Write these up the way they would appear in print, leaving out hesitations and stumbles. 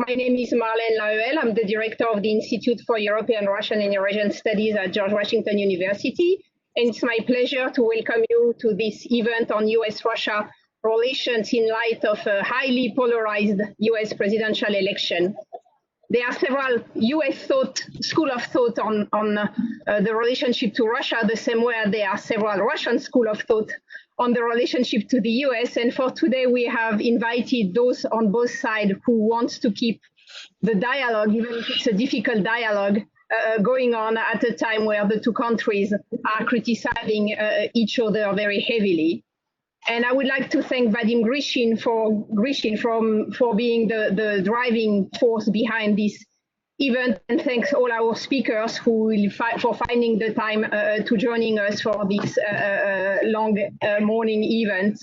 My name is Marlène Lahuel. I'm the director of the Institute for European, Russian, and Eurasian Studies at George Washington University. And it's my pleasure to welcome you to this event on US-Russia relations in light of a highly polarized US presidential election. There are several US school of thought on the relationship to Russia, the same way there are several Russian school of thought on the relationship to the US. And for today, we have invited those on both sides who want to keep the dialogue, even if it's a difficult dialogue, going on at a time where the two countries are criticizing each other very heavily. And I would like to thank Vadim Grishin for being the driving force behind this event, and thanks all our speakers for finding the time to joining us for this long morning event.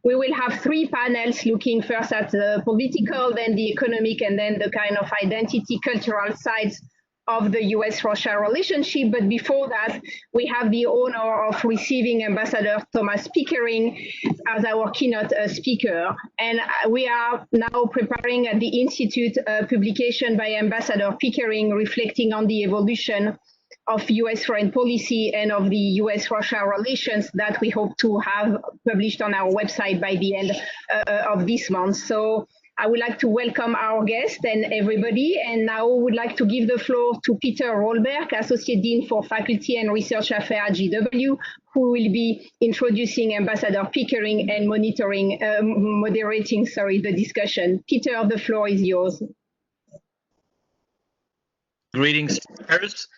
We will have three panels looking first at the political, then the economic, and then the kind of identity, cultural sides of the US-Russia relationship. But before that, we have the honor of receiving Ambassador Thomas Pickering as our keynote speaker. And we are now preparing at the Institute a publication by Ambassador Pickering reflecting on the evolution of US foreign policy and of the US-Russia relations that we hope to have published on our website by the end of this month. So I would like to welcome our guest and everybody, and now would like to give the floor to Peter Rollberg, Associate Dean for Faculty and Research Affairs at GW, who will be introducing Ambassador Pickering and moderating the discussion. Peter, the floor is yours. Greetings, speakers.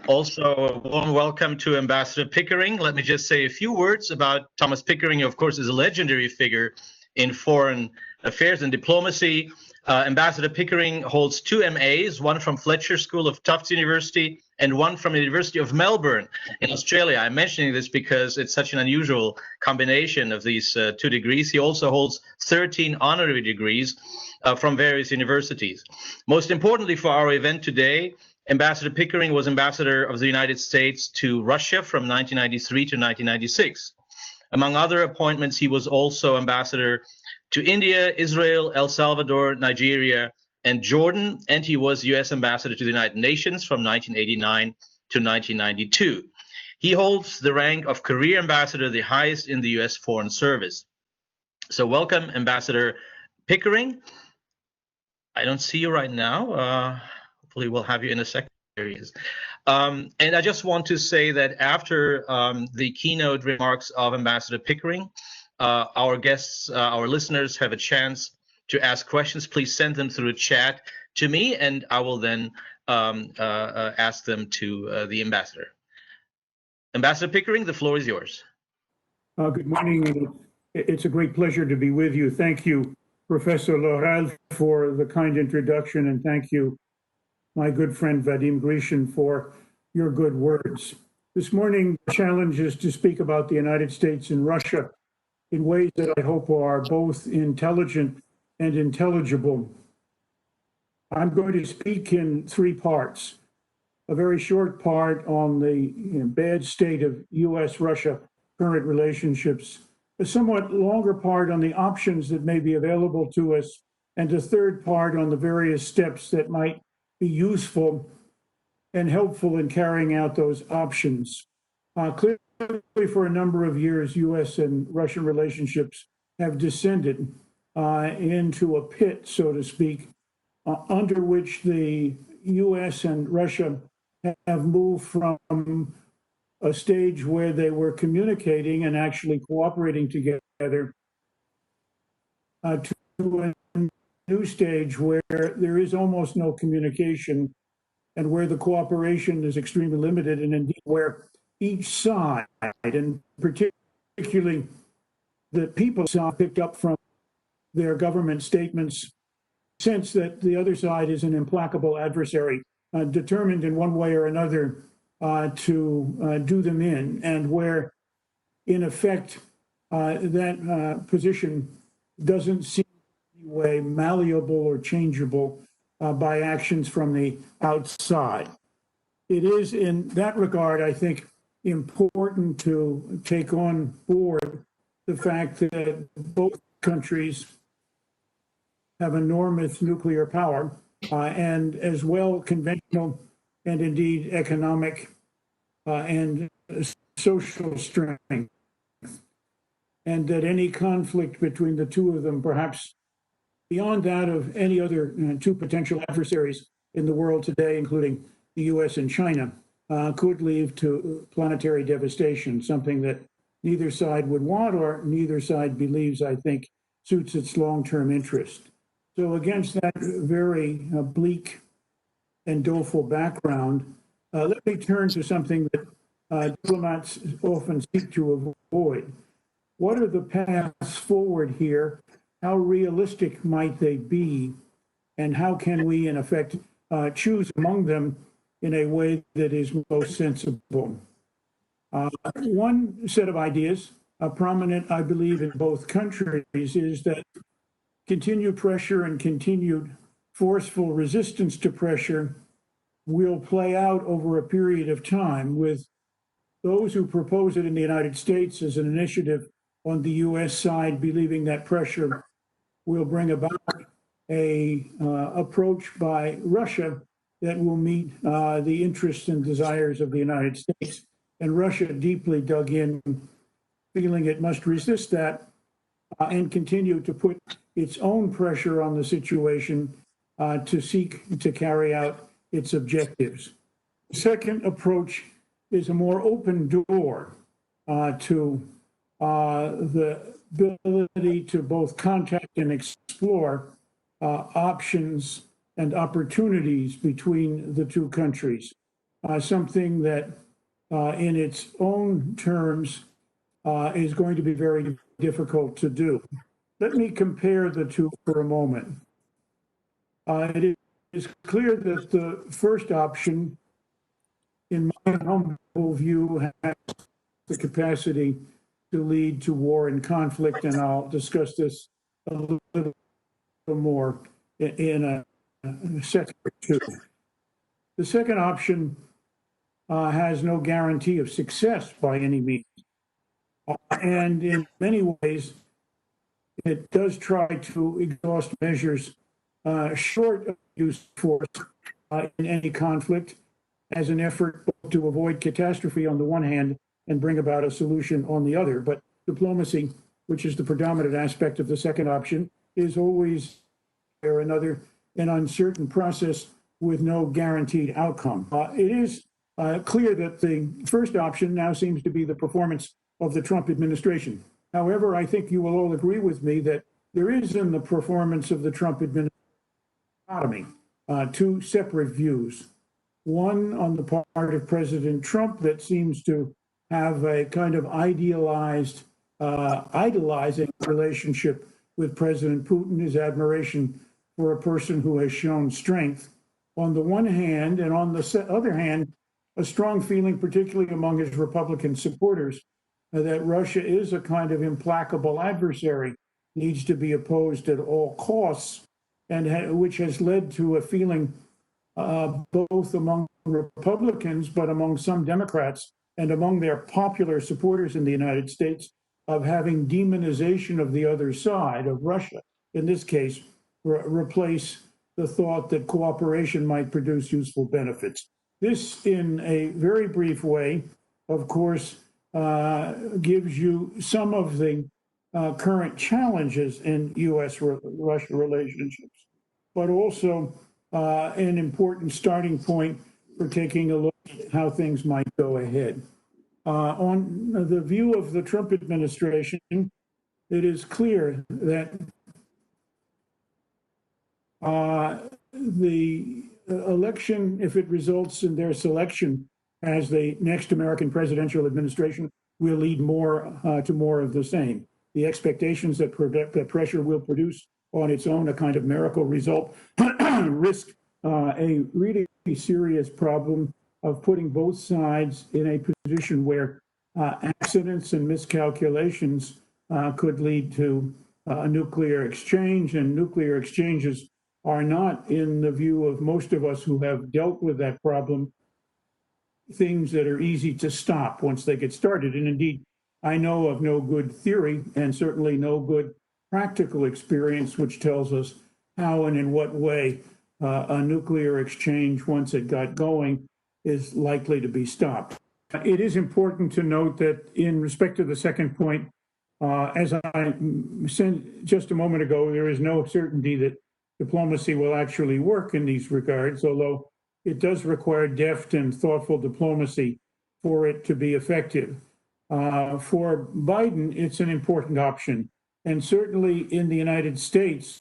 Also, a warm welcome to Ambassador Pickering. Let me just say a few words about Thomas Pickering. Of course, is a legendary figure in foreign affairs and diplomacy. Ambassador Pickering holds 2 MAs, one from Fletcher School of Tufts University and one from the University of Melbourne in Australia. I'm mentioning this because it's such an unusual combination of these 2 degrees. He also holds 13 honorary degrees from various universities. Most importantly for our event today, Ambassador Pickering was ambassador of the United States to Russia from 1993 to 1996. Among other appointments, he was also ambassador to India, Israel, El Salvador, Nigeria, and Jordan, and he was U.S. ambassador to the United Nations from 1989 to 1992. He holds the rank of career ambassador, the highest in the U.S. Foreign Service. So welcome, Ambassador Pickering. I don't see you right now. Hopefully we'll have you in a second. There he is. And I just want to say that after the keynote remarks of Ambassador Pickering, our guests, our listeners have a chance to ask questions. Please send them through a chat to me, and I will then ask them to the ambassador. Ambassador Pickering, the floor is yours. Good morning. It's a great pleasure to be with you. Thank you, Professor Lahuel, for the kind introduction, and thank you, my good friend Vadim Grishin, for your good words. This morning, the challenge is to speak about the United States and Russia in ways that I hope are both intelligent and intelligible. I'm going to speak in 3 parts. A very short part on the bad state of US-Russia current relationships, a somewhat longer part on the options that may be available to us, and a third part on the various steps that might be useful and helpful in carrying out those options. Clearly, for a number of years, U.S. and Russian relationships have descended into a pit, so to speak, under which the U.S. and Russia have moved from a stage where they were communicating and actually cooperating together to a new stage where there is almost no communication and where the cooperation is extremely limited, and indeed where each side, and particularly the people side, picked up from their government statements, sense that the other side is an implacable adversary, determined in one way or another to do them in, and where, in effect, that position doesn't seem in any way malleable or changeable by actions from the outside. It is, in that regard, I think, important to take on board the fact that both countries have enormous nuclear power and as well conventional and indeed economic and social strength. And that any conflict between the two of them, perhaps beyond that of any other two potential adversaries in the world today, including the US and China, could lead to planetary devastation, something that neither side would want or neither side believes, I think, suits its long-term interest. So against that very bleak and doleful background, let me turn to something that diplomats often seek to avoid. What are the paths forward here? How realistic might they be? And how can we, in effect, choose among them in a way that is most sensible? One set of ideas, prominent, I believe, in both countries, is that continued pressure and continued forceful resistance to pressure will play out over a period of time, with those who propose it in the United States as an initiative on the US side believing that pressure will bring about a approach by Russia that will meet the interests and desires of the United States. And Russia deeply dug in, feeling it must resist that and continue to put its own pressure on the situation to seek to carry out its objectives. The second approach is a more open door to the ability to both contact and explore options and opportunities between the two countries, something that in its own terms is going to be very difficult to do. Let me compare the two for a moment. It is clear that the first option, in my humble view, has the capacity to lead to war and conflict, and I'll discuss this a little more in a second or two. The second option has no guarantee of success by any means. And in many ways, it does try to exhaust measures short of use of force in any conflict as an effort to avoid catastrophe on the one hand and bring about a solution on the other. But diplomacy, which is the predominant aspect of the second option, is always an uncertain process with no guaranteed outcome. It is clear that the first option now seems to be the performance of the Trump administration. However, I think you will all agree with me that there is in the performance of the Trump administration two separate views. One on the part of President Trump that seems to have a kind of idolizing relationship with President Putin, his admiration for a person who has shown strength on the one hand, and on the other hand, a strong feeling, particularly among his Republican supporters, that Russia is a kind of implacable adversary, needs to be opposed at all costs, and which has led to a feeling both among Republicans, but among some Democrats and among their popular supporters in the United States, of having demonization of the other side, of Russia, in this case, replace the thought that cooperation might produce useful benefits. This, in a very brief way, of course, gives you some of the current challenges in U.S.-Russia relationships, but also an important starting point for taking a look at how things might go ahead. On the view of the Trump administration, it is clear that the election, if it results in their selection as the next American presidential administration, will lead more to more of the same. The expectations that pressure will produce on its own a kind of miracle result risk a really serious problem of putting both sides in a position where accidents and miscalculations could lead to a nuclear exchange, and nuclear exchanges are not, in the view of most of us who have dealt with that problem, things that are easy to stop once they get started. And indeed, I know of no good theory and certainly no good practical experience which tells us how and in what way a nuclear exchange, once it got going, is likely to be stopped. It is important to note that in respect to the second point, as I said just a moment ago, there is no certainty that diplomacy will actually work in these regards, although it does require deft and thoughtful diplomacy for it to be effective. For Biden, it's an important option. And certainly in the United States,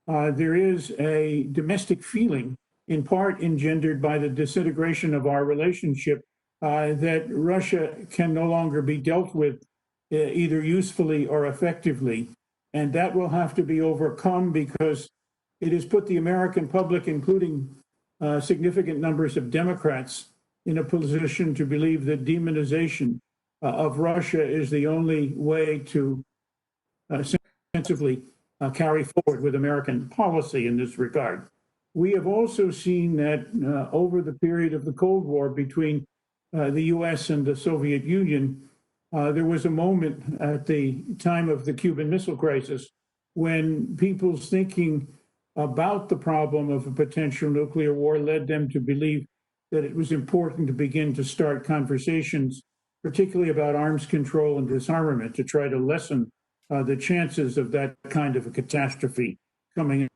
there is a domestic feeling, in part engendered by the disintegration of our relationship, that Russia can no longer be dealt with either usefully or effectively. And that will have to be overcome because it has put the American public, including significant numbers of Democrats, in a position to believe that demonization of Russia is the only way to sensibly carry forward with American policy in this regard. We have also seen that over the period of the Cold War between the US and the Soviet Union, there was a moment at the time of the Cuban Missile Crisis when people's thinking about the problem of a potential nuclear war led them to believe that it was important to begin to start conversations, particularly about arms control and disarmament, to try to lessen the chances of that kind of a catastrophe coming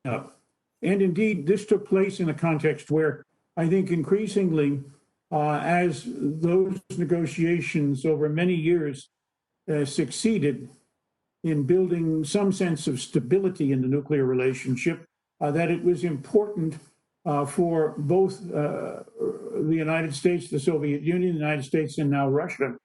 up. And indeed, this took place in a context where I think increasingly, as those negotiations over many years succeeded in building some sense of stability in the nuclear relationship, that it was important for both the United States, the Soviet Union, the United States, and now Russia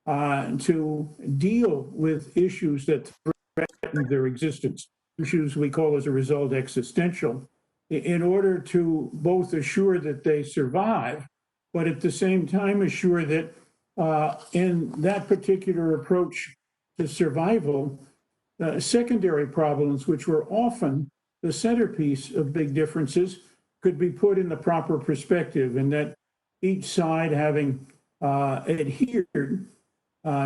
to deal with issues that threaten their existence, issues we call as a result existential, in order to both assure that they survive, but at the same time assure that in that particular approach to survival, secondary problems, which were often the centerpiece of big differences, could be put in the proper perspective, and that each side, having adhered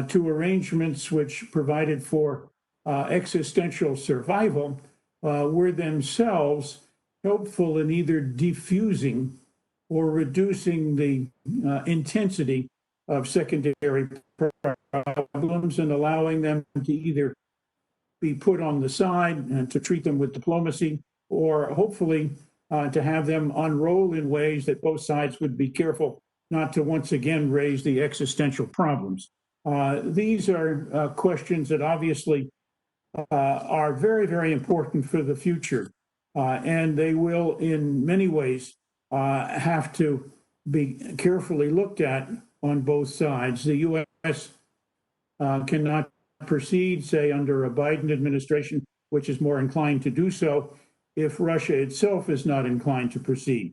to arrangements which provided for existential survival, were themselves helpful in either diffusing or reducing the intensity of secondary problems and allowing them to either be put on the side and to treat them with diplomacy, or hopefully to have them unroll in ways that both sides would be careful not to once again raise the existential problems. These are questions that obviously are very, very important for the future, and they will in many ways have to be carefully looked at on both sides. The U.S. Cannot proceed, say, under a Biden administration, which is more inclined to do so, if Russia itself is not inclined to proceed.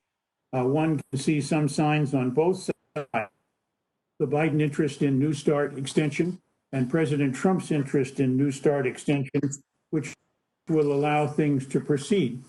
One can see some signs on both sides. The Biden interest in New START extension and President Trump's interest in New START extension, which will allow things to proceed.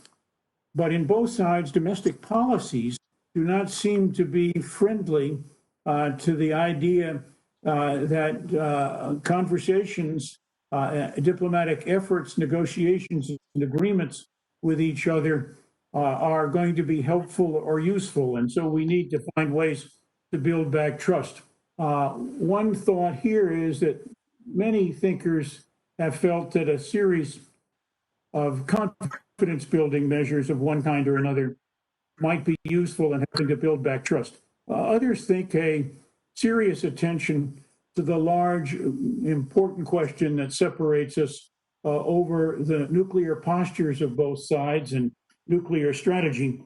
But in both sides, domestic policies do not seem to be friendly to the idea that conversations, diplomatic efforts, negotiations, and agreements with each other are going to be helpful or useful. And so we need to find ways to build back trust. One thought here is that many thinkers have felt that a series of confidence building measures of one kind or another might be useful in helping to build back trust. Others think a serious attention to the large, important question that separates us over the nuclear postures of both sides and nuclear strategy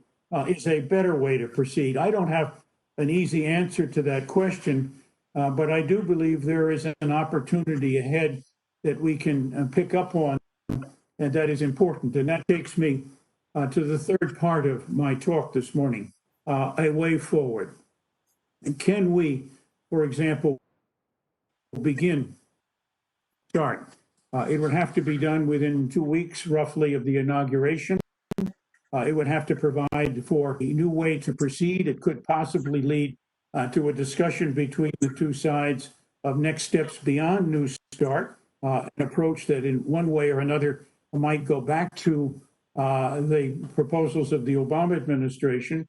is a better way to proceed. I don't have an easy answer to that question, but I do believe there is an opportunity ahead that we can pick up on, and that is important. And that takes me to the third part of my talk this morning, a way forward. And can we, for example, start? It would have to be done within 2 weeks, roughly, of the inauguration. It would have to provide for a new way to proceed. It could possibly lead to a discussion between the two sides of next steps beyond New START, an approach that in one way or another might go back to the proposals of the Obama administration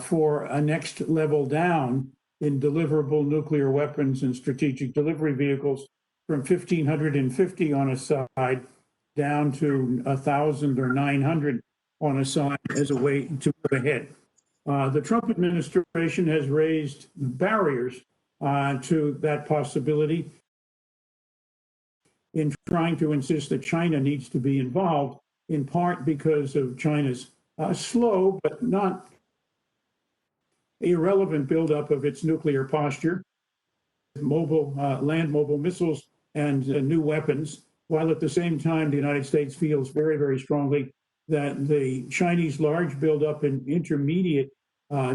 for a next level down in deliverable nuclear weapons and strategic delivery vehicles from 1,550 on a side down to 1,000 or 900 on a side as a way to move ahead. The Trump administration has raised barriers to that possibility in trying to insist that China needs to be involved, in part because of China's slow but not irrelevant buildup of its nuclear posture, mobile land mobile missiles and new weapons, while at the same time the United States feels very, very strongly that the Chinese large buildup in intermediate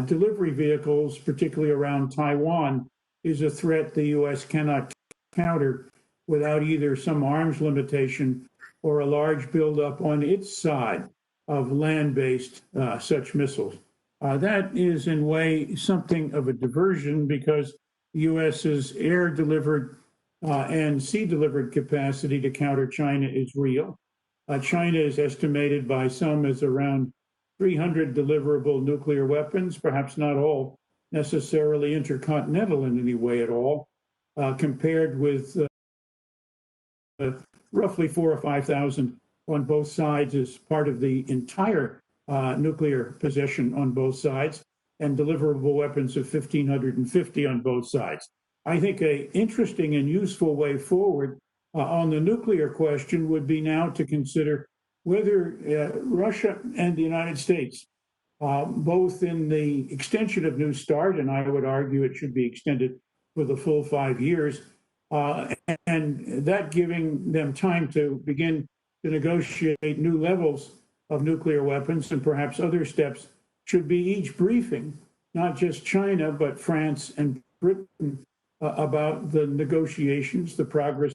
delivery vehicles, particularly around Taiwan, is a threat the U.S. cannot counter without either some arms limitation or a large buildup on its side of land-based such missiles. That is in a way something of a diversion because the U.S.'s air-delivered and sea-delivered capacity to counter China is real. China is estimated by some as around 300 deliverable nuclear weapons, perhaps not all necessarily intercontinental in any way at all, compared with roughly 4,000 or 5,000 on both sides as part of the entire nuclear possession on both sides, and deliverable weapons of 1,550 on both sides. I think an interesting and useful way forward on the nuclear question would be now to consider whether Russia and the United States, both in the extension of New START, and I would argue it should be extended for the full 5 years, and that giving them time to begin to negotiate new levels of nuclear weapons and perhaps other steps, should be each briefing, not just China, but France and Britain about the negotiations, the progress,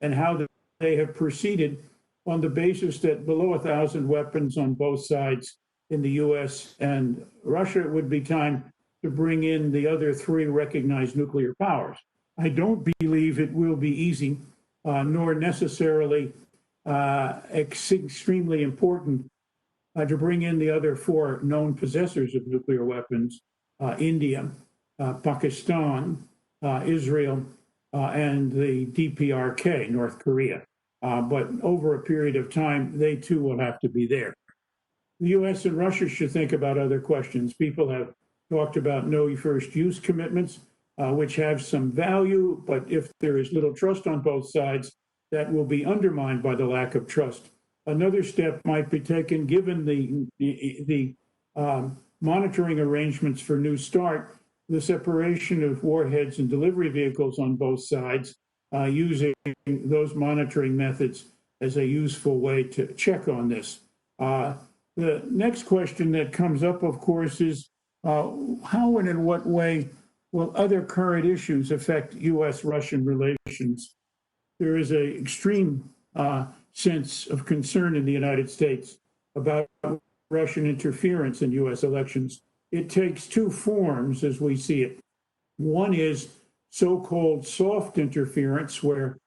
and how they have proceeded on the basis that below 1,000 weapons on both sides in the U.S. and Russia, it would be time to bring in the other three recognized nuclear powers. I don't believe it will be easy, nor necessarily extremely important to bring in the other four known possessors of nuclear weapons, India, Pakistan, Israel, and the DPRK, North Korea. But over a period of time, they too will have to be there. The U.S. and Russia should think about other questions. People have talked about no first use commitments, which have some value, but if there is little trust on both sides, that will be undermined by the lack of trust. Another step might be taken, given the monitoring arrangements for New START, the separation of warheads and delivery vehicles on both sides, using those monitoring methods as a useful way to check on this. The next question that comes up, of course, is how and in what way will other current issues affect U.S.-Russian relations? There is an extreme sense of concern in the United States about Russian interference in U.S. elections. It takes two forms as we see it. One is so-called soft interference, where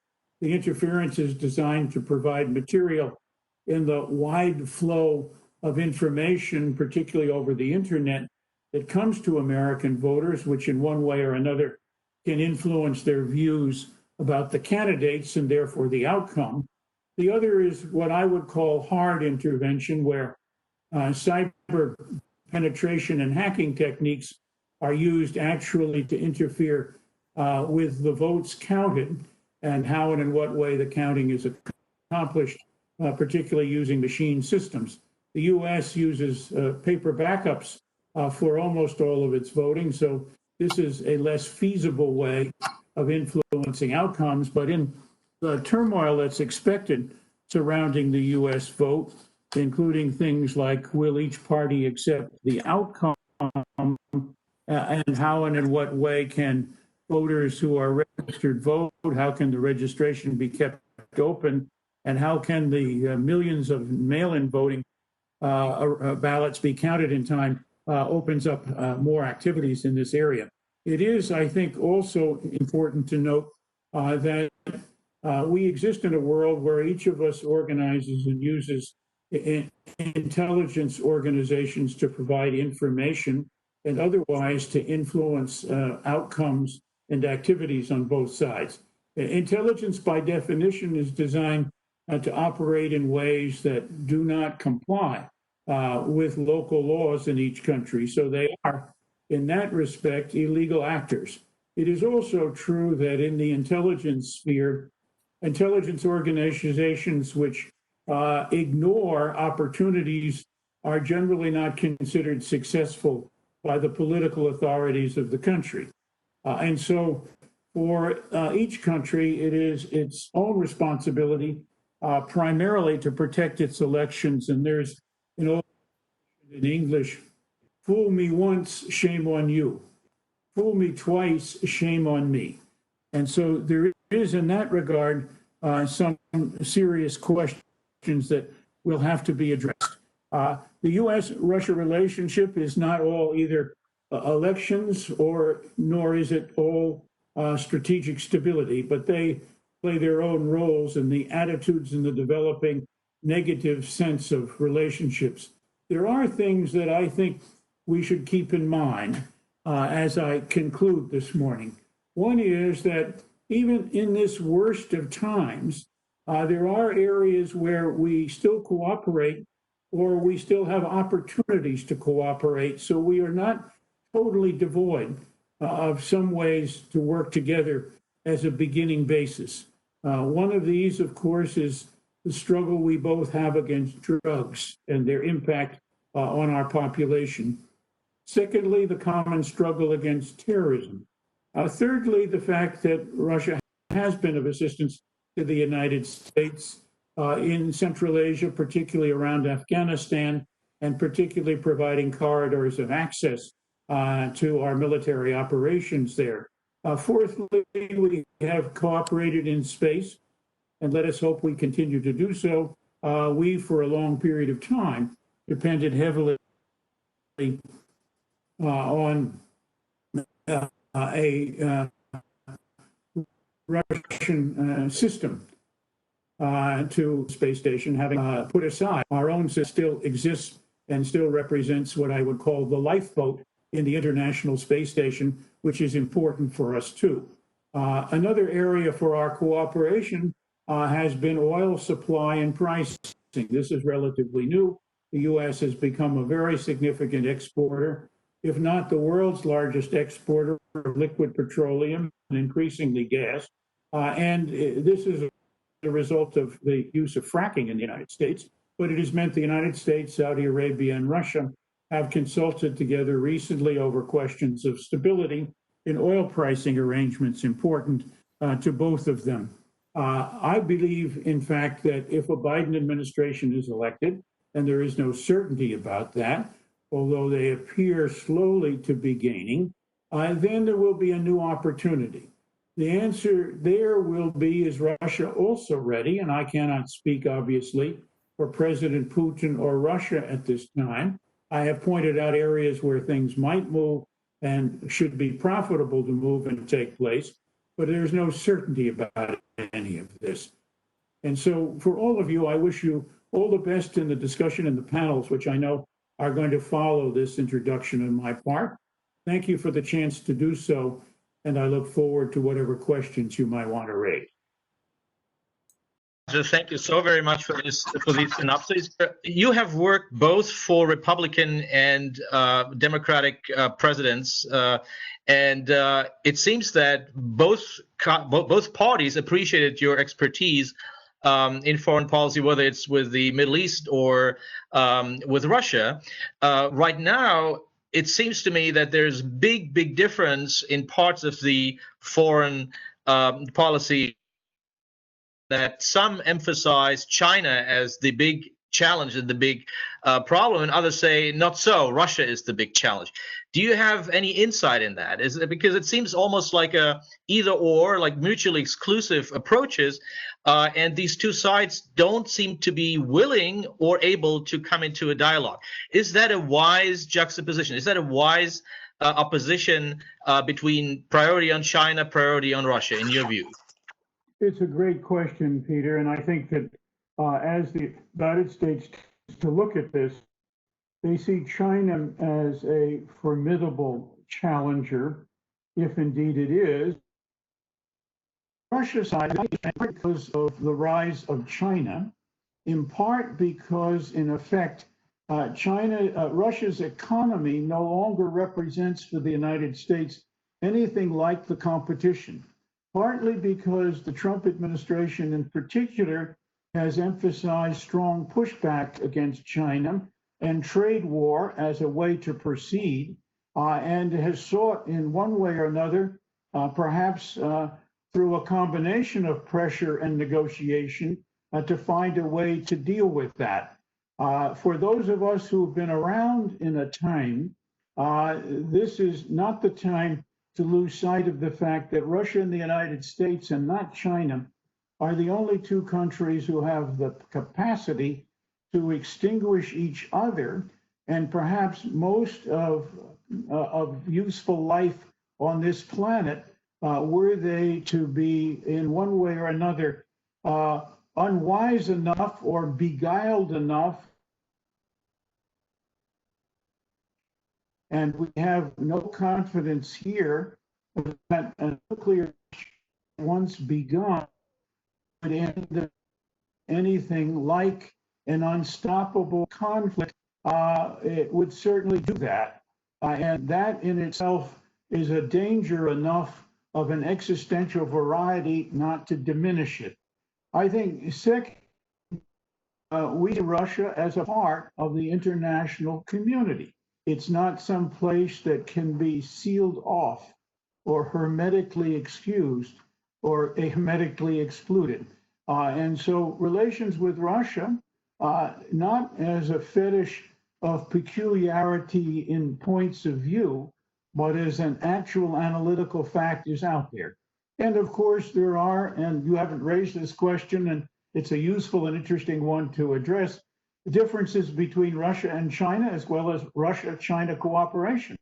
the interference is designed to provide material in the wide flow of information, particularly over the internet, that comes to American voters, which in one way or another can influence their views about the candidates and therefore the outcome. The other is what I would call hard intervention, where cyber penetration and hacking techniques are used actually to interfere with the votes counted and how and in what way the counting is accomplished, particularly using machine systems. The U.S. uses paper backups for almost all of its voting, so this is a less feasible way of influencing outcomes. But in the turmoil that's expected surrounding the U.S. vote, including things like will each party accept the outcome, and how and in what way can voters who are registered vote, how can the registration be kept open, and how can the millions of mail-in voting ballots be counted in time, opens up more activities in this area. It is, I think, also important to note that We exist in a world where each of us organizes and uses intelligence organizations to provide information and otherwise to influence outcomes and activities on both sides. Intelligence, by definition, is designed to operate in ways that do not comply with local laws in each country. So they are, in that respect, illegal actors. It is also true that in the intelligence sphere, intelligence organizations which ignore opportunities are generally not considered successful by the political authorities of the country. And so for each country, it is its own responsibility primarily to protect its elections. And there's an old in English, fool me once, shame on you. Fool me twice, shame on me. And so there is, in that regard, some serious questions that will have to be addressed. The U.S.-Russia relationship is not all either elections nor is it all strategic stability, but they play their own roles in the attitudes in the developing negative sense of relationships. There are things that I think we should keep in mind as I conclude this morning. One is that even in this worst of times, there are areas where we still cooperate or we still have opportunities to cooperate. So we are not totally devoid of some ways to work together as a beginning basis. One of these, of course, is the struggle we both have against drugs and their impact on our population. Secondly, the common struggle against terrorism. Thirdly, the fact that Russia has been of assistance to the United States in Central Asia, particularly around Afghanistan, and particularly providing corridors of access to our military operations there. Fourthly, we have cooperated in space, and let us hope we continue to do so. We, for a long period of time, depended heavily on a Russian system to space station, having put aside our own system still exists and still represents what I would call the lifeboat in the International Space Station, which is important for us too. Another area for our cooperation has been oil supply and pricing. This is relatively new. The U.S. has become a very significant exporter, if not the world's largest exporter of liquid petroleum and increasingly gas. And this is a result of the use of fracking in the United States, but it has meant the United States, Saudi Arabia, and Russia have consulted together recently over questions of stability in oil pricing arrangements important to both of them. I believe, in fact, that if a Biden administration is elected, and there is no certainty about that, although they appear slowly to be gaining, then there will be a new opportunity. The answer there will be, is Russia also ready? And I cannot speak, obviously, for President Putin or Russia at this time. I have pointed out areas where things might move and should be profitable to move and take place, but there's no certainty about any of this. And so for all of you, I wish you all the best in the discussion and the panels, which I know are going to follow this introduction on my part. Thank you for the chance to do so, and I look forward to whatever questions you might want to raise. Thank you so very much for these synopses. You have worked both for Republican and Democratic presidents, and it seems that both parties appreciated your expertise in foreign policy, whether it's with the Middle East or with Russia. Right now, it seems to me that there's big difference in parts of the foreign policy, that some emphasize China as the big challenge and the big problem, and others say not so, Russia is the big challenge. Do you have any insight in that? Is it because it seems almost like a either or, like mutually exclusive approaches, and these two sides don't seem to be willing or able to come into a dialogue? Is that a wise juxtaposition? Is that a wise opposition between priority on China, priority on Russia, in your view? It's a great question, Peter, and I think that as the United States to look at this, they see China as a formidable challenger, if indeed it is. Russia side, because of the rise of China, in part because, in effect, Russia's economy no longer represents for the United States anything like the competition, partly because the Trump administration in particular has emphasized strong pushback against China and trade war as a way to proceed, and has sought in one way or another, perhaps through a combination of pressure and negotiation, to find a way to deal with that. For those of us who've been around in a time, this is not the time to lose sight of the fact that Russia and the United States, and not China, are the only two countries who have the capacity to extinguish each other, and perhaps most of useful life on this planet, were they to be in one way or another unwise enough or beguiled enough. And we have no confidence here that a nuclear once begun would end anything like an unstoppable conflict. It would certainly do that. And that in itself is a danger enough of an existential variety not to diminish it. I think, second, we see Russia as a part of the international community. It's not some place that can be sealed off or hermetically excused or hermetically excluded. And so relations with Russia, not as a fetish of peculiarity in points of view, but as an actual analytical fact is out there. And of course there are, and you haven't raised this question, and it's a useful and interesting one to address, differences between Russia and China, as well as Russia-China cooperation.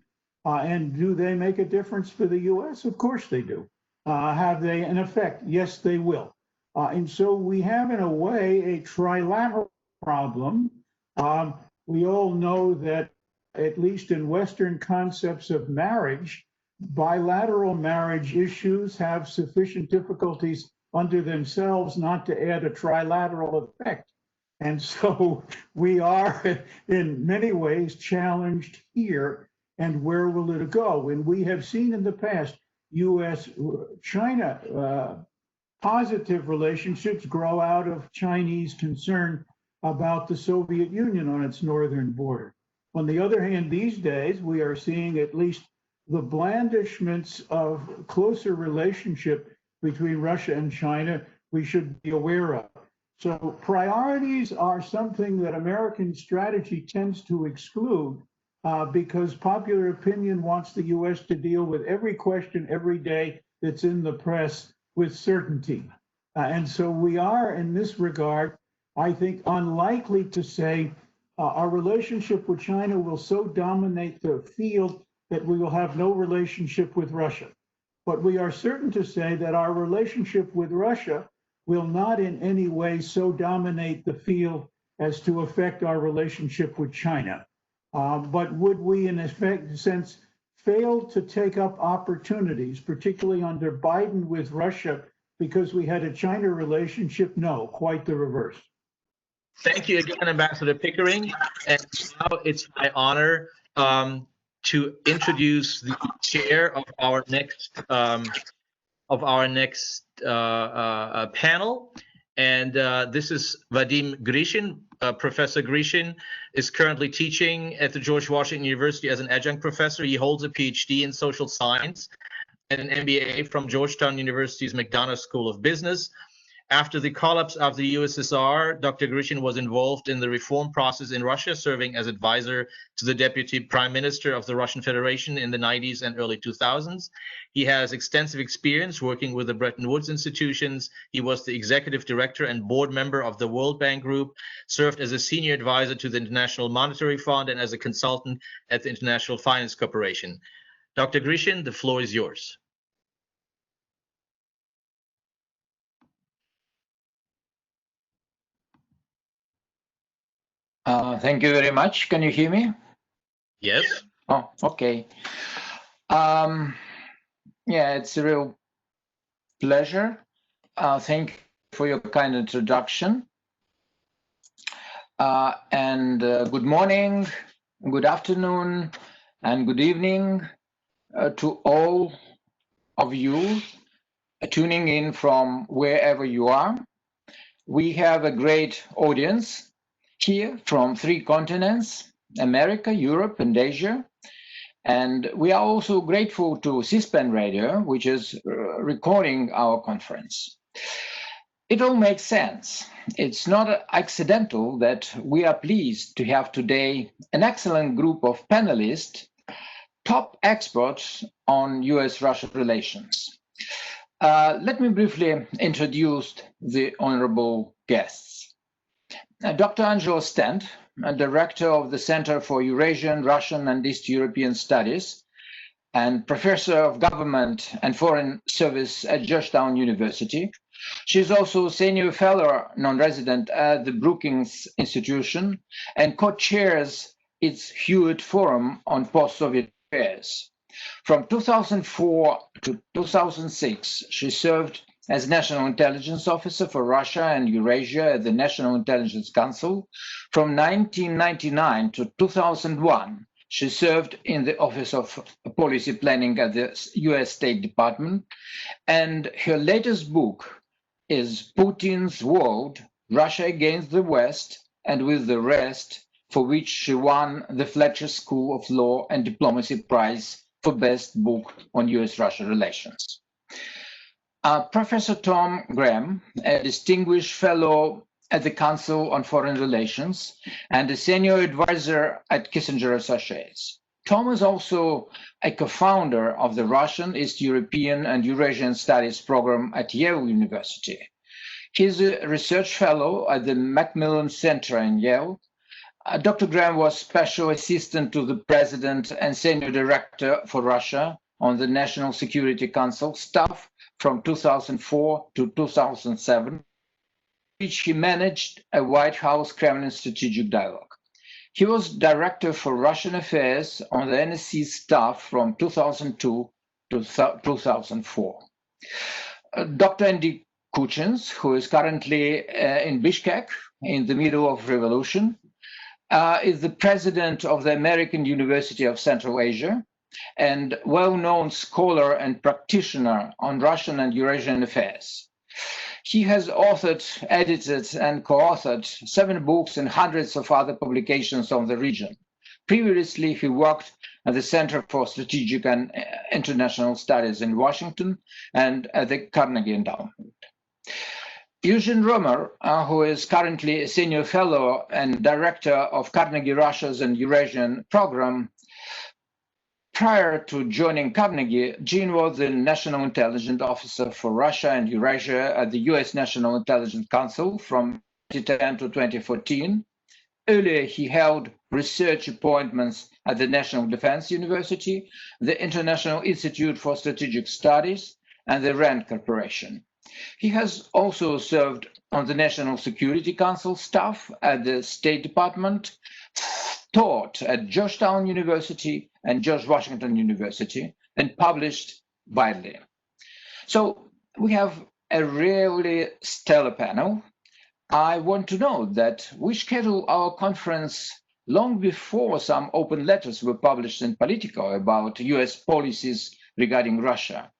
And do they make a difference for the US? Of course they do. Have they an effect? Yes, they will. And so we have, in a way, a trilateral problem. We all know that, at least in Western concepts of marriage, bilateral marriage issues have sufficient difficulties unto themselves not to add a trilateral effect. And so we are, in many ways, challenged here. And where will it go? And we have seen in the past US-China positive relationships grow out of Chinese concern about the Soviet Union on its northern border. On the other hand, these days, we are seeing at least the blandishments of closer relationship between Russia and China we should be aware of. So priorities are something that American strategy tends to exclude because popular opinion wants the US to deal with every question every day that's in the press with certainty. And so we are, in this regard, I think, unlikely to say our relationship with China will so dominate the field that we will have no relationship with Russia. But we are certain to say that our relationship with Russia will not in any way so dominate the field as to affect our relationship with China. But would we, in effect, sense, fail to take up opportunities, particularly under Biden with Russia, because we had a China relationship? No, quite the reverse. Thank you again, Ambassador Pickering. And now it's my honor to introduce the chair of our next panel. And this is Vadim Grishin. Professor Grishin is currently teaching at the George Washington University as an adjunct professor. He holds a PhD in social science and an MBA from Georgetown University's McDonough School of Business. After the collapse of the USSR, Dr. Grishin was involved in the reform process in Russia, serving as advisor to the Deputy Prime Minister of the Russian Federation in the 90s and early 2000s. He has extensive experience working with the Bretton Woods institutions. He was the executive director and board member of the World Bank Group, served as a senior advisor to the International Monetary Fund, and as a consultant at the International Finance Corporation. Dr. Grishin, the floor is yours. Thank you very much. Can you hear me? Yes. Oh, okay. Yeah, it's a real pleasure. Thank you for your kind introduction. Good morning, good afternoon, and good evening to all of you tuning in from wherever you are. We have a great audience here from 3 continents, America, Europe, and Asia. And we are also grateful to C-SPAN Radio, which is recording our conference. It all makes sense. It's not accidental that we are pleased to have today an excellent group of panelists, top experts on US-Russia relations. Let me briefly introduce the honorable guests. Dr. Angelo Stent, Director of the Center for Eurasian, Russian, and East European Studies, and Professor of Government and Foreign Service at Georgetown University. She's also Senior Fellow Non-Resident at the Brookings Institution and co-chairs its Hewitt Forum on Post-Soviet Affairs. From 2004 to 2006, she served as National Intelligence Officer for Russia and Eurasia at the National Intelligence Council. From 1999 to 2001, she served in the Office of Policy Planning at the US State Department, and her latest book is Putin's World, Russia Against the West and with the Rest, for which she won the Fletcher School of Law and Diplomacy Prize for Best Book on US-Russia Relations. Professor Tom Graham, a distinguished fellow at the Council on Foreign Relations and a senior advisor at Kissinger Associates. Tom is also a co-founder of the Russian, East European, and Eurasian Studies program at Yale University. He's a research fellow at the Macmillan Center in Yale. Dr. Graham was special assistant to the president and senior director for Russia on the National Security Council staff from 2004 to 2007, which he managed a White House Kremlin strategic dialogue. He was director for Russian affairs on the NSC staff from 2002 to 2004. Dr. Andy Kuchins, who is currently in Bishkek in the middle of revolution, is the president of the American University of Central Asia and well-known scholar and practitioner on Russian and Eurasian affairs. He has authored, edited, and co-authored 7 books and hundreds of other publications on the region. Previously, he worked at the Center for Strategic and International Studies in Washington and at the Carnegie Endowment. Eugene Romer, who is currently a senior fellow and director of Carnegie Russia's and Eurasian program. Prior to joining Carnegie, Gene was the National Intelligence Officer for Russia and Eurasia at the US National Intelligence Council from 2010 to 2014. Earlier, he held research appointments at the National Defense University, the International Institute for Strategic Studies, and the RAND Corporation. He has also served on the National Security Council staff at the State Department, taught at Georgetown University and George Washington University, and published widely. So we have a really stellar panel. I want to note that we scheduled our conference long before some open letters were published in Politico about US policies regarding Russia.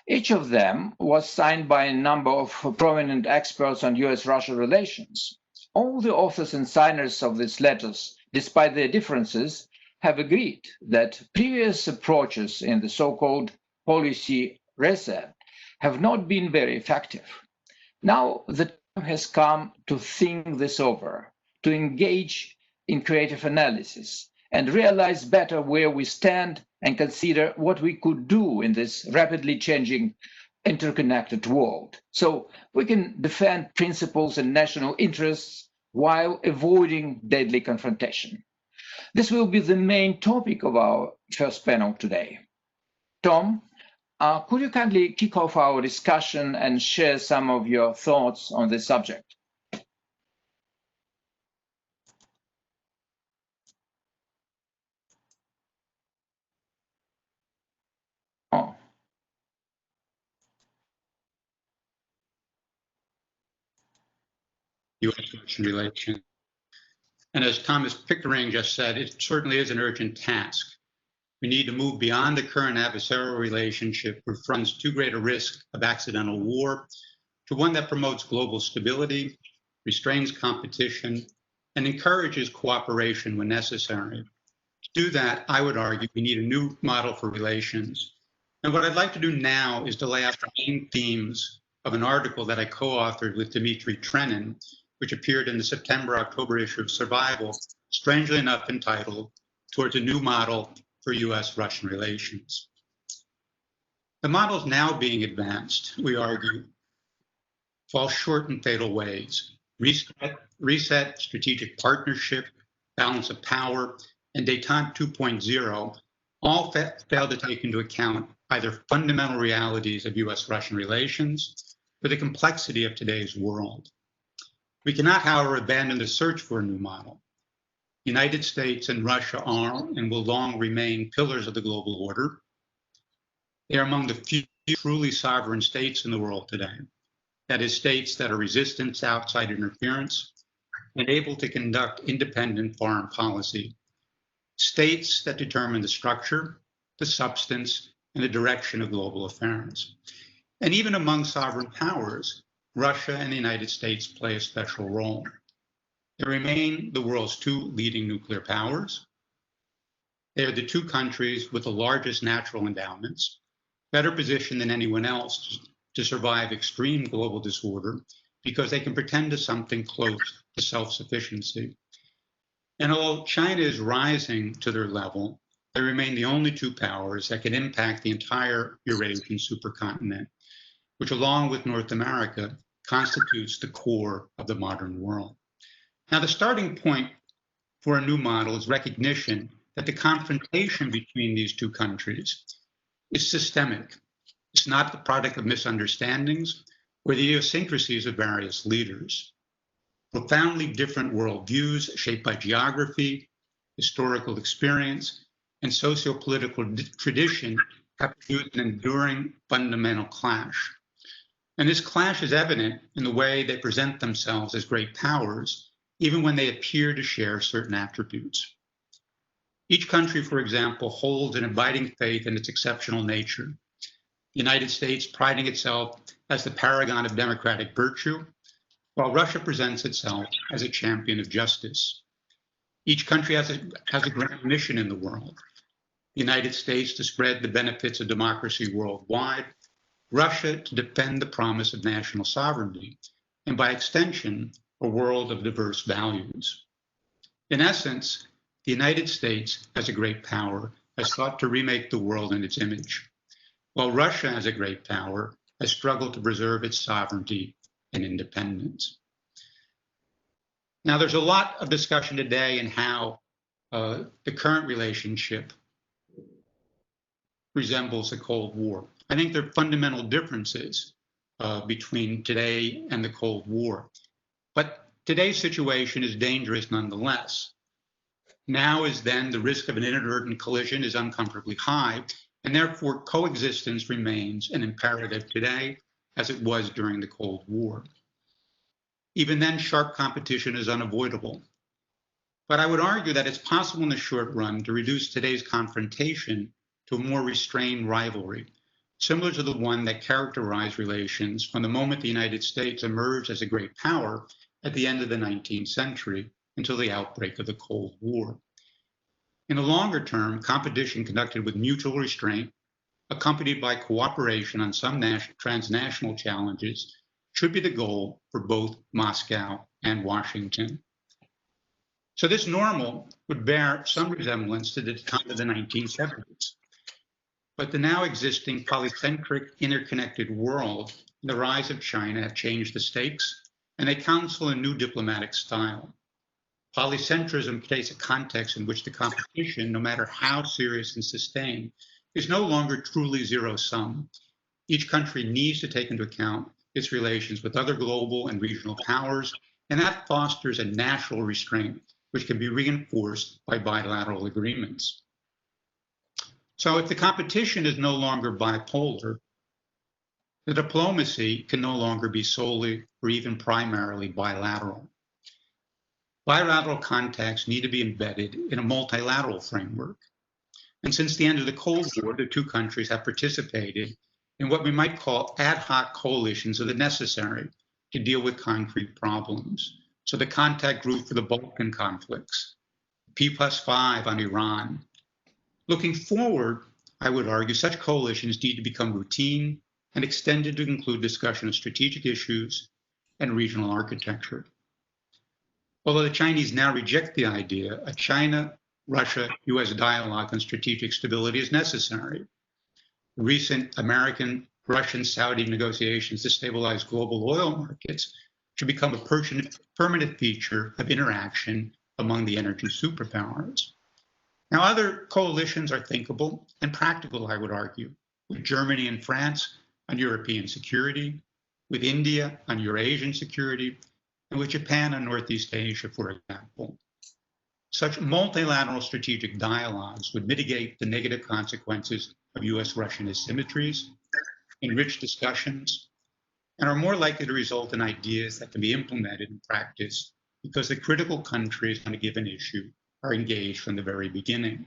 Each of them was signed by a number of prominent experts on US-Russia relations. All the authors and signers of these letters, despite their differences, have agreed that previous approaches in the so-called policy reset have not been very effective. Now the time has come to think this over, to engage in creative analysis, and realize better where we stand and consider what we could do in this rapidly changing, interconnected world. So we can defend principles and national interests while avoiding deadly confrontation. This will be the main topic of our first panel today. Tom, could you kindly kick off our discussion and share some of your thoughts on this subject? U.S.-Russian relations. And as Thomas Pickering just said, it certainly is an urgent task. We need to move beyond the current adversarial relationship, which runs too great a risk of accidental war, to one that promotes global stability, restrains competition, and encourages cooperation when necessary. To do that, I would argue we need a new model for relations. And what I'd like to do now is to lay out the main themes of an article that I co-authored with Dmitry Trenin, which appeared in the September-October issue of Survival, strangely enough entitled Towards a New Model for U.S.-Russian Relations. The models now being advanced, we argue, fall short in fatal ways. Reset, strategic partnership, balance of power, and détente 2.0 all fail to take into account either fundamental realities of U.S.-Russian relations or the complexity of today's world. We cannot, however, abandon the search for a new model. The United States and Russia are and will long remain pillars of the global order. They are among the few truly sovereign states in the world today. That is, states that are resistant to outside interference and able to conduct independent foreign policy. States that determine the structure, the substance, and the direction of global affairs. And even among sovereign powers, Russia and the United States play a special role. They remain the world's two leading nuclear powers. They are the two countries with the largest natural endowments, better positioned than anyone else to survive extreme global disorder because they can pretend to something close to self-sufficiency. And although China is rising to their level, they remain the only two powers that can impact the entire Eurasian supercontinent, which along with North America constitutes the core of the modern world. Now, the starting point for a new model is recognition that the confrontation between these two countries is systemic. It's not the product of misunderstandings or the idiosyncrasies of various leaders. Profoundly different worldviews shaped by geography, historical experience, and socio-political tradition have produced an enduring fundamental clash. And this clash is evident in the way they present themselves as great powers, even when they appear to share certain attributes. Each country, for example, holds an abiding faith in its exceptional nature. The United States priding itself as the paragon of democratic virtue, while Russia presents itself as a champion of justice. Each country has a grand mission in the world. The United States to spread the benefits of democracy worldwide, Russia to defend the promise of national sovereignty, and by extension, a world of diverse values. In essence, the United States, as a great power, has sought to remake the world in its image, while Russia, as a great power, has struggled to preserve its sovereignty and independence. Now, there's a lot of discussion today in how the current relationship resembles the Cold War. I think there are fundamental differences between today and the Cold War. But today's situation is dangerous nonetheless. Now as then, the risk of an inadvertent collision is uncomfortably high, and therefore coexistence remains an imperative today as it was during the Cold War. Even then, sharp competition is unavoidable. But I would argue that it's possible in the short run to reduce today's confrontation to a more restrained rivalry, similar to the one that characterized relations from the moment the United States emerged as a great power at the end of the 19th century until the outbreak of the Cold War. In the longer term, competition conducted with mutual restraint, accompanied by cooperation on some transnational challenges, should be the goal for both Moscow and Washington. So this normal would bear some resemblance to the time of the 1970s. But the now existing polycentric, interconnected world and the rise of China have changed the stakes, and they counsel a new diplomatic style. Polycentrism creates a context in which the competition, no matter how serious and sustained, is no longer truly zero-sum. Each country needs to take into account its relations with other global and regional powers, and that fosters a natural restraint, which can be reinforced by bilateral agreements. So if the competition is no longer bipolar, the diplomacy can no longer be solely or even primarily bilateral. Bilateral contacts need to be embedded in a multilateral framework. And since the end of the Cold War, the two countries have participated in what we might call ad hoc coalitions of the necessary to deal with concrete problems. So the contact group for the Balkan conflicts, P+5 on Iran. Looking forward, I would argue such coalitions need to become routine and extended to include discussion of strategic issues and regional architecture. Although the Chinese now reject the idea, a China-Russia-US dialogue on strategic stability is necessary. Recent American-Russian-Saudi negotiations to stabilize global oil markets should become a permanent feature of interaction among the energy superpowers. Now, other coalitions are thinkable and practical, I would argue, with Germany and France on European security, with India on Eurasian security, and with Japan on Northeast Asia, for example. Such multilateral strategic dialogues would mitigate the negative consequences of US-Russian asymmetries, enrich discussions, and are more likely to result in ideas that can be implemented in practice because the critical countries on a given issue are engaged from the very beginning.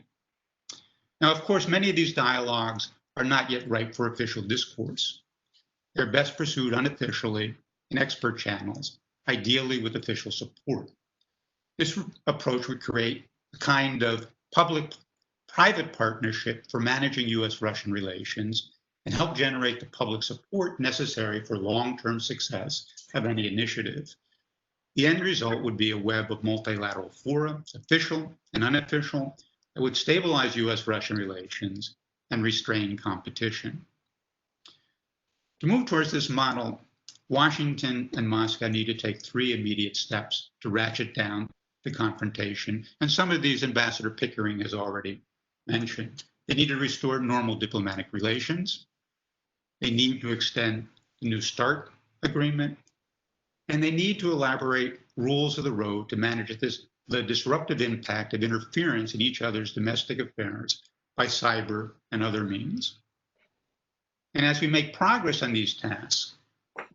Now, of course, many of these dialogues are not yet ripe for official discourse. They're best pursued unofficially in expert channels, ideally with official support. This approach would create a kind of public-private partnership for managing US-Russian relations and help generate the public support necessary for long-term success of any initiative. The end result would be a web of multilateral fora, official and unofficial, that would stabilize US-Russian relations and restrain competition. To move towards this model, Washington and Moscow need to take 3 immediate steps to ratchet down the confrontation, and some of these Ambassador Pickering has already mentioned. They need to restore normal diplomatic relations. They need to extend the New START agreement, and they need to elaborate rules of the road to manage the disruptive impact of interference in each other's domestic affairs by cyber and other means. And as we make progress on these tasks,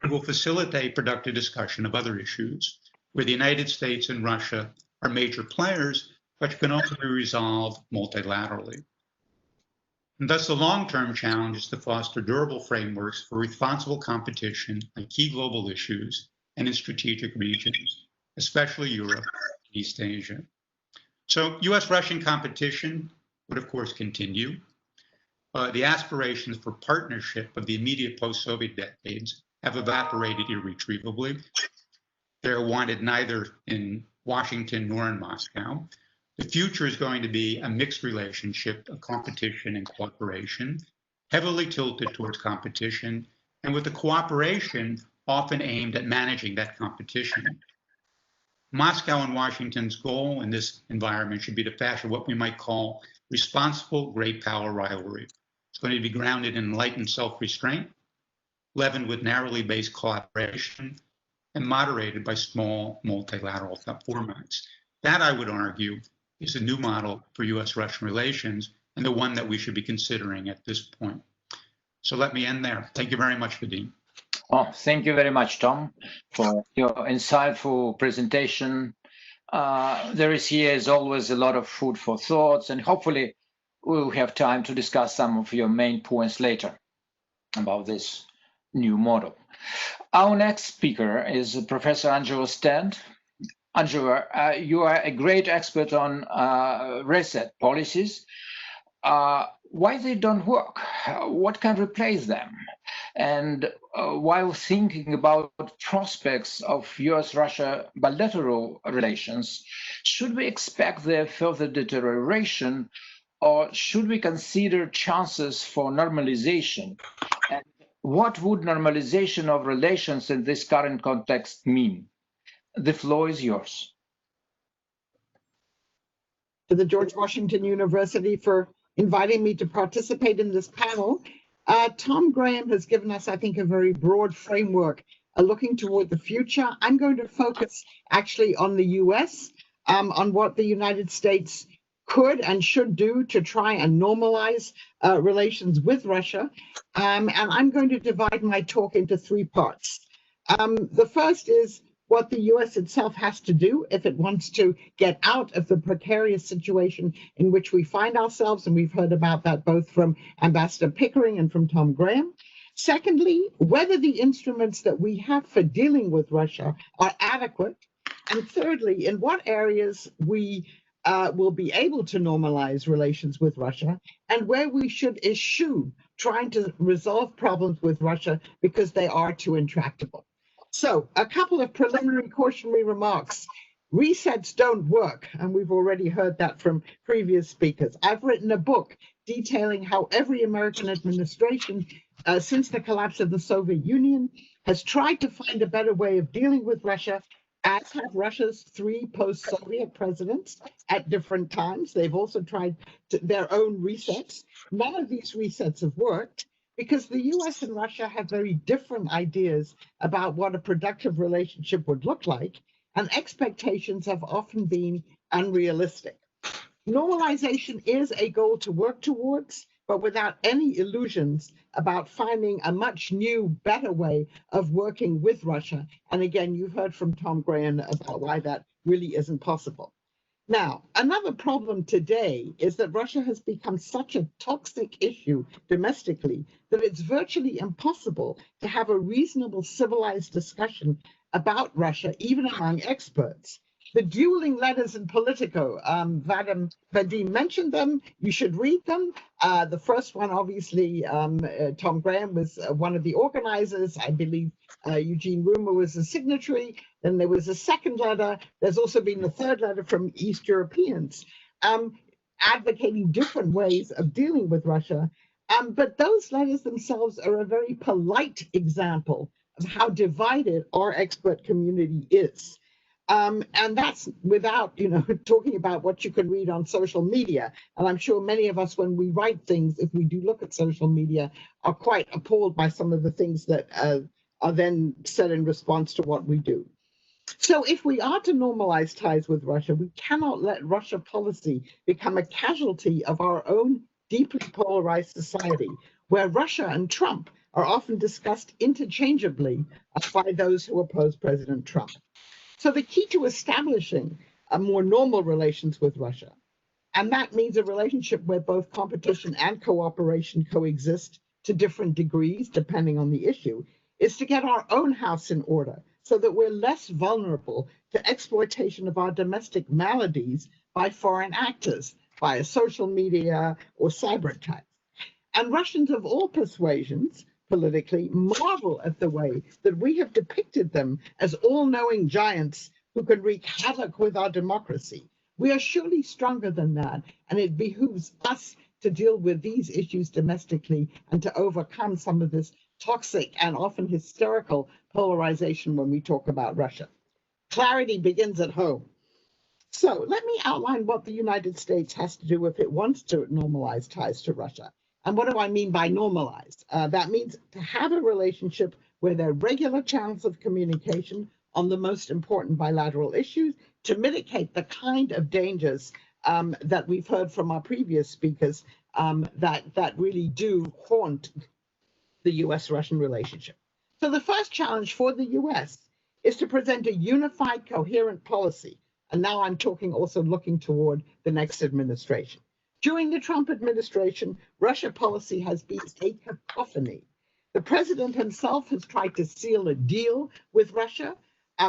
it will facilitate productive discussion of other issues where the United States and Russia are major players, but can also be resolved multilaterally. And thus, the long-term challenge is to foster durable frameworks for responsible competition on key global issues and in strategic regions, especially Europe and East Asia. So US-Russian competition would, of course, continue. The aspirations for partnership of the immediate post-Soviet decades have evaporated irretrievably. They're wanted neither in Washington nor in Moscow. The future is going to be a mixed relationship of competition and cooperation, heavily tilted towards competition, and with the cooperation often aimed at managing that competition. Moscow and Washington's goal in this environment should be to fashion what we might call responsible great power rivalry. It's going to be grounded in enlightened self-restraint, leavened with narrowly based collaboration, and moderated by small multilateral formats. That, I would argue, is a new model for US-Russian relations and the one that we should be considering at this point. So let me end there. Thank you very much, Vadim. Oh, thank you very much, Tom, for your insightful presentation. There is here, as always, a lot of food for thoughts, and hopefully we'll have time to discuss some of your main points later about this new model. Our next speaker is Professor Angelo Stent. Angelo, you are a great expert on reset policies. Why they don't work? What can replace them? And while thinking about prospects of US-Russia bilateral relations, should we expect their further deterioration, or should we consider chances for normalization? And what would normalization of relations in this current context mean? The floor is yours. To the George Washington University for inviting me to participate in this panel. Tom Graham has given us, I think, a very broad framework looking toward the future. I'm going to focus actually on the US, on what the United States could and should do to try and normalize relations with Russia. And I'm going to divide my talk into 3 parts. The first is, what the US itself has to do if it wants to get out of the precarious situation in which we find ourselves. And we've heard about that both from Ambassador Pickering and from Tom Graham. Secondly, whether the instruments that we have for dealing with Russia are adequate. And thirdly, in what areas we will be able to normalize relations with Russia, and where we should eschew trying to resolve problems with Russia because they are too intractable. So a couple of preliminary cautionary remarks. Resets don't work, and we've already heard that from previous speakers. I've written a book detailing how every American administration since the collapse of the Soviet Union has tried to find a better way of dealing with Russia, as have Russia's 3 post-Soviet presidents at different times. They've also tried their own resets. None of these resets have worked because the US and Russia have very different ideas about what a productive relationship would look like, and expectations have often been unrealistic. Normalization is a goal to work towards, but without any illusions about finding a much new, better way of working with Russia. And again, you've heard from Tom Graham about why that really isn't possible. Now, another problem today is that Russia has become such a toxic issue domestically that it's virtually impossible to have a reasonable civilized discussion about Russia, even among experts. The dueling letters in Politico, Vadim mentioned them. You should read them. The first one, obviously, Tom Graham was one of the organizers. I believe Eugene Rumer was a signatory. Then there was a second letter. There's also been the third letter from East Europeans advocating different ways of dealing with Russia. But those letters themselves are a very polite example of how divided our expert community is. And that's without, talking about what you can read on social media. And I'm sure many of us, when we write things, if we do look at social media, are quite appalled by some of the things that are then said in response to what we do. So if we are to normalize ties with Russia, we cannot let Russia policy become a casualty of our own deeply polarized society, where Russia and Trump are often discussed interchangeably by those who oppose President Trump. So the key to establishing a more normal relations with Russia, and that means a relationship where both competition and cooperation coexist to different degrees, depending on the issue, is to get our own house in order so that we're less vulnerable to exploitation of our domestic maladies by foreign actors, via social media or cyber attacks. And Russians of all persuasions, politically, marvel at the way that we have depicted them as all-knowing giants who can wreak havoc with our democracy. We are surely stronger than that, and it behooves us to deal with these issues domestically and to overcome some of this toxic and often hysterical polarization when we talk about Russia. Clarity begins at home. So let me outline what the United States has to do if it wants to normalize ties to Russia. And what do I mean by normalized? That means to have a relationship where there are regular channels of communication on the most important bilateral issues to mitigate the kind of dangers that we've heard from our previous speakers that really do haunt the US-Russian relationship. So the first challenge for the US is to present a unified, coherent policy. And now I'm talking also looking toward the next administration. During the Trump administration, Russia policy has been a cacophony. The president himself has tried to seal a deal with Russia.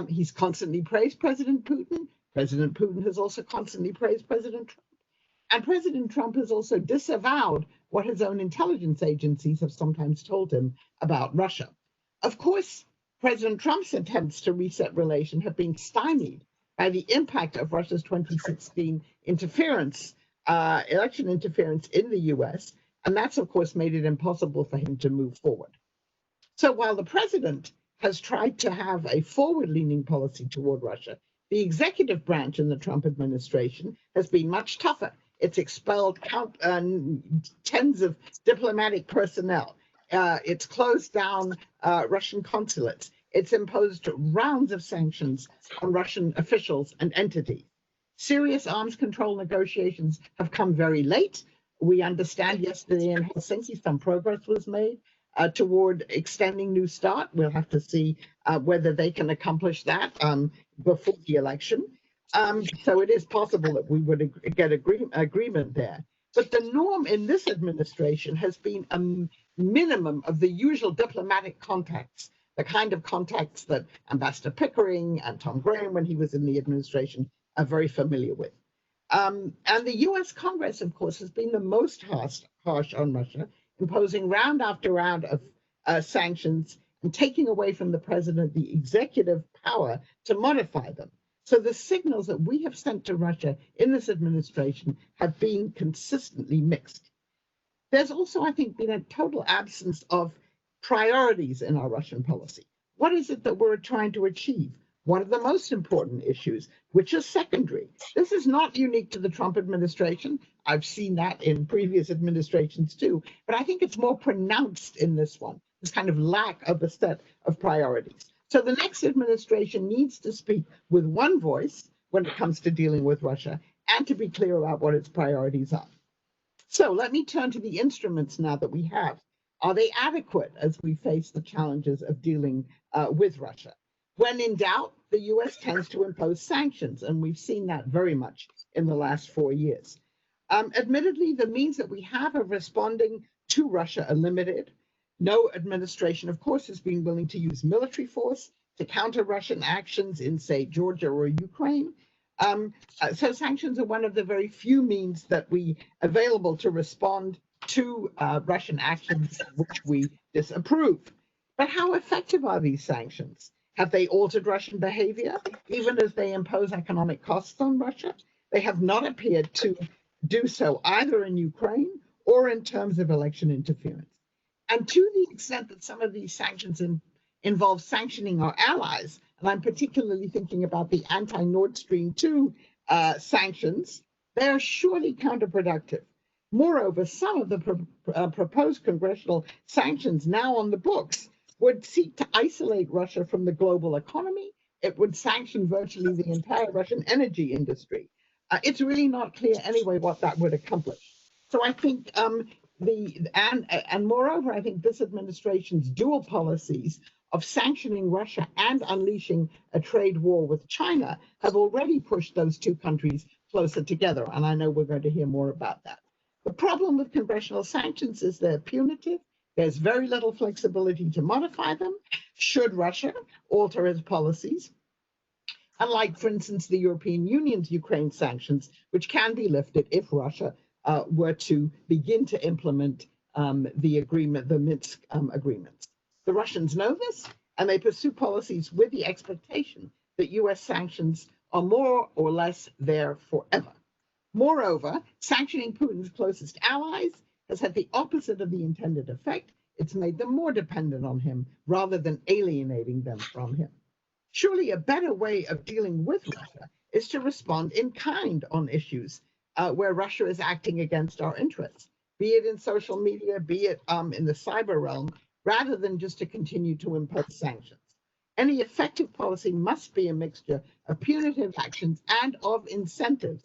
He's constantly praised President Putin. President Putin has also constantly praised President Trump. And President Trump has also disavowed what his own intelligence agencies have sometimes told him about Russia. Of course, President Trump's attempts to reset relations have been stymied by the impact of Russia's 2016 election interference in the US, and that's, of course, made it impossible for him to move forward. So while the president has tried to have a forward-leaning policy toward Russia, the executive branch in the Trump administration has been much tougher. It's expelled tens of diplomatic personnel. It's closed down Russian consulates. It's imposed rounds of sanctions on Russian officials and entities. Serious arms control negotiations have come very late. We understand yesterday in Helsinki some progress was made, toward extending New START. We'll have to see whether they can accomplish that before the election. So it is possible that we would get agreement there. But the norm in this administration has been a minimum of the usual diplomatic contacts, the kind of contacts that Ambassador Pickering and Tom Graham, when he was in the administration, are very familiar with. And the US Congress, of course, has been the most harsh on Russia, imposing round after round of sanctions and taking away from the president the executive power to modify them. So the signals that we have sent to Russia in this administration have been consistently mixed. There's also, I think, been a total absence of priorities in our Russian policy. What is it that we're trying to achieve? One of the most important issues, which is secondary. This is not unique to the Trump administration. I've seen that in previous administrations too, but I think it's more pronounced in this one, this kind of lack of a set of priorities. So the next administration needs to speak with one voice when it comes to dealing with Russia and to be clear about what its priorities are. So let me turn to the instruments now that we have. Are they adequate as we face the challenges of dealing with Russia? When in doubt, the US tends to impose sanctions, and we've seen that very much in the last 4 years. Admittedly, the means that we have of responding to Russia are limited. No administration, of course, has been willing to use military force to counter Russian actions in, say, Georgia or Ukraine. So sanctions are one of the very few means that we available to respond to Russian actions which we disapprove. But how effective are these sanctions? Have they altered Russian behavior, even as they impose economic costs on Russia? They have not appeared to do so either in Ukraine or in terms of election interference. And to the extent that some of these sanctions involve sanctioning our allies, and I'm particularly thinking about the anti-Nord Stream 2 sanctions, they are surely counterproductive. Moreover, some of the proposed congressional sanctions now on the books would seek to isolate Russia from the global economy. It would sanction virtually the entire Russian energy industry. It's really not clear anyway what that would accomplish. So I think and moreover, I think this administration's dual policies of sanctioning Russia and unleashing a trade war with China have already pushed those two countries closer together. And I know we're going to hear more about that. The problem with congressional sanctions is they're punitive. There's very little flexibility to modify them should Russia alter its policies. Unlike, for instance, the European Union's Ukraine sanctions, which can be lifted if Russia were to begin to implement the Minsk agreements. The Russians know this, and they pursue policies with the expectation that US sanctions are more or less there forever. Moreover, sanctioning Putin's closest allies has had the opposite of the intended effect. It's made them more dependent on him rather than alienating them from him. Surely a better way of dealing with Russia is to respond in kind on issues where Russia is acting against our interests, be it in social media, be it in the cyber realm, rather than just to continue to impose sanctions. Any effective policy must be a mixture of punitive actions and of incentives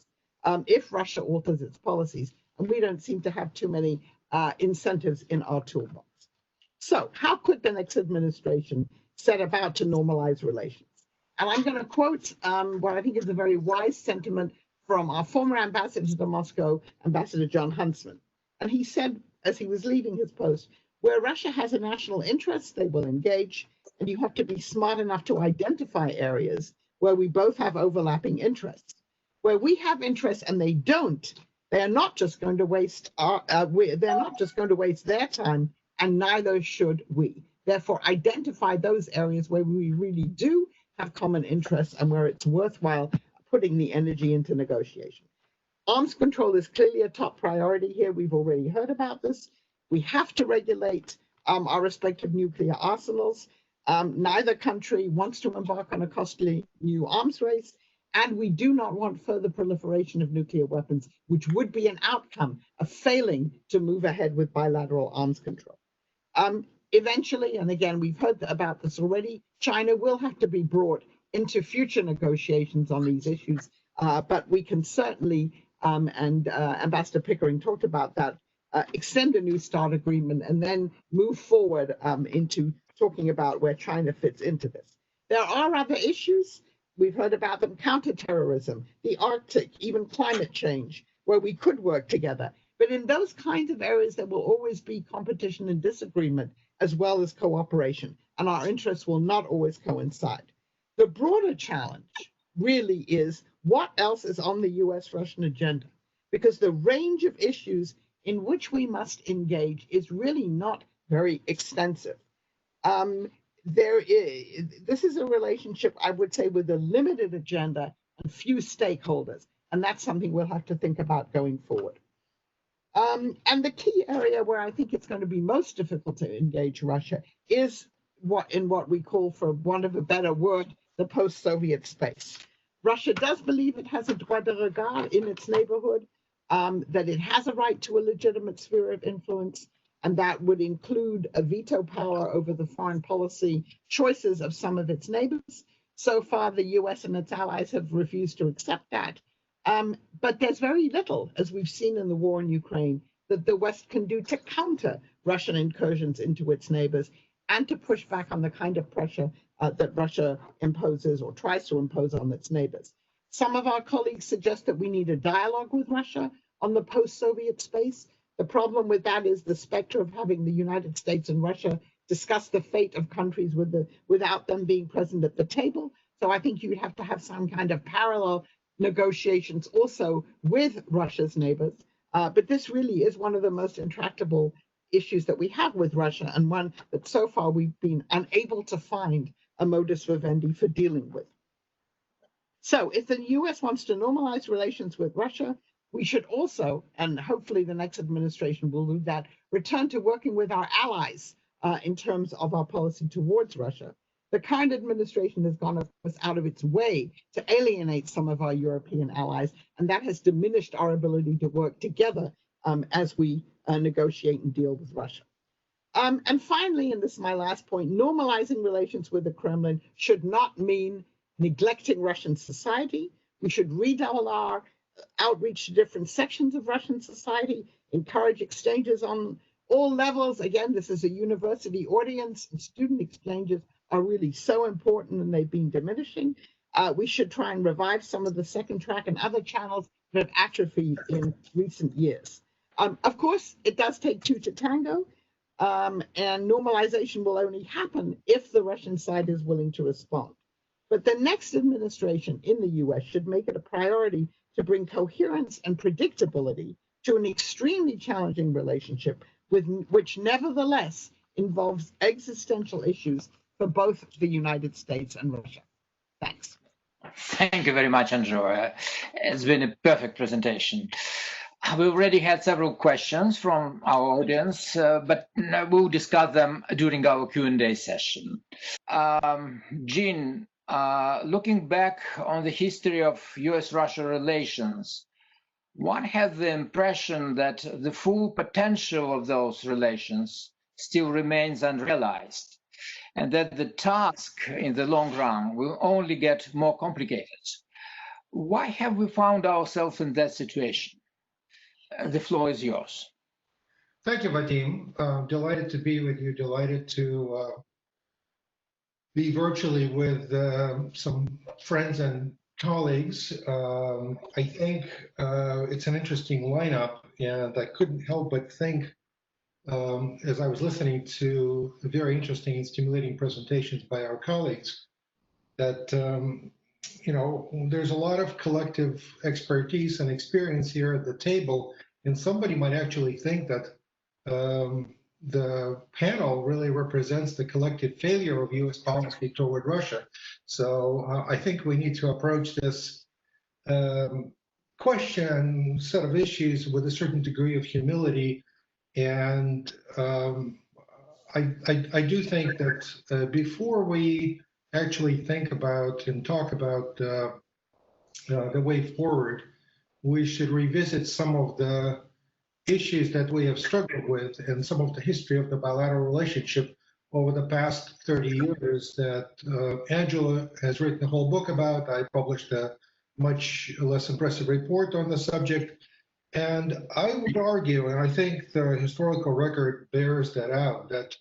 if Russia alters its policies, and we don't seem to have too many incentives in our toolbox. So how could the next administration set about to normalize relations? And I'm going to quote what I think is a very wise sentiment from our former ambassador to Moscow, Ambassador John Huntsman. And he said, as he was leaving his post, where Russia has a national interest, they will engage, and you have to be smart enough to identify areas where we both have overlapping interests. Where we have interests and they don't, they are not just going to waste their time, and neither should we. Therefore, identify those areas where we really do have common interests and where it's worthwhile putting the energy into negotiation. Arms control is clearly a top priority here. We've already heard about this. We have to regulate our respective nuclear arsenals. Neither country wants to embark on a costly new arms race, and we do not want further proliferation of nuclear weapons, which would be an outcome of failing to move ahead with bilateral arms control. Eventually, and again, we've heard about this already, China will have to be brought into future negotiations on these issues, but we can certainly, and Ambassador Pickering talked about that, extend a New START agreement, and then move forward into talking about where China fits into this. There are other issues. We've heard about them: counterterrorism, the Arctic, even climate change, where we could work together. But in those kinds of areas, there will always be competition and disagreement, as well as cooperation, and our interests will not always coincide. The broader challenge really is what else is on the US-Russian agenda, because the range of issues in which we must engage is really not very extensive. This is a relationship, I would say, with a limited agenda and few stakeholders, and that's something we'll have to think about going forward. And the key area where I think it's going to be most difficult to engage Russia is what we call, for want of a better word, the post-Soviet space. Russia does believe it has a droit de regard in its neighborhood, that it has a right to a legitimate sphere of influence, and that would include a veto power over the foreign policy choices of some of its neighbors. So far, the US and its allies have refused to accept that. But there's very little, as we've seen in the war in Ukraine, that the West can do to counter Russian incursions into its neighbors and to push back on the kind of pressure that Russia imposes or tries to impose on its neighbors. Some of our colleagues suggest that we need a dialogue with Russia on the post-Soviet space. The problem with that is the specter of having the United States and Russia discuss the fate of countries without them being present at the table. So I think you'd have to have some kind of parallel negotiations also with Russia's neighbors. But this really is one of the most intractable issues that we have with Russia, and one that so far we've been unable to find a modus vivendi for dealing with. So if the US wants to normalize relations with Russia, we should also, and hopefully the next administration will do that, return to working with our allies in terms of our policy towards Russia. The current administration has gone out of its way to alienate some of our European allies, and that has diminished our ability to work together as we negotiate and deal with Russia. And finally, and this is my last point, normalizing relations with the Kremlin should not mean neglecting Russian society. We should redouble our outreach to different sections of Russian society, encourage exchanges on all levels. Again, this is a university audience, and student exchanges are really so important, and they've been diminishing. We should try and revive some of the second track and other channels that have atrophied in recent years. Of course, it does take two to tango, and normalization will only happen if the Russian side is willing to respond. But the next administration in the US should make it a priority to bring coherence and predictability to an extremely challenging relationship, which nevertheless involves existential issues for both the United States and Russia. Thanks. Thank you very much, Andrea. It's been a perfect presentation. We already had several questions from our audience, but we'll discuss them during our Q&A session. Jean, looking back on the history of US-Russia relations, one has the impression that the full potential of those relations still remains unrealized, and that the task in the long run will only get more complicated. Why have we found ourselves in that situation? The floor is yours. Thank you, Vadim. Delighted to be with you, delighted to be virtually with some friends and colleagues. I think it's an interesting lineup, and I couldn't help but think as I was listening to the very interesting and stimulating presentations by our colleagues, that you know, there's a lot of collective expertise and experience here at the table, and somebody might actually think that the panel really represents the collective failure of U.S. policy toward Russia. So I think we need to approach this question, set of issues with a certain degree of humility. And I do think that before we actually think about and talk about the way forward, we should revisit some of the issues that we have struggled with and some of the history of the bilateral relationship over the past 30 years that Angela has written a whole book about. I published a much less impressive report on the subject. And I would argue, and I think the historical record bears that out, that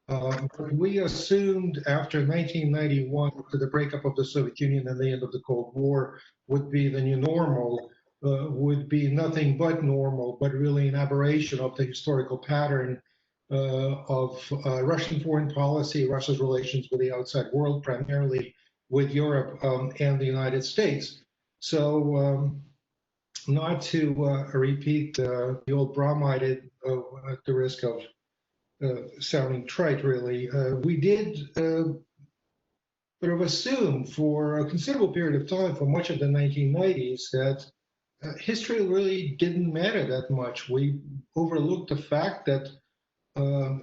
what we assumed after 1991, after the breakup of the Soviet Union and the end of the Cold War, would be the new normal, would be nothing but normal, but really an aberration of the historical pattern of Russian foreign policy, Russia's relations with the outside world, primarily with Europe and the United States. So not to repeat the old bromide at the risk of sounding trite, really, we did sort of assume for a considerable period of time, for much of the 1990s, that history really didn't matter that much. We overlooked the fact that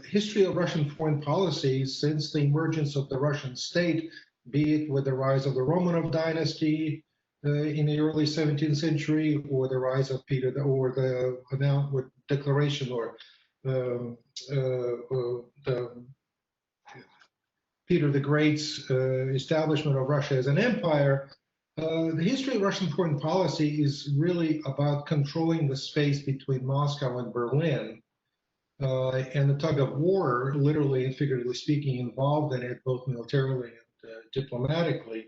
history of Russian foreign policy since the emergence of the Russian state, be it with the rise of the Romanov dynasty in the early 17th century, or the rise of Peter, or the declaration, or Peter the Great's establishment of Russia as an empire, the history of Russian foreign policy is really about controlling the space between Moscow and Berlin. And the tug of war, literally and figuratively speaking, involved in it, both militarily and diplomatically.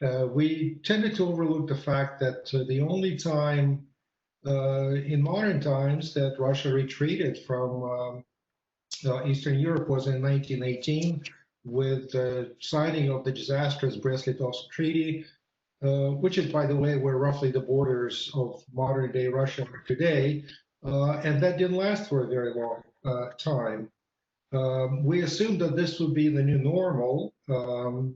We tended to overlook the fact that the only time in modern times that Russia retreated from Eastern Europe was in 1918 with the signing of the disastrous Brest-Litovsk Treaty, which is, by the way, where roughly the borders of modern-day Russia are today, and that didn't last for a very long time. We assumed that this would be the new normal.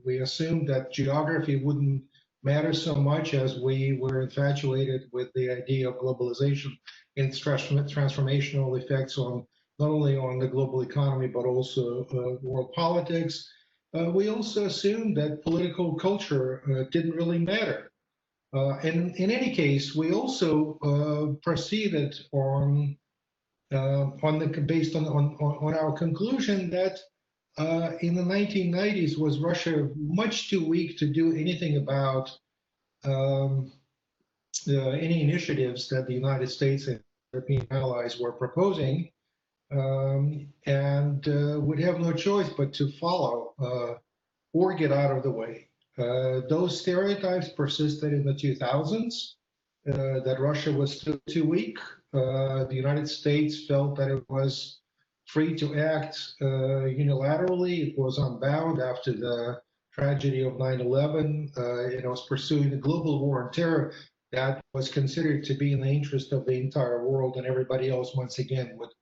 We assumed that geography wouldn't matter so much, as we were infatuated with the idea of globalization and its transformational effects on not only on the global economy, but also world politics. We also assumed that political culture didn't really matter. And in any case, we also proceeded based on our conclusion that in the 1990s was Russia much too weak to do anything about any initiatives that the United States and European allies were proposing, and would have no choice but to follow or get out of the way. Those stereotypes persisted in the 2000s, that Russia was still too weak. The United States felt that it was free to act unilaterally. It was unbound after the tragedy of 9/11. It was pursuing the global war on terror that was considered to be in the interest of the entire world, and everybody else, once again, would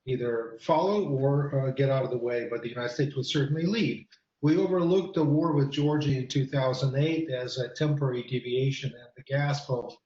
either follow or get out of the way, but the United States would certainly lead. We overlooked the war with Georgia in 2008 as a temporary deviation and the gasp of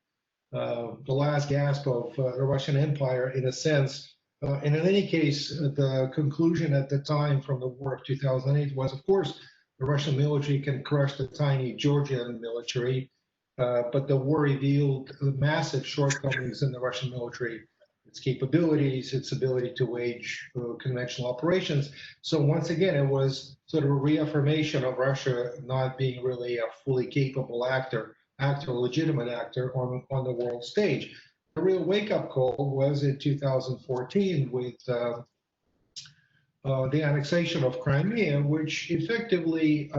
the last gasp of the Russian Empire, in a sense. And in any case, the conclusion at the time from the war of 2008 was, of course, the Russian military can crush the tiny Georgian military, but the war revealed massive shortcomings in the Russian military, its capabilities, its ability to wage conventional operations. So once again, it was sort of a reaffirmation of Russia not being really a fully capable actor, a legitimate actor on the world stage. The real wake-up call was in 2014 with the annexation of Crimea, which effectively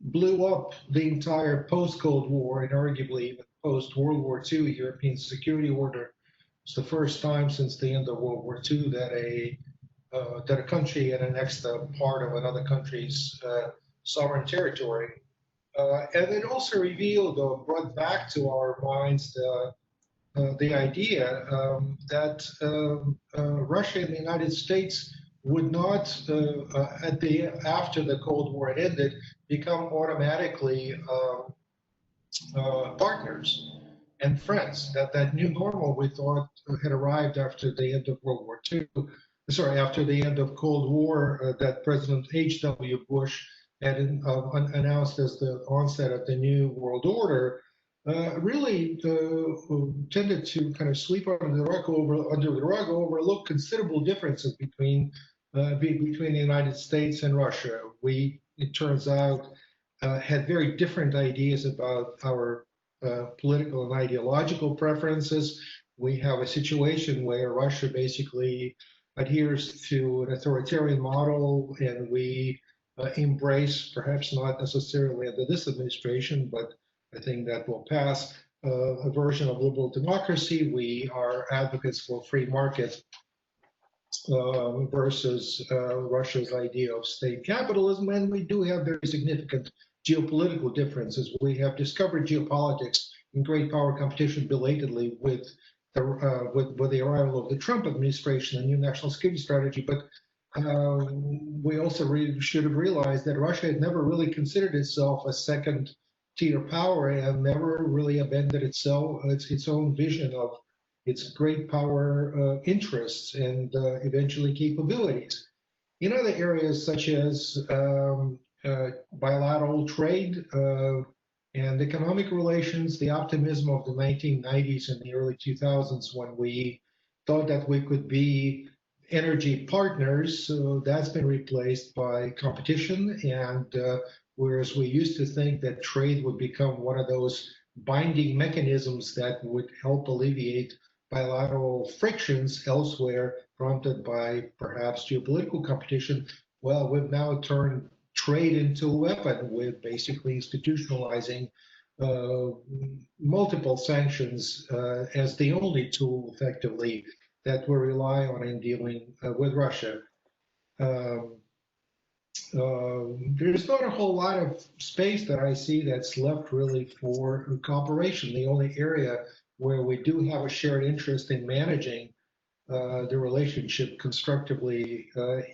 blew up the entire post-Cold War and arguably even post-World War II European security order. It's the first time since the end of World War II that a country had annexed a part of another country's sovereign territory. And it also revealed or brought back to our minds the idea that Russia and the United States would not, after the Cold War had ended, become automatically partners and friends. That new normal we thought had arrived after the end of World War II. After the end of Cold War, that President H.W. Bush had announced as the onset of the new world order, really tended to kind of sweep under the rug, overlook considerable differences between the United States and Russia. We, it turns out, had very different ideas about our political and ideological preferences. We have a situation where Russia basically adheres to an authoritarian model, and we embrace, perhaps not necessarily under this administration, but I think that will pass, a version of liberal democracy. We are advocates for free market versus Russia's idea of state capitalism, and we do have very significant geopolitical differences. We have discovered geopolitics in great power competition belatedly with the arrival of the Trump administration and new national security strategy, but we also should have realized that Russia had never really considered itself a second-tier power and never really abandoned its own vision of its great power interests and eventually capabilities. In other areas such as bilateral trade and economic relations, the optimism of the 1990s and the early 2000s when we thought that we could be energy partners, so that's been replaced by competition. And whereas we used to think that trade would become one of those binding mechanisms that would help alleviate bilateral frictions elsewhere, prompted by perhaps geopolitical competition, well, we've now turned trade into a weapon with basically institutionalizing multiple sanctions as the only tool effectively that we rely on in dealing with Russia. There's not a whole lot of space that I see that's left really for cooperation. The only area where we do have a shared interest in managing the relationship constructively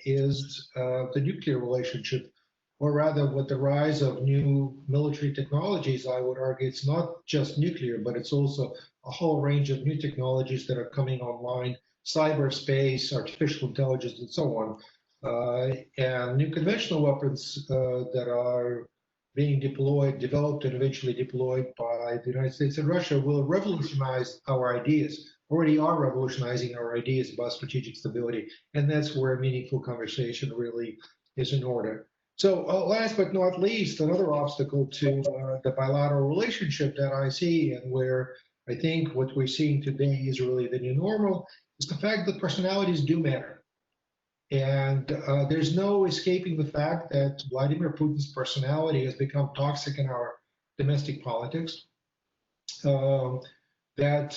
is the nuclear relationship, or rather with the rise of new military technologies. I would argue it's not just nuclear, but it's also a whole range of new technologies that are coming online, cyberspace, artificial intelligence, and so on, and new conventional weapons that are being developed and eventually deployed by the United States and Russia will revolutionize our ideas, already are revolutionizing our ideas about strategic stability. And that's where a meaningful conversation really is in order. So last but not least, another obstacle to the bilateral relationship that I see, and where I think what we're seeing today is really the new normal, is the fact that personalities do matter. And there's no escaping the fact that Vladimir Putin's personality has become toxic in our domestic politics, that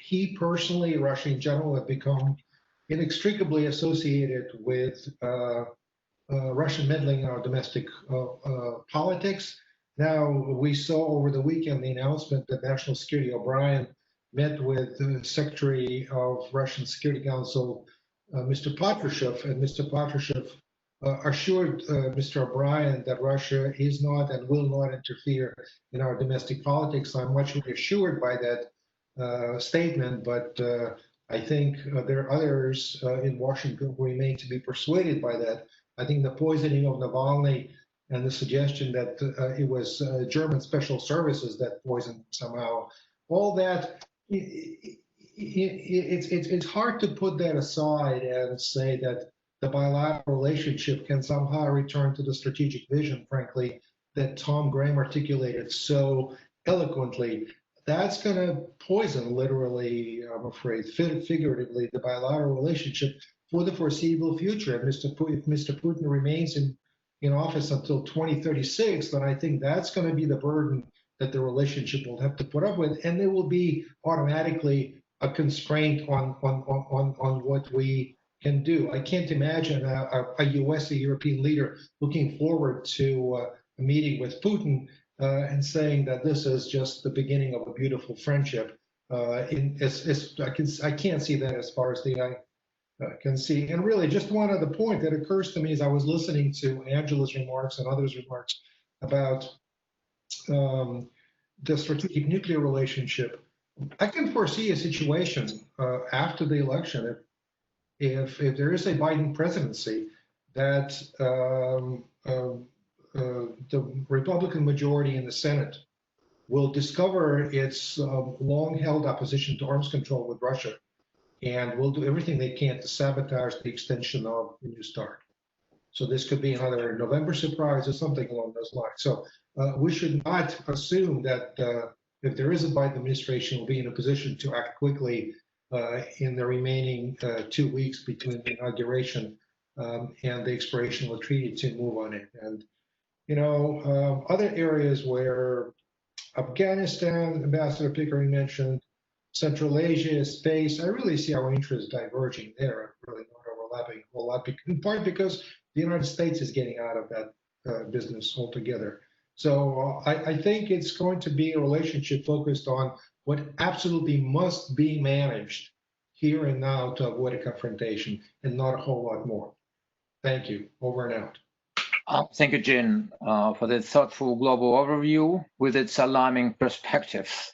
he personally, Russia in general, have become inextricably associated with Russian meddling in our domestic politics. Now, we saw over the weekend the announcement that National Security O'Brien met with the Secretary of Russian Security Council, Mr. Patrushev, and Mr. Patrushev assured Mr. O'Brien that Russia is not and will not interfere in our domestic politics. I'm much reassured by that statement, but I think there are others in Washington who remain to be persuaded by that. I think the poisoning of Navalny and the suggestion that it was German special services that poisoned somehow, all that, it's hard to put that aside and say that the bilateral relationship can somehow return to the strategic vision, frankly, that Tom Graham articulated so eloquently. That's going to poison, literally, I'm afraid, figuratively, the bilateral relationship for the foreseeable future. And if Mr. Putin remains in office until 2036, then I think that's going to be the burden that the relationship will have to put up with, and there will be automatically a constraint on what we can do. I can't imagine a U.S. or European leader looking forward to a meeting with Putin and saying that this is just the beginning of a beautiful friendship. I can't see that as far as the eye can see. And really, just one other point that occurs to me as I was listening to Angela's remarks and others' remarks about the strategic nuclear relationship. I can foresee a situation after the election, if there is a Biden presidency, that the Republican majority in the Senate will discover its long-held opposition to arms control with Russia, and will do everything they can to sabotage the extension of the New START. So this could be another November surprise or something along those lines. So we should not assume that if there is a Biden administration, we'll be in a position to act quickly in the remaining 2 weeks between the inauguration and the expiration of the treaty to move on it. And, you know, other areas where Afghanistan, Ambassador Pickering mentioned, Central Asia, space, I really see our interests diverging there, really not overlapping a whole lot, in part because the United States is getting out of that business altogether. So I think it's going to be a relationship focused on what absolutely must be managed here and now to avoid a confrontation, and not a whole lot more. Thank you. Over and out. Thank you, Jin, for the thoughtful global overview with its alarming perspectives.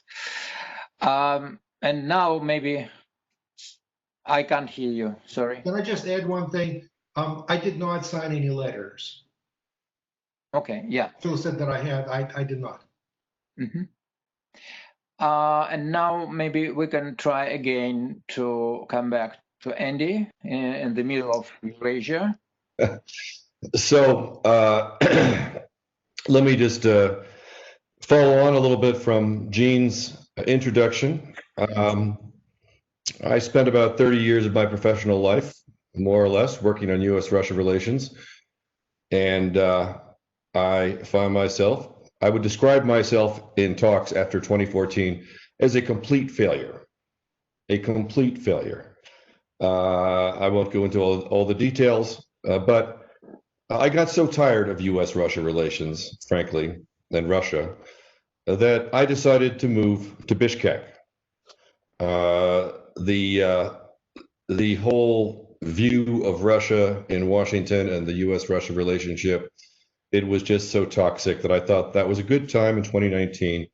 And now maybe I can't hear you. Sorry. Can I just add one thing? I did not sign any letters. Okay. Yeah. Phil said that I had. I did not. Mm-hmm. And now maybe we can try again to come back to Andy in the middle of Eurasia. So let me just follow on a little bit from Gene's introduction. I spent about 30 years of my professional life, more or less, working on U.S.-Russia relations. And I find myself, I would describe myself in talks after 2014 as a complete failure. A complete failure. I won't go into all the details, but I got so tired of U.S.-Russia relations, frankly, and Russia, that I decided to move to Bishkek. The whole view of Russia in Washington and the U.S.-Russia relationship, it was just so toxic that I thought that was a good time in 2019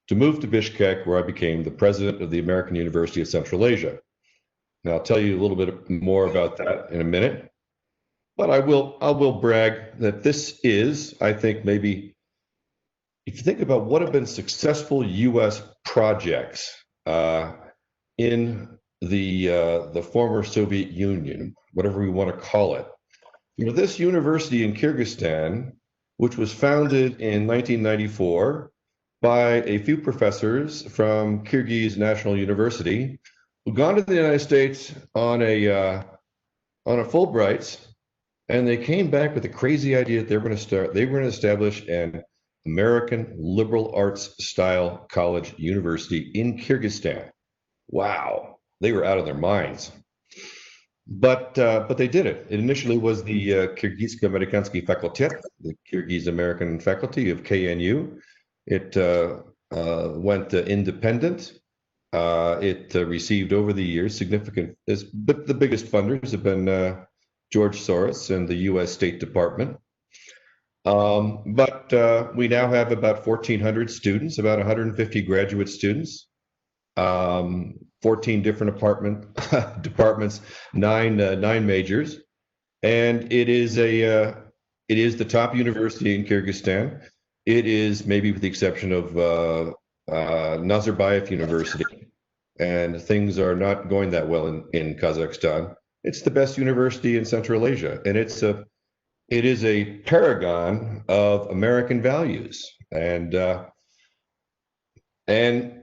to move to Bishkek, where I became the president of the American University of Central Asia. Now, I'll tell you a little bit more about that in a minute, but I will brag that this is, I think, maybe, if you think about what have been successful U.S. projects in the former Soviet Union, whatever we want to call it. You know, this university in Kyrgyzstan, which was founded in 1994 by a few professors from Kyrgyz National University, who gone to the United States on a Fulbright, and they came back with a crazy idea that they were going to establish an American liberal arts style college university in Kyrgyzstan. Wow. They were out of their minds, but they did it. It initially was the Kyrgyzsko-Amerikansky Fakultet, the Kyrgyz American Faculty of KNU. It went independent. It received over the years significant, but the biggest funders have been George Soros and the U.S. State Department. But we now have about 1,400 students, about 150 graduate students. 14 different departments, nine majors, and it is the top university in Kyrgyzstan. It is, maybe with the exception of Nazarbayev University, and things are not going that well in Kazakhstan. It's the best university in Central Asia, and it is a paragon of American values, and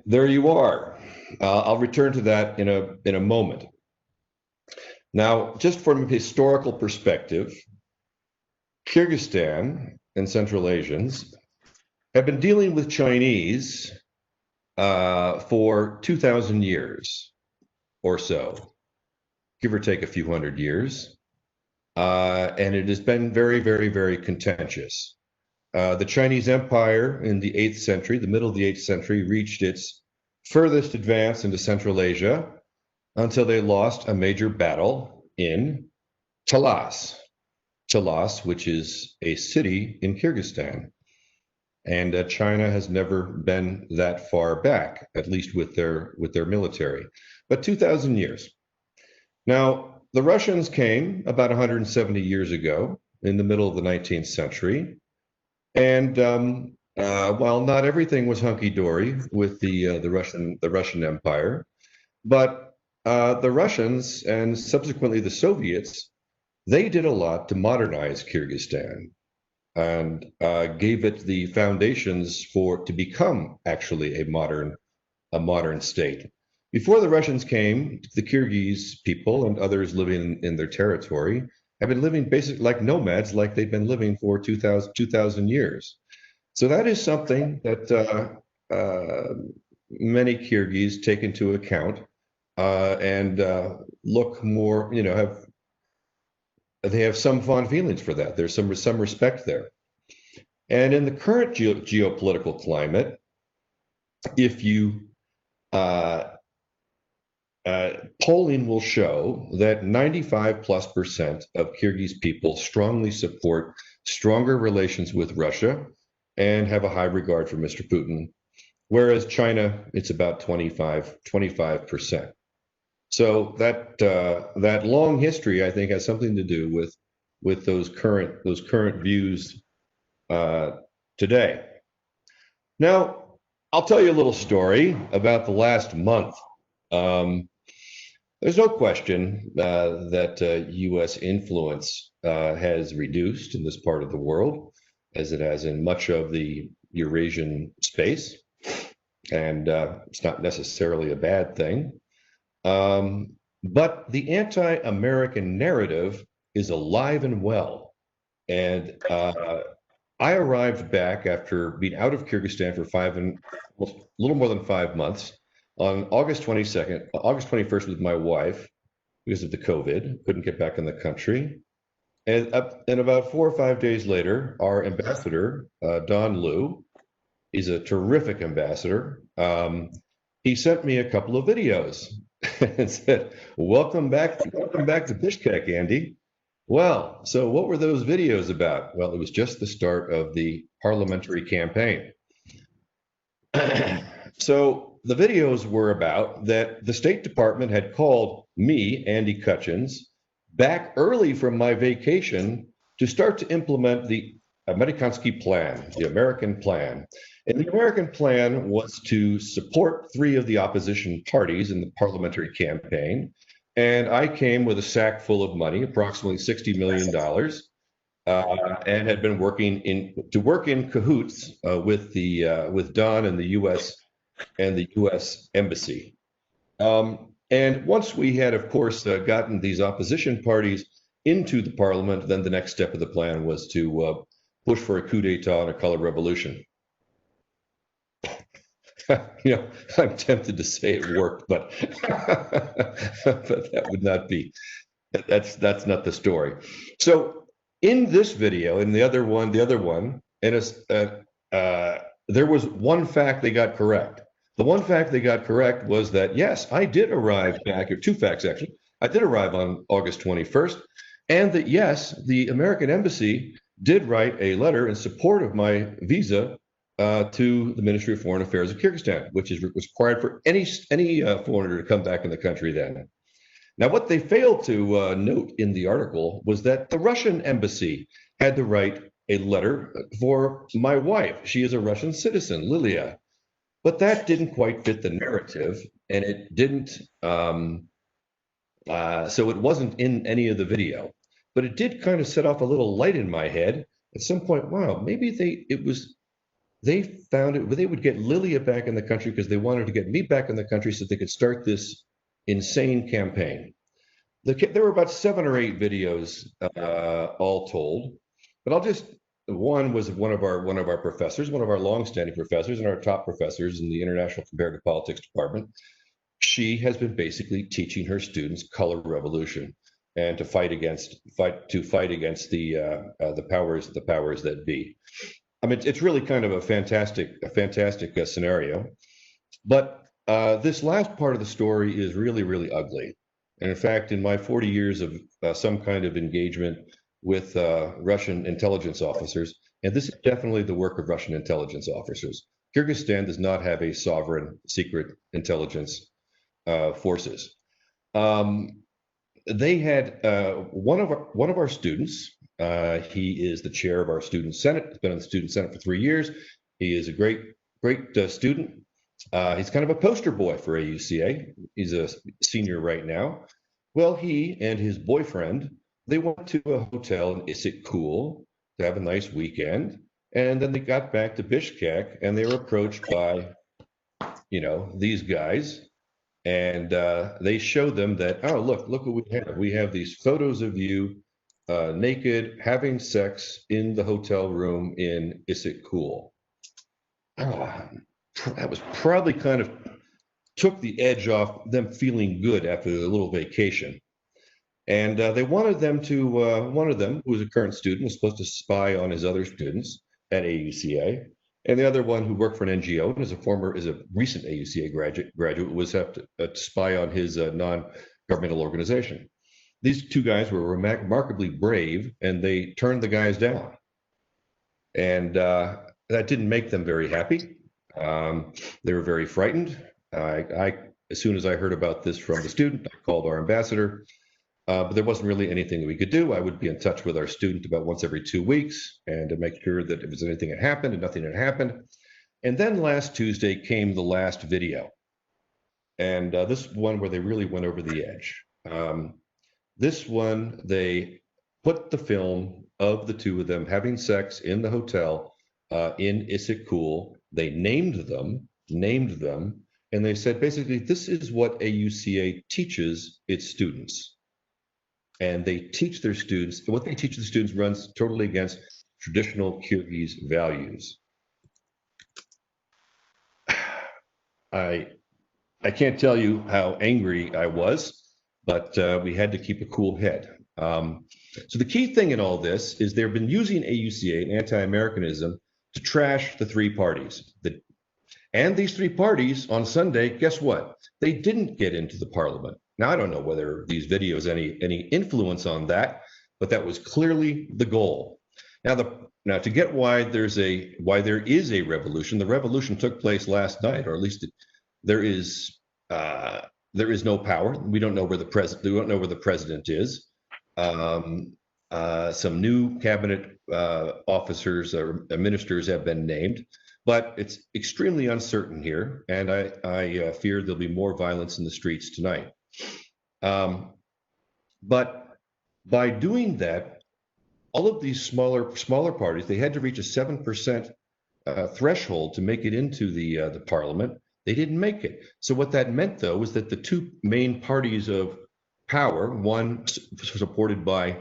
there you are. I'll return to that in a moment. Now, just from a historical perspective, Kyrgyzstan and Central Asians have been dealing with Chinese for 2,000 years or so, give or take a few hundred years, and it has been very, very, very contentious. The Chinese Empire in the 8th century, the middle of the 8th century, reached its furthest advance into Central Asia until they lost a major battle in Talas. Talas, which is a city in Kyrgyzstan. And China has never been that far back, at least with their military. But 2,000 years. Now, the Russians came about 170 years ago in the middle of the 19th century. And while not everything was hunky-dory with the Russian Empire, but the Russians and subsequently the Soviets they did a lot to modernize Kyrgyzstan and gave it the foundations to become actually a modern state. Before the Russians came, the Kyrgyz people and others living in their territory have been living basically like nomads, like they've been living for 2,000 years. So that is something that many Kyrgyz take into account and look more, they have some fond feelings for that. There's some respect there. And in the current geopolitical climate, if you polling will show that 95+% of Kyrgyz people strongly support stronger relations with Russia and have a high regard for Mr. Putin, whereas China, it's about 25%. So that long history, I think, has something to do with those current views today. Now, I'll tell you a little story about the last month. There's no question that U.S. influence has reduced in this part of the world, as it has in much of the Eurasian space, and it's not necessarily a bad thing. But the anti-American narrative is alive and well. And I arrived back after being out of Kyrgyzstan for a little more than 5 months on August 21st with my wife because of the COVID, couldn't get back in the country. And about 4 or 5 days later, our ambassador, Don Liu, he's a terrific ambassador. He sent me a couple of videos and said, welcome back to Bishkek, Andy. Well, so what were those videos about? Well, it was just the start of the parliamentary campaign. So the videos were about that the State Department had called me, Andy Kutchins, back early from my vacation to start to implement the Amerikansky plan, the American plan. And the American plan was to support 3 of the opposition parties in the parliamentary campaign. And I came with a sack full of money, approximately $60 million, and had been working in cahoots with Don and the U.S. Embassy. And once we had, of course, gotten these opposition parties into the parliament, then the next step of the plan was to push for a coup d'etat and a color revolution. I'm tempted to say it worked, but but that would not be. That's not the story. So in this video, in the other one, and there was one fact they got correct. The one fact they got correct was that, yes, I did arrive back, or 2 facts actually. I did arrive on August 21st, and that, yes, the American Embassy did write a letter in support of my visa to the Ministry of Foreign Affairs of Kyrgyzstan, which was required for any foreigner to come back in the country then. Now, what they failed to note in the article was that the Russian embassy had to write a letter for my wife. She is a Russian citizen, Lilia. But that didn't quite fit the narrative, and it didn't, so it wasn't in any of the video. But it did kind of set off a little light in my head at some point. Wow, maybe they found it, they would get Lilia back in the country because they wanted to get me back in the country so they could start this insane campaign. There were about 7 or 8 videos all told, but one was one of our professors, one of our longstanding professors and our top professors in the International Comparative Politics Department. She has been basically teaching her students color revolution and to fight against the powers that be. I mean, it's really kind of a fantastic scenario. But this last part of the story is really, really ugly. And in fact, in my 40 years of some kind of engagement with Russian intelligence officers, and this is definitely the work of Russian intelligence officers. Kyrgyzstan does not have a sovereign secret intelligence forces. They had one of our students. He is the chair of our student senate. He's been in the student senate for 3 years. He is a great student. He's kind of a poster boy for AUCA. He's a senior right now. Well, he and his boyfriend they went to a hotel in Issyk-Kul to have a nice weekend. And then they got back to Bishkek and they were approached by, these guys. And they showed them that, oh, look what we have. We have these photos of you naked, having sex in the hotel room in Issyk-Kul. That was probably kind of took the edge off them feeling good after a little vacation. And they wanted them to, one of them, who was a current student, was supposed to spy on his other students at AUCA. And the other one who worked for an NGO and is a recent AUCA graduate was have to spy on his non-governmental organization. These two guys were remarkably brave, and they turned the guys down. And that didn't make them very happy. They were very frightened. As soon as I heard about this from the student, I called our ambassador. But there wasn't really anything that we could do. I would be in touch with our student about once every 2 weeks and to make sure that if there's anything that happened, and nothing had happened. And then last Tuesday came the last video. And this one where they really went over the edge. This one, they put the film of the two of them having sex in the hotel in Issyk-Kul. They named them, and they said, basically, this is what AUCA teaches its students. And they teach their students, what they teach the students runs totally against traditional Kyrgyz values. I can't tell you how angry I was, but we had to keep a cool head. So the key thing in all this is they've been using AUCA and anti-Americanism to trash the three parties. And these three parties on Sunday, guess what? They didn't get into the parliament. Now, I don't know whether these videos any influence on that, but that was clearly the goal. Now to get why there is a revolution, the revolution took place last night, or at least there is no power. We don't know where the president is. Some new cabinet officers or ministers have been named, but it's extremely uncertain here, and I fear there'll be more violence in the streets tonight. But by doing that, all of these smaller parties, they had to reach a 7% threshold to make it into the parliament. They didn't make it. So what that meant, though, was that the two main parties of power, one supported by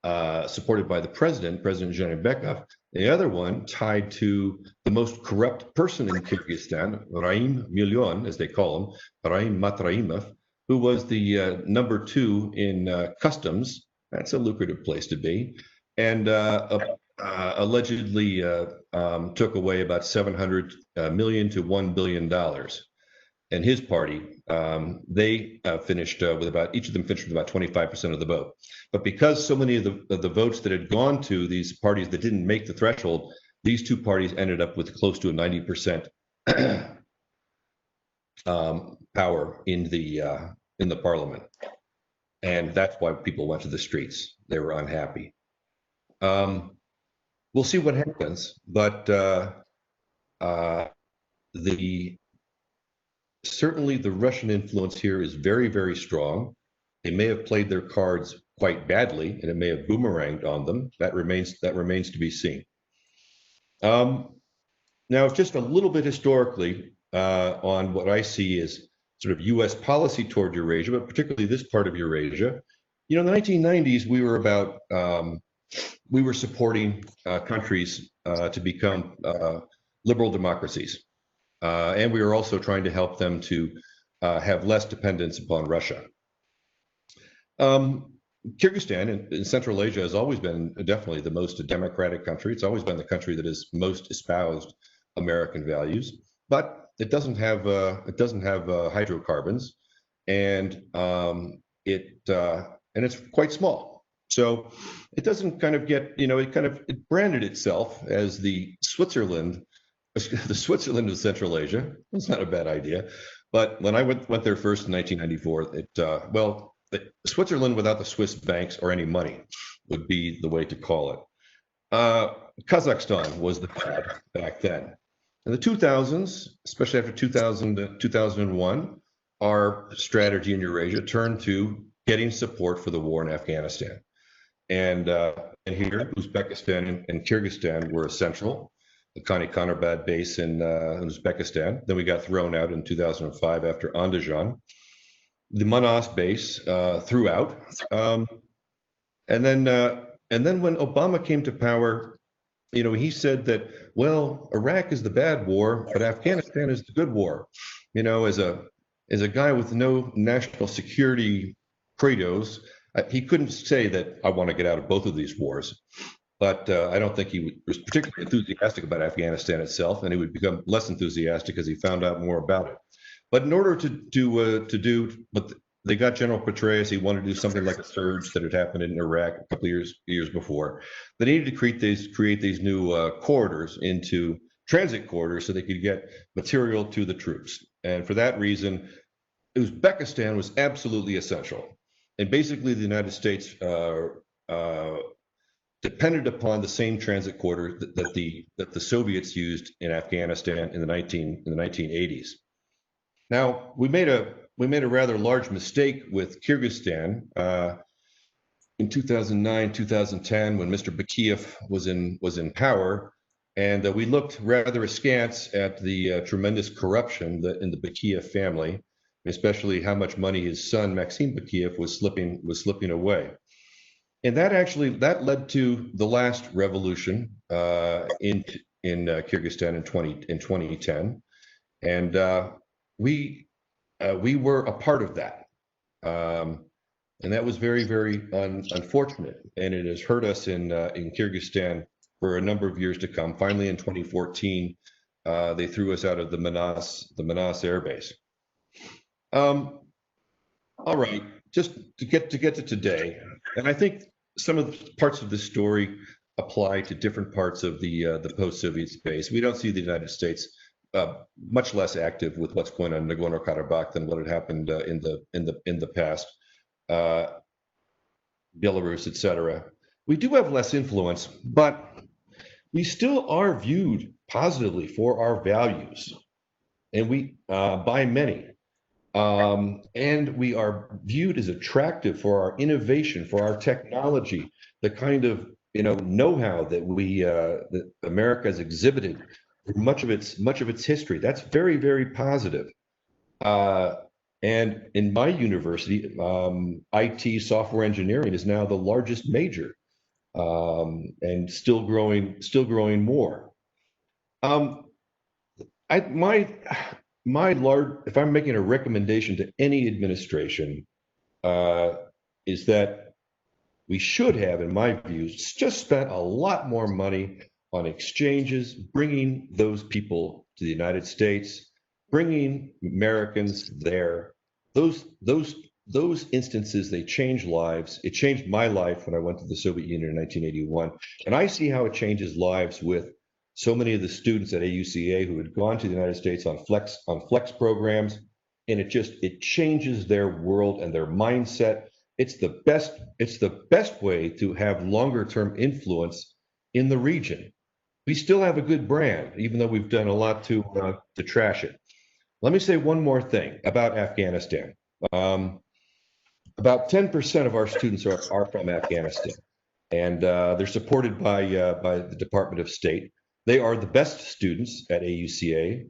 the President Janibekov, the other one tied to the most corrupt person in Kyrgyzstan, Raim Milyon, as they call him, Raim Matraimov, who was the number 2 in customs. That's a lucrative place to be, and allegedly took away about $700 million to $1 billion. And his party, they finished with each of them finished with about 25% of the vote. But because so many of the votes that had gone to these parties that didn't make the threshold, these two parties ended up with close to a 90% power in the parliament. And that's why people went to the streets. They were unhappy. We'll see what happens, but certainly the Russian influence here is very, very strong. They may have played their cards quite badly, and it may have boomeranged on them. That remains to be seen. Now, just a little bit historically on what I see as sort of U.S. policy toward Eurasia, but particularly this part of Eurasia. In the 1990s, we were supporting countries to become liberal democracies. And we were also trying to help them to have less dependence upon Russia. Kyrgyzstan in Central Asia has always been definitely the most democratic country. It's always been the country that has most espoused American values, but it doesn't have hydrocarbons, and it's quite small. So it doesn't kind of get, it branded itself as the Switzerland of Central Asia. It's not a bad idea. But when I went there first in 1994, Switzerland without the Swiss banks or any money would be the way to call it. Kazakhstan was the fad back then. In the 2000s, especially after 2001, our strategy in Eurasia turned to getting support for the war in Afghanistan. and here, Uzbekistan and Kyrgyzstan were essential. The Kani-Konarbad base in Uzbekistan. Then we got thrown out in 2005 after Andijan. The Manas base threw out, and then when Obama came to power, he said that, well, Iraq is the bad war, but Afghanistan is the good war. As a guy with no national security credos, he couldn't say that I want to get out of both of these wars. But I don't think he was particularly enthusiastic about Afghanistan itself, and he would become less enthusiastic as he found out more about it. But in order to do what they got General Petraeus, he wanted to do something like a surge that had happened in Iraq a couple of years before. They needed to create these new corridors into transit corridors so they could get material to the troops. And for that reason, Uzbekistan was absolutely essential. And basically, the United States depended upon the same transit corridor that the Soviets used in Afghanistan in the 1980s. Now, we made a rather large mistake with Kyrgyzstan in 2009, 2010, when Mr. Bakiyev was in power, and we looked rather askance at the tremendous corruption in the Bakiyev family, especially how much money his son Maxim Bakiyev was slipping away. And that led to the last revolution in Kyrgyzstan in 2010, and we were a part of that, and that was very, very unfortunate, and it has hurt us in Kyrgyzstan for a number of years to come. Finally, in 2014, they threw us out of the Manas Air Base. All right, just to get to today, and I think some of the parts of this story apply to different parts of the post-Soviet space. We don't see the United States much less active with what's going on in Nagorno-Karabakh than what had happened in the past, Belarus, etc. We do have less influence, but we still are viewed positively for our values, and we by many. And we are viewed as attractive for our innovation, for our technology, the kind of know-how that that America has exhibited for much of its history. That's very, very positive. And in my university, IT software engineering is now the largest major, and still growing more. If I'm making a recommendation to any administration, is that we should have, in my view, just spent a lot more money on exchanges, bringing those people to the United States, bringing Americans there. Those instances, they change lives. It changed my life when I went to the Soviet Union in 1981, and I see how it changes lives with so many of the students at AUCA who had gone to the United States on flex programs, and it changes their world and their mindset. It's the best way to have longer term influence in the region. We still have a good brand, even though we've done a lot to trash it. Let me say one more thing about Afghanistan. About 10% of our students are from Afghanistan, and they're supported by the Department of State. They are the best students at AUCA,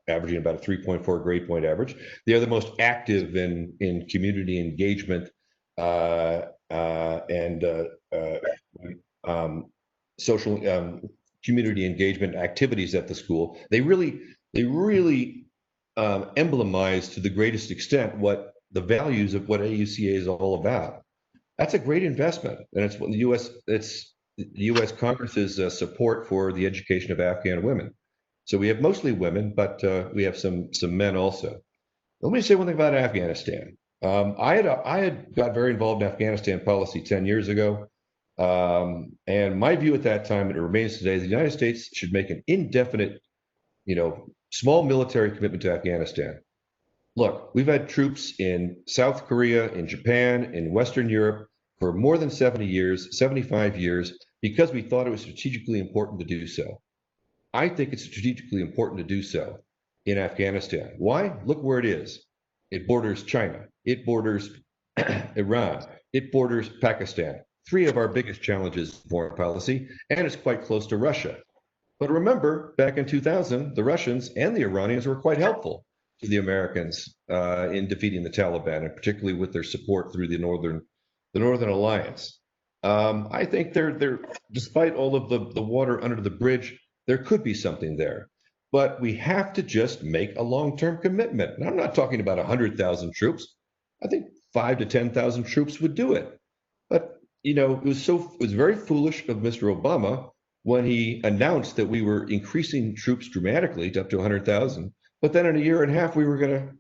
averaging about a 3.4 grade point average. They are the most active in community engagement and social community engagement activities at the school. They really emblemize to the greatest extent what the values of what AUCA is all about. That's a great investment, and it's what the U.S. Congress's support for the education of Afghan women. So we have mostly women, but we have some men also. Let me say one thing about Afghanistan. I had got very involved in Afghanistan policy 10 years ago, and my view at that time, and it remains today, the United States should make an indefinite, small military commitment to Afghanistan. Look, we've had troops in South Korea, in Japan, in Western Europe for more than 70 years, 75 years, because we thought it was strategically important to do so. I think it's strategically important to do so in Afghanistan. Why? Look where it is. It borders China. It borders Iran. It borders Pakistan. three of our biggest challenges in foreign policy, and it's quite close to Russia. But remember, back in 2000, the Russians and the Iranians were quite helpful to the Americans in defeating the Taliban, and particularly with their support through the Northern Alliance. I think despite all of the water under the bridge, there could be something there. But we have to just make a long-term commitment. And I'm not talking about 100,000 troops. I think 5,000 to 10,000 troops would do it. But it was very foolish of Mr. Obama when he announced that we were increasing troops dramatically to up to 100,000. But then in a year and a half, we were going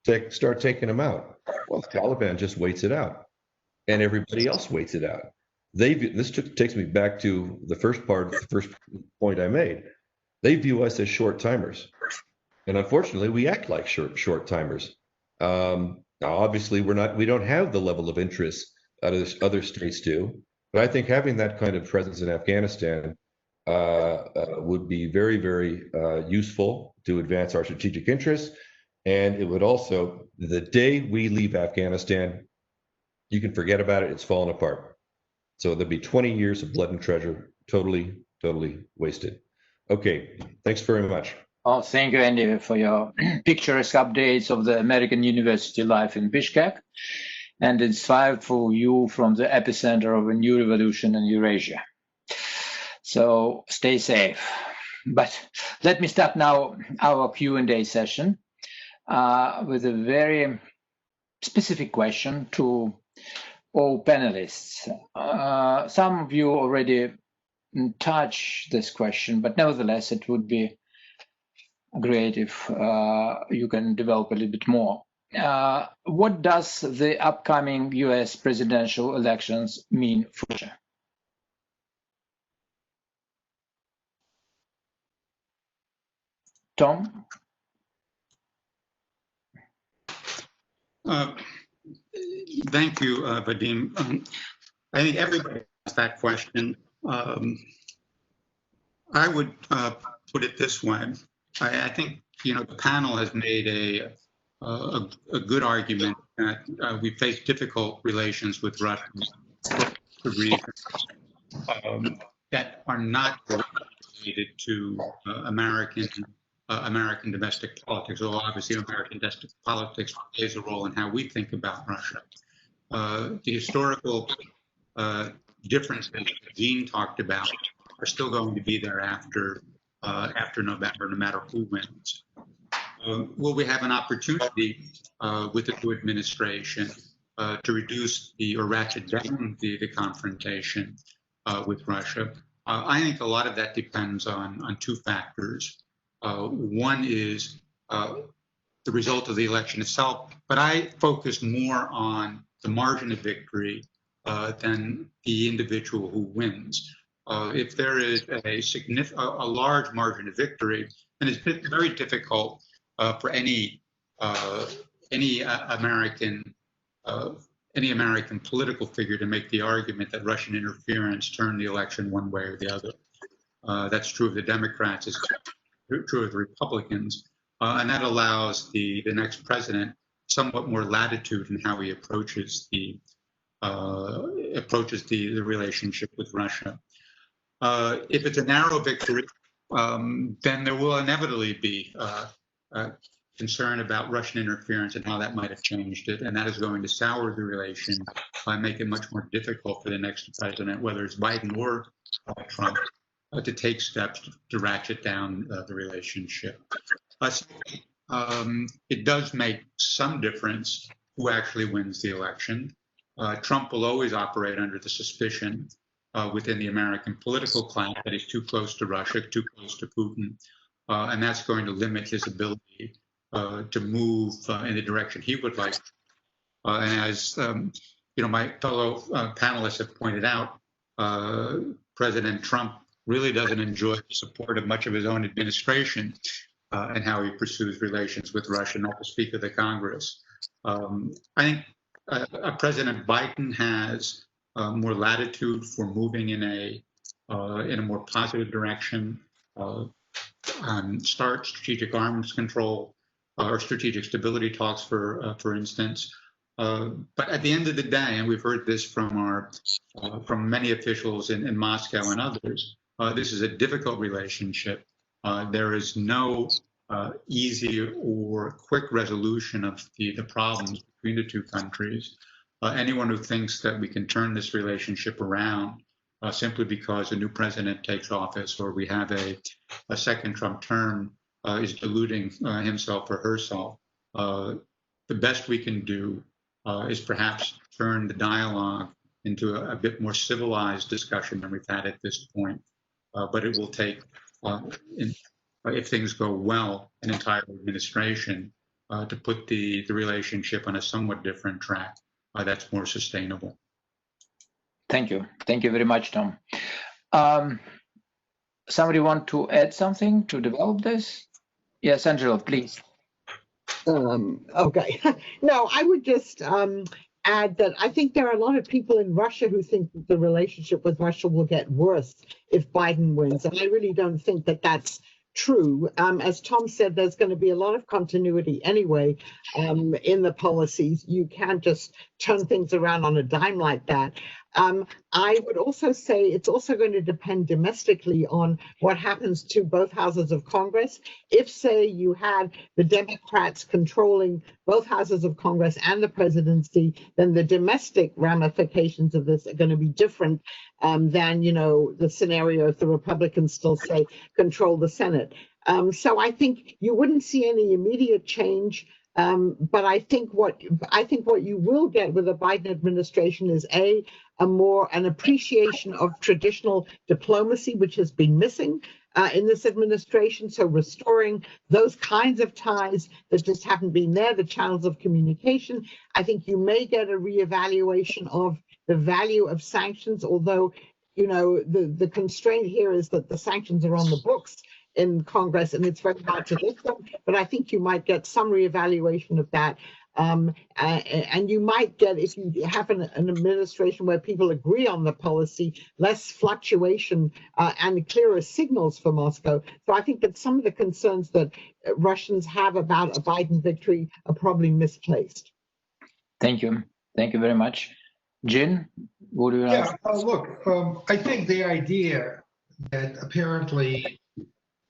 to start taking them out. Well, the Taliban just waits it out, and everybody else waits it out. Takes me back to the first point I made. They view us as short timers, and unfortunately, we act like short timers. Now, obviously, we don't have the level of interest other states do, but I think having that kind of presence in Afghanistan would be very, very useful to advance our strategic interests, and it would also, the day we leave Afghanistan, you can forget about it; it's fallen apart. So there'll be 20 years of blood and treasure, totally wasted. Okay, thanks very much. Oh, thank you, Andy, for your picturesque updates of the American university life in Bishkek and insightful view from the epicenter of a new revolution in Eurasia. So stay safe. But let me start now our Q&A session with a very specific question to all panelists. Some of you already touch this question, but nevertheless, it would be great if you can develop a little bit more. What does the upcoming US presidential elections mean for Russia? Tom? Thank you, Vadim. I think everybody has that question. I would put it this way. I think the panel has made a good argument that we face difficult relations with Russia for reasons that are not related to American domestic politics. Although obviously American domestic politics plays a role in how we think about Russia. The historical differences that Dean talked about are still going to be there after November, no matter who wins. Will we have an opportunity with the new administration to reduce or ratchet down the confrontation with Russia? I think a lot of that depends on two factors. One is the result of the election itself, but I focus more on the margin of victory than the individual who wins. If there is a large margin of victory, then it's very difficult for any American political figure to make the argument that Russian interference turned the election one way or the other. That's true of the Democrats, it's true of the Republicans, and that allows the next president somewhat more latitude in how he approaches the relationship with Russia. If it's a narrow victory, then there will inevitably be concern about Russian interference and how that might have changed it, and that is going to sour the relation by making it much more difficult for the next president, whether it's Biden or Trump, to take steps to ratchet down the relationship. It does make some difference who actually wins the election. Trump will always operate under the suspicion within the American political class that he's too close to Russia, too close to Putin, and that's going to limit his ability to move in the direction he would like. And as my fellow panelists have pointed out, President Trump really doesn't enjoy the support of much of his own administration and how he pursues relations with Russia, not to speak of the Congress. I think President Biden has more latitude for moving in a more positive direction, start strategic arms control or strategic stability talks, for instance. But at the end of the day, and we've heard this from from many officials in Moscow and others, this is a difficult relationship. There is no easy or quick resolution of the problems between the two countries. Anyone who thinks that we can turn this relationship around simply because a new president takes office or we have a second Trump term is deluding himself or herself. The best we can do is perhaps turn the dialogue into a bit more civilized discussion than we've had at this point. But it will take, if things go well, an entire administration to put the relationship on a somewhat different track that's more sustainable. Thank you. Thank you very much, Tom. Somebody want to add something to develop this? Yes, Angelo, please. Okay. No, I would just add that I think there are a lot of people in Russia who think that the relationship with Russia will get worse if Biden wins. And I really don't think that that's true. As Tom said, there's going to be a lot of continuity anyway in the policies. You can't just turn things around on a dime like that. I would also say it's also going to depend domestically on what happens to both houses of Congress. If, say, you had the Democrats controlling both houses of Congress and the presidency, then the domestic ramifications of this are going to be different than, you know, the scenario if the Republicans still, say, control the Senate. So I think you wouldn't see any immediate change. But I think what you will get with the Biden administration is an appreciation of traditional diplomacy, which has been missing in this administration. So restoring those kinds of ties that just haven't been there, the channels of communication. I think you may get a reevaluation of the value of sanctions, although, you know, the constraint here is that the sanctions are on the books in Congress, and it's very hard to lift them. But I think you might get some reevaluation of that. And you might get, if you have an administration where people agree on the policy, less fluctuation and clearer signals for Moscow. So I think that some of the concerns that Russians have about a Biden victory are probably misplaced. Thank you. Thank you very much. Jin, what do you ask? Look, I think the idea that apparently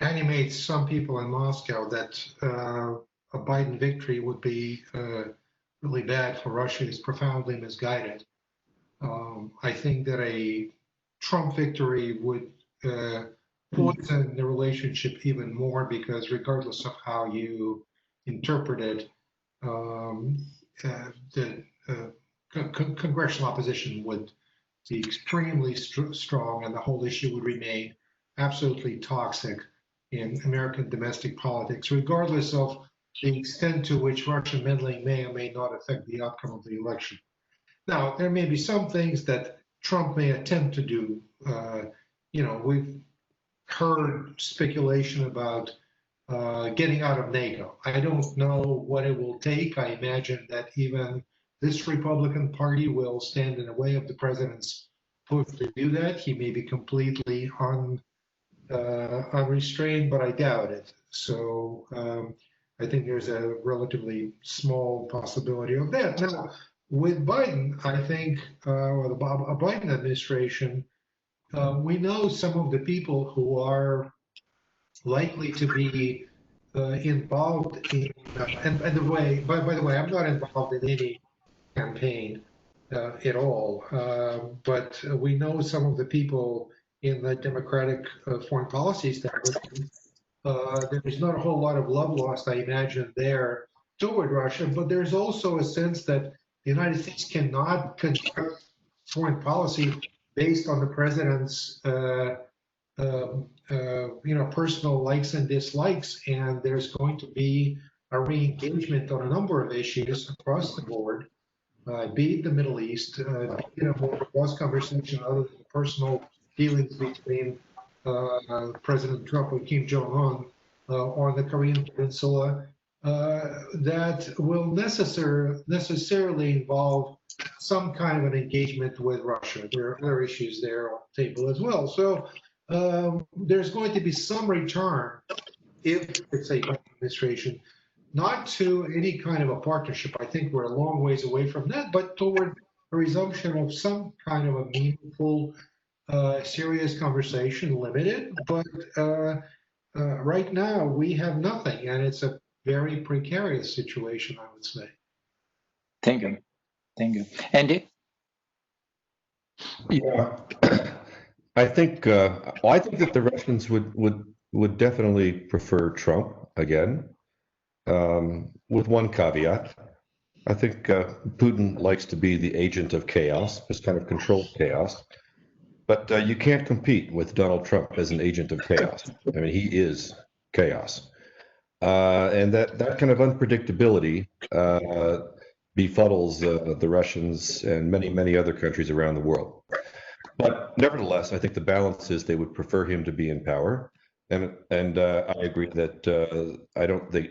animates some people in Moscow that a Biden victory would be really bad for Russia is profoundly misguided. I think that a Trump victory would poison the relationship even more, because regardless of how you interpret it, the congressional opposition would be extremely strong, and the whole issue would remain absolutely toxic in American domestic politics, regardless of the extent to which Russian meddling may or may not affect the outcome of the election. Now, there may be some things that Trump may attempt to do. You know, we've heard speculation about getting out of NATO. I don't know what it will take. I imagine that even this Republican Party will stand in the way of the president's push to do that. He may be completely unrestrained, but I doubt it. So I think there's a relatively small possibility of that. Now, with Biden, I think, or the Biden administration, we know some of the people who are likely to be involved in, and by the way, I'm not involved in any campaign at all, but we know some of the people in the Democratic foreign policy establishment. There is not a whole lot of love lost, I imagine, there toward Russia, but there's also a sense that the United States cannot conduct foreign policy based on the president's personal likes and dislikes, and there's going to be a re-engagement on a number of issues across the board, be it the Middle East, be it a more robust conversation other than the personal dealings between President Trump and Kim Jong-un on the Korean Peninsula, that will necessarily involve some kind of an engagement with Russia. There are other issues there on the table as well. So there's going to be some return, if it's a Biden administration, not to any kind of a partnership. I think we're a long ways away from that, but toward a resumption of some kind of a meaningful, serious conversation, limited. But right now we have nothing, and it's a very precarious situation, I would say. Thank you. Thank you. Andy? Yeah, I think that the Russians would definitely prefer Trump again, with one caveat. I think Putin likes to be the agent of chaos, just kind of controlled chaos. But you can't compete with Donald Trump as an agent of chaos. I mean, he is chaos, and that kind of unpredictability befuddles the Russians and many other countries around the world. But nevertheless, I think the balance is they would prefer him to be in power, and I agree that I don't think.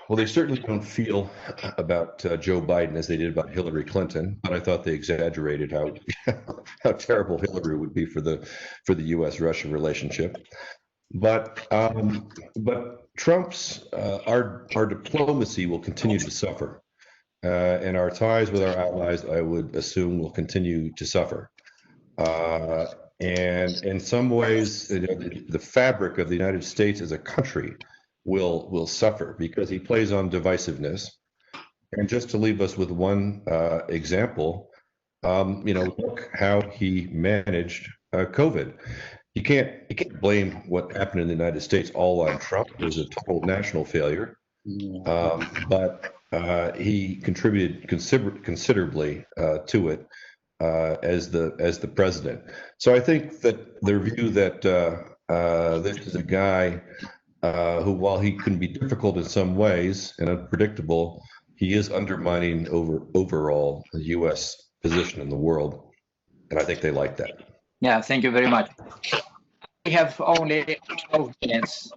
Well, they certainly don't feel about Joe Biden as they did about Hillary Clinton, but I thought they exaggerated how terrible Hillary would be for the U.S.-Russia relationship. But Trump's our diplomacy will continue to suffer, and our ties with our allies, I would assume, will continue to suffer. And in some ways, the fabric of the United States as a country will suffer because he plays on divisiveness. And just to leave us with one example, look how he managed COVID. You can't blame what happened in the United States all on Trump. It was a total national failure, but he contributed considerably to it as the president. So I think that their view that this is a guy who, while he can be difficult in some ways and unpredictable, he is undermining overall the U.S. position in the world, and I think they like that. Yeah, thank you very much. We have only 12 minutes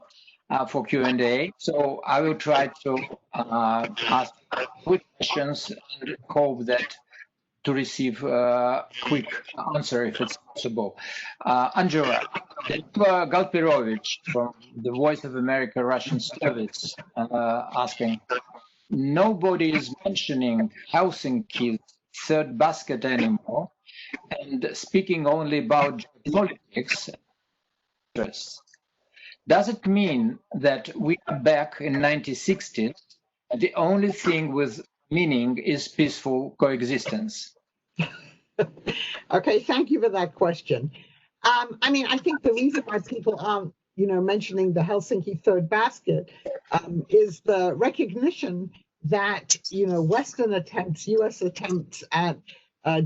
for Q&A, so I will try to ask quick questions and hope that to receive a quick answer if it's possible. Angela Galpirovich from the Voice of America Russian Service asking, nobody is mentioning Helsinki's third basket anymore and speaking only about politics. Does it mean that we are back in 1960s and the only thing with meaning is peaceful coexistence? Okay, thank you for that question. I mean, I think the reason why people aren't, mentioning the Helsinki third basket is the recognition that, Western attempts, U.S. attempts at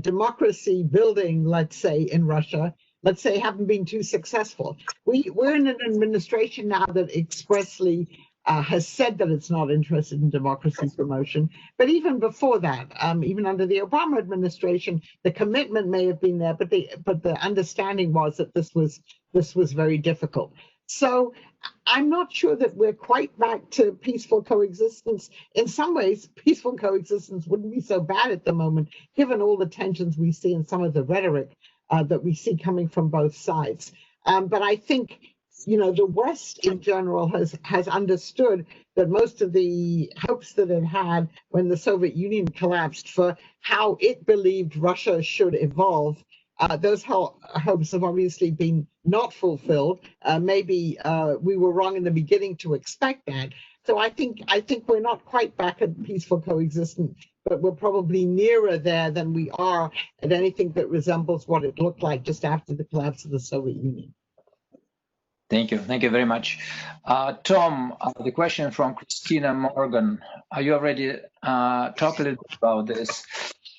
democracy building, let's say, in Russia, haven't been too successful. We're in an administration now that expressly has said that it's not interested in democracy promotion. But even before that, even under the Obama administration, the commitment may have been there, but the understanding was that this was very difficult. So I'm not sure that we're quite back to peaceful coexistence. In some ways, peaceful coexistence wouldn't be so bad at the moment, given all the tensions we see and some of the rhetoric that we see coming from both sides. But I think the West in general has understood that most of the hopes that it had when the Soviet Union collapsed for how it believed Russia should evolve, those hopes have obviously been not fulfilled. Maybe we were wrong in the beginning to expect that. So I think we're not quite back at peaceful coexistence, but we're probably nearer there than we are at anything that resembles what it looked like just after the collapse of the Soviet Union. Thank you. Thank you very much. Tom, the question from Christina Morgan. Are you already talked a little bit about this?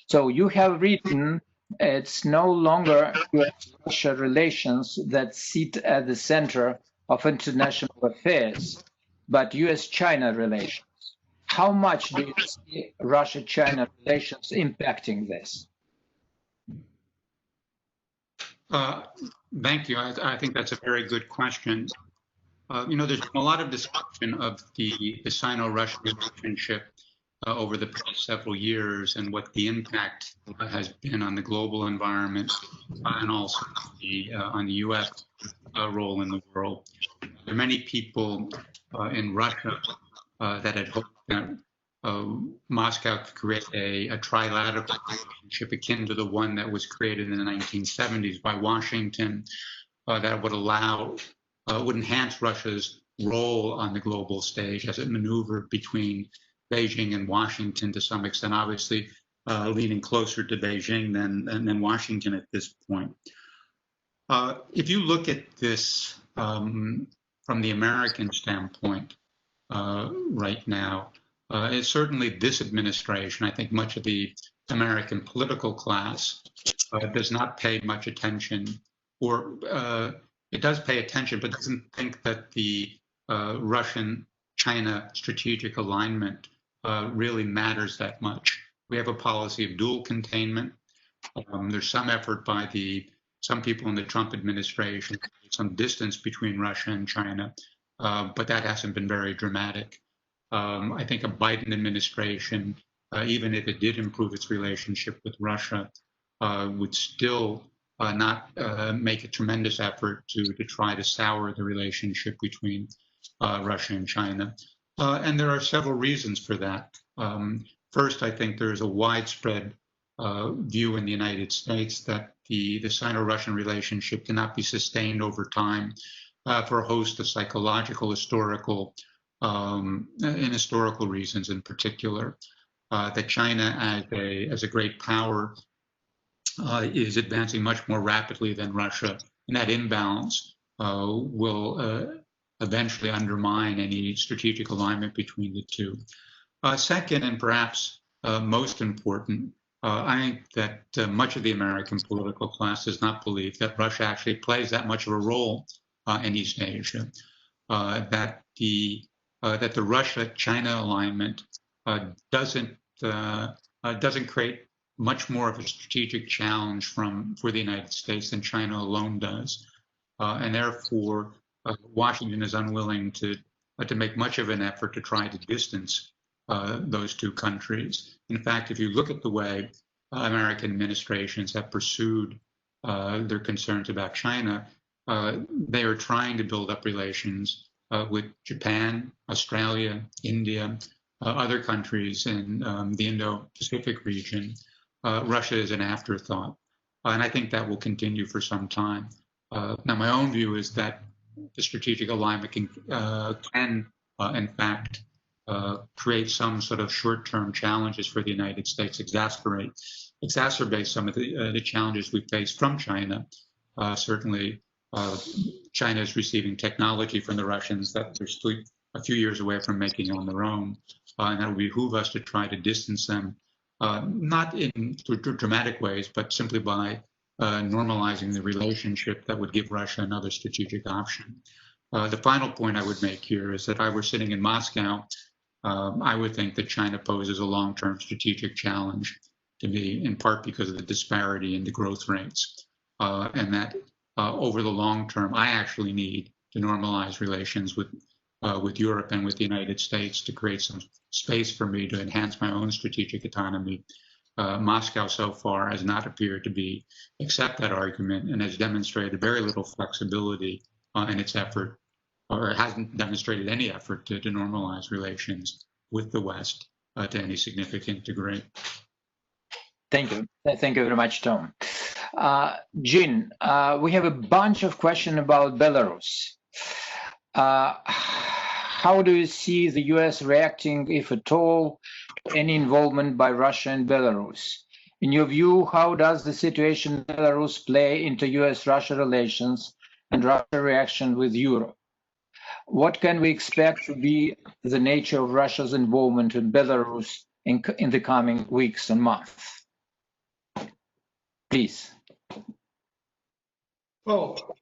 So you have written, it's no longer US-Russia relations that sit at the center of international affairs, but US-China relations. How much do you see Russia-China relations impacting this? Thank you. I think that's a very good question. There's been a lot of discussion of the Sino-Russian relationship over the past several years and what the impact has been on the global environment and also on the U.S. Role in the world. There are many people in Russia that had hoped that Moscow could create a trilateral relationship akin to the one that was created in the 1970s by Washington that would would enhance Russia's role on the global stage as it maneuvered between Beijing and Washington to some extent, obviously leaning closer to Beijing than Washington at this point. If you look at this from the American standpoint right now, it's certainly this administration, I think much of the American political class does not pay much attention, or it does pay attention, but doesn't think that the Russian-China strategic alignment really matters that much. We have a policy of dual containment. There's some effort by some people in the Trump administration, some distance between Russia and China, but that hasn't been very dramatic. I think a Biden administration, even if it did improve its relationship with Russia, would still not make a tremendous effort to try to sour the relationship between Russia and China. And there are several reasons for that. First, I think there is a widespread view in the United States that the Sino-Russian relationship cannot be sustained over time for a host of psychological, historical, and historical reasons in particular. That China as a great power is advancing much more rapidly than Russia, and that imbalance will eventually undermine any strategic alignment between the two. Second, and perhaps most important, I think that much of the American political class does not believe that Russia actually plays that much of a role in East Asia. That the Russia-China alignment doesn't create much more of a strategic challenge for the United States than China alone does, and therefore Washington is unwilling to make much of an effort to try to distance those two countries. In fact, if you look at the way American administrations have pursued their concerns about China, they are trying to build up relations with Japan, Australia, India, other countries in the Indo-Pacific region. Russia is an afterthought, and I think that will continue for some time. Now, my own view is that the strategic alignment can in fact, create some sort of short-term challenges for the United States, exacerbate some of the challenges we face from China. Certainly, China is receiving technology from the Russians that they're still a few years away from making on their own, and that would behoove us to try to distance them, not in dramatic ways, but simply by normalizing the relationship that would give Russia another strategic option. The final point I would make here is that if I were sitting in Moscow, I would think that China poses a long-term strategic challenge to me, in part because of the disparity in the growth rates, and that over the long term, I actually need to normalize relations with Europe and with the United States to create some space for me to enhance my own strategic autonomy. Moscow so far has not appeared to accept that argument and has demonstrated very little flexibility in its effort, or hasn't demonstrated any effort to normalize relations with the West to any significant degree. Thank you. Thank you very much, Tom. Jean, we have a bunch of questions about Belarus. How do you see the US reacting, if at all, to any involvement by Russia in Belarus? In your view, how does the situation in Belarus play into US-Russia relations and Russia's reaction with Europe? What can we expect to be the nature of Russia's involvement in Belarus in the coming weeks and months? Please. Well,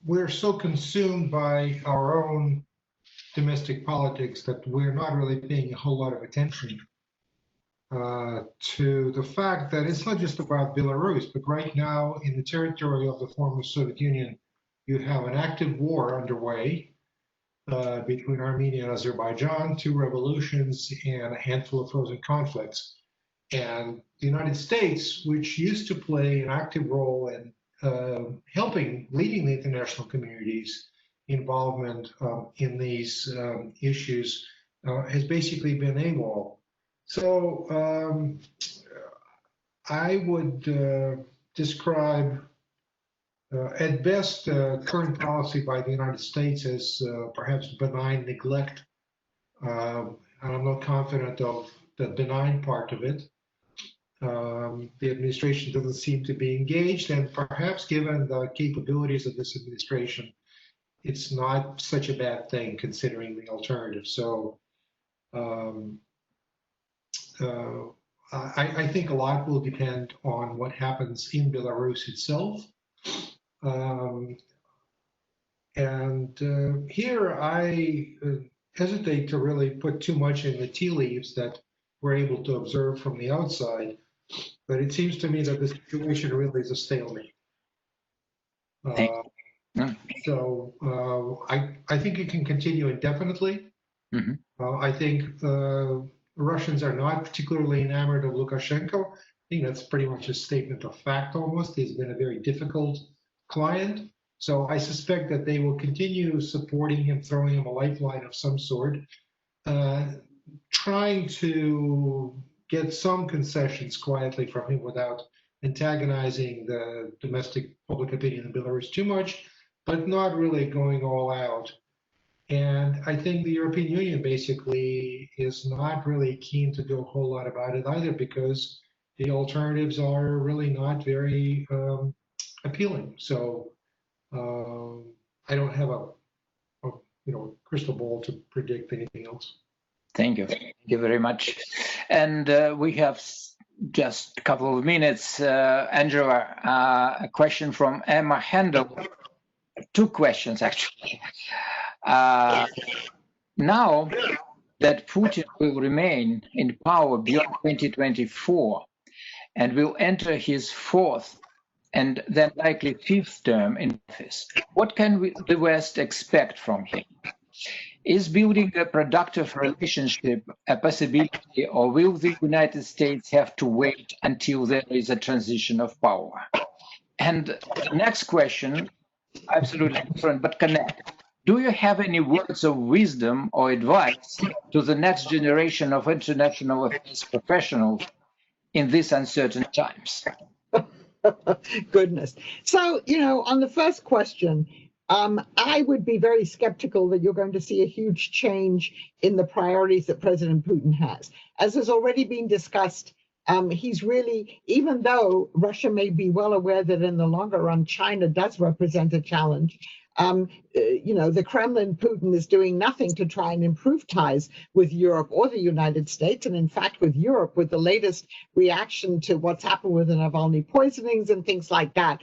we're so consumed by our own domestic politics that we're not really paying a whole lot of attention to the fact that it's not just about Belarus, but right now in the territory of the former Soviet Union, you have an active war underway between Armenia and Azerbaijan, 2 revolutions, and a handful of frozen conflicts. And the United States, which used to play an active role in leading the international communities involvement in these issues has basically been AWOL. So I would describe, at best, current policy by the United States as perhaps benign neglect. And I'm not confident of the benign part of it. The administration doesn't seem to be engaged, and perhaps given the capabilities of this administration, it's not such a bad thing considering the alternative. So I think a lot will depend on what happens in Belarus itself. Here I hesitate to really put too much in the tea leaves that we're able to observe from the outside, but it seems to me that the situation really is a stalemate. So I think it can continue indefinitely. I think Russians are not particularly enamored of Lukashenko. I think that's pretty much a statement of fact almost. He's been a very difficult client. So I suspect that they will continue supporting him, throwing him a lifeline of some sort, trying to get some concessions quietly from him without antagonizing the domestic public opinion in Belarus too much, but not really going all out. And I think the European Union basically is not really keen to do a whole lot about it either, because the alternatives are really not very appealing. So I don't have a crystal ball to predict anything else. Thank you. Thank you very much. And we have just a couple of minutes. Angela, a question from Emma Handel. Two questions, actually. Now that Putin will remain in power beyond 2024 and will enter his fourth and then likely fifth term in office, what can the West expect from him? Is building a productive relationship a possibility, or will the United States have to wait until there is a transition of power? And the next question, absolutely different, but connected. Do you have any words of wisdom or advice to the next generation of international affairs professionals in these uncertain times? Goodness. So, on the first question, I would be very skeptical that you're going to see a huge change in the priorities that President Putin has. As has already been discussed, he's really, even though Russia may be well aware that in the longer run, China does represent a challenge, the Kremlin, Putin is doing nothing to try and improve ties with Europe or the United States. And in fact, with Europe, with the latest reaction to what's happened with the Navalny poisonings and things like that,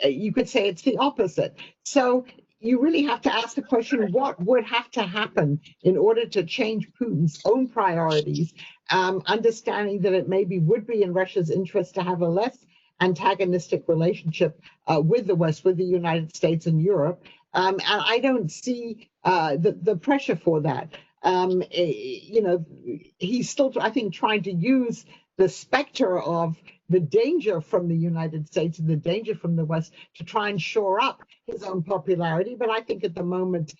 you could say it's the opposite. So you really have to ask the question, what would have to happen in order to change Putin's own priorities, understanding that it maybe would be in Russia's interest to have a less antagonistic relationship with the West, with the United States and Europe. And I don't see the pressure for that. He's still, I think, trying to use the specter of the danger from the United States and the danger from the West to try and shore up his own popularity. But I think at the moment,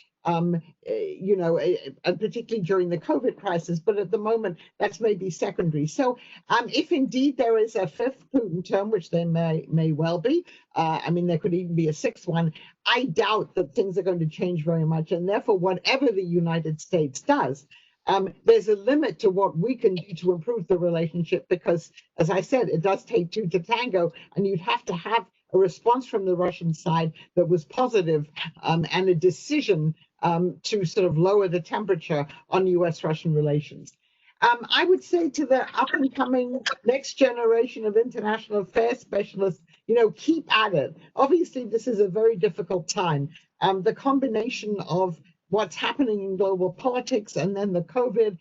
particularly during the COVID crisis, but at the moment, that's maybe secondary. So if indeed there is a fifth Putin term, which there may well be, there could even be a sixth one, I doubt that things are going to change very much. And therefore, whatever the United States does, there's a limit to what we can do to improve the relationship, because, as I said, it does take two to tango, and you'd have to have a response from the Russian side that was positive, and a decision to sort of lower the temperature on US-Russian relations. I would say to the up-and-coming next generation of international affairs specialists, keep at it. Obviously, this is a very difficult time. The combination of what's happening in global politics and then the COVID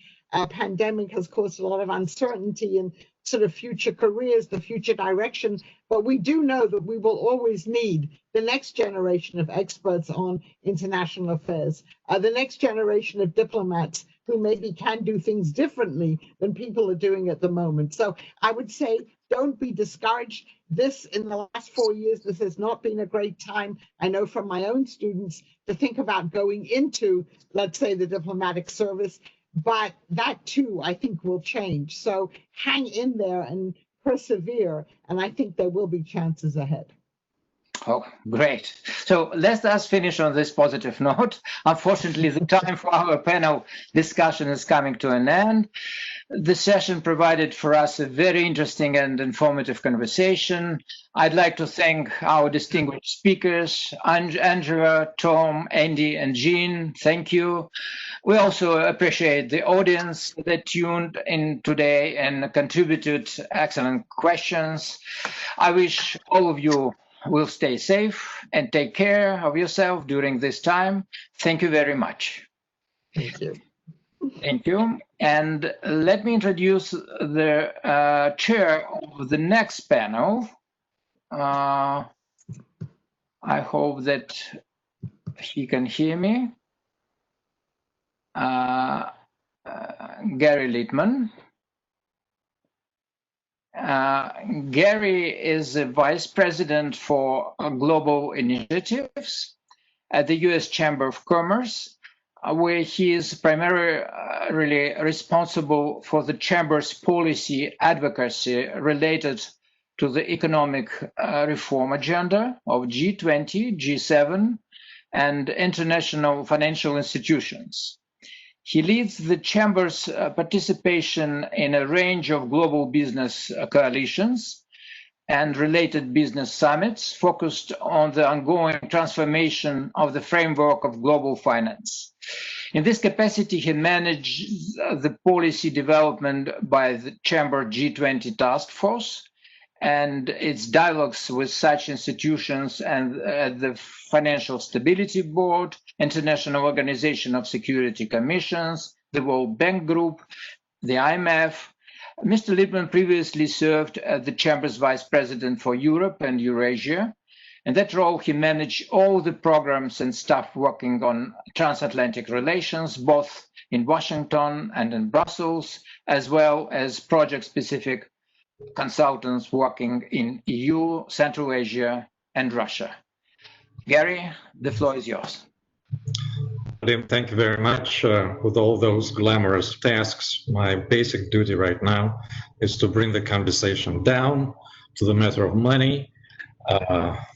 pandemic has caused a lot of uncertainty. And sort of future careers, the future direction. But we do know that we will always need the next generation of experts on international affairs, the next generation of diplomats who maybe can do things differently than people are doing at the moment. So I would say, don't be discouraged. This, in the last 4 years, this has not been a great time. I know from my own students to think about going into, let's say, the diplomatic service, but that too, I think, will change. So hang in there and persevere, and I think there will be chances ahead. Oh, great. So let us finish on this positive note. Unfortunately, the time for our panel discussion is coming to an end. The session provided for us a very interesting and informative conversation. I'd like to thank our distinguished speakers, Angela, Tom, Andy, and Jean. Thank you. We also appreciate the audience that tuned in today and contributed excellent questions. I wish all of you will stay safe and take care of yourself during this time. Thank you very much. Thank you. Thank you. And let me introduce the chair of the next panel. I hope that he can hear me. Gary Littman. Gary is the Vice President for Global Initiatives at the U.S. Chamber of Commerce, where he is primarily responsible for the Chamber's policy advocacy related to the economic reform agenda of G20, G7, and international financial institutions. He leads the Chamber's participation in a range of global business coalitions and related business summits focused on the ongoing transformation of the framework of global finance. In this capacity, he managed the policy development by the Chamber G20 Task Force and its dialogues with such institutions and the Financial Stability Board, International Organization of Security Commissions, the World Bank Group, the IMF. Mr. Littman previously served as the Chamber's Vice President for Europe and Eurasia. In that role, he managed all the programs and staff working on transatlantic relations, both in Washington and in Brussels, as well as project-specific consultants working in EU, Central Asia, and Russia. Gary, the floor is yours. Vadim, thank you very much. With all those glamorous tasks, my basic duty right now is to bring the conversation down to the matter of money.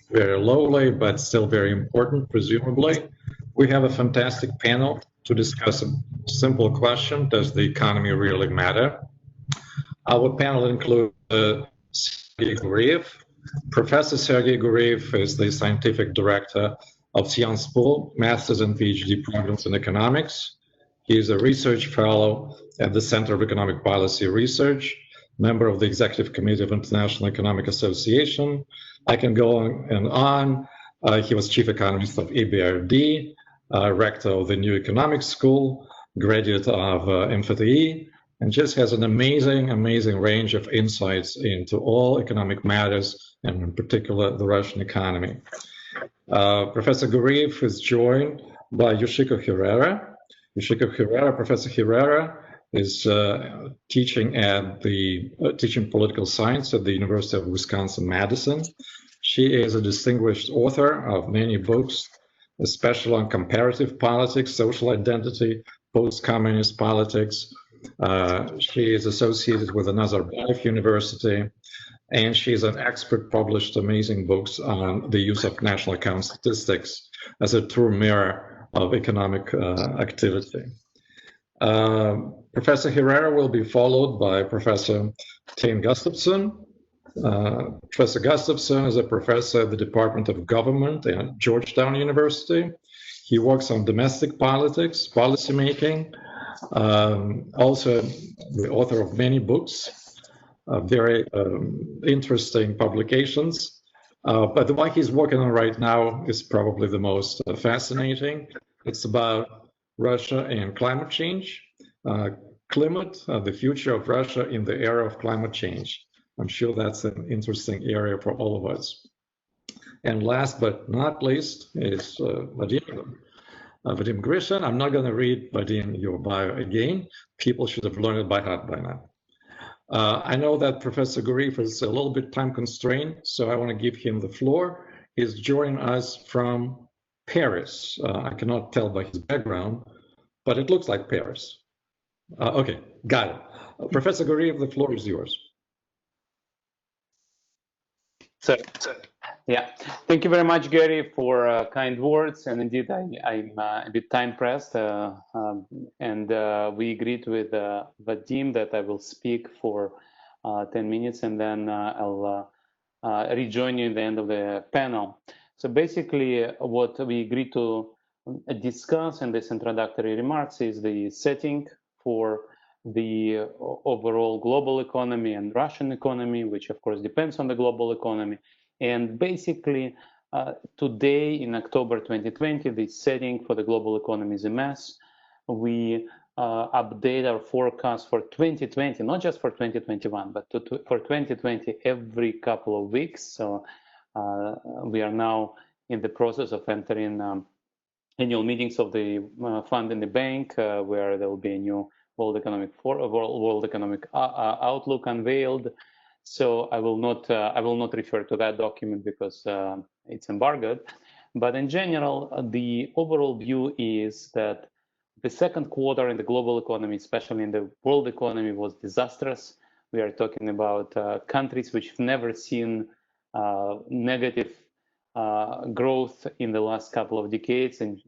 Very lowly, but still very important, presumably. We have a fantastic panel to discuss a simple question: does the economy really matter? Our panel includes Sergey Guriev. Professor Sergey Guriev is the scientific director of Sciences Po Master's and PhD programs in economics. He is a research fellow at the Center of Economic Policy Research, member of the Executive Committee of International Economic Association. I can go on and on. He was chief economist of EBRD, rector of the New Economics School, graduate of MFTE, and just has an amazing range of insights into all economic matters, and in particular, the Russian economy. Professor Guriev is joined by Yoshiko Herrera. Professor Herrera is teaching political science at the University of Wisconsin-Madison. She is a distinguished author of many books, especially on comparative politics, social identity, post-communist politics. She is associated with the Nazarbayev University, and she's an expert, published amazing books on the use of national account statistics as a true mirror of economic activity. Professor Herrera will be followed by Professor Tain Gustafsson. Professor Gustafsson is a professor at the Department of Government at Georgetown University. He works on domestic politics, policymaking, also the author of many books, very interesting publications. But the one he's working on right now is probably the most fascinating. It's about Russia and climate change. climate, the future of Russia in the era of climate change. I'm sure that's an interesting area for all of us. And last but not least is Vadim. Vadim Grishin. I'm not going to read, Vadim, your bio again. People should have learned it by heart by now. I know that Professor Guriev is a little bit time constrained, so I want to give him the floor. He's joining us from Paris. I cannot tell by his background, but it looks like Paris. Okay, got it. Professor Guriev, the floor is yours. So, yeah, thank you very much, Gary, for kind words. And indeed, I'm a bit time pressed, and we agreed with Vadim that I will speak for 10 minutes, and then I'll rejoin you at the end of the panel. So basically, what we agreed to discuss in this introductory remarks is the setting for the overall global economy and Russian economy, which of course depends on the global economy. And basically, today in October 2020, the setting for the global economy is a mess. We update our forecast for 2020, not just for 2021, but for 2020 every couple of weeks. So we are now in the process of entering annual meetings of the fund in the bank, where there will be a new World Economic Outlook unveiled. So I will not refer to that document because it's embargoed. But in general, the overall view is that the second quarter in the global economy, especially in the world economy, was disastrous. We are talking about countries which have never seen negative growth in the last couple of decades, and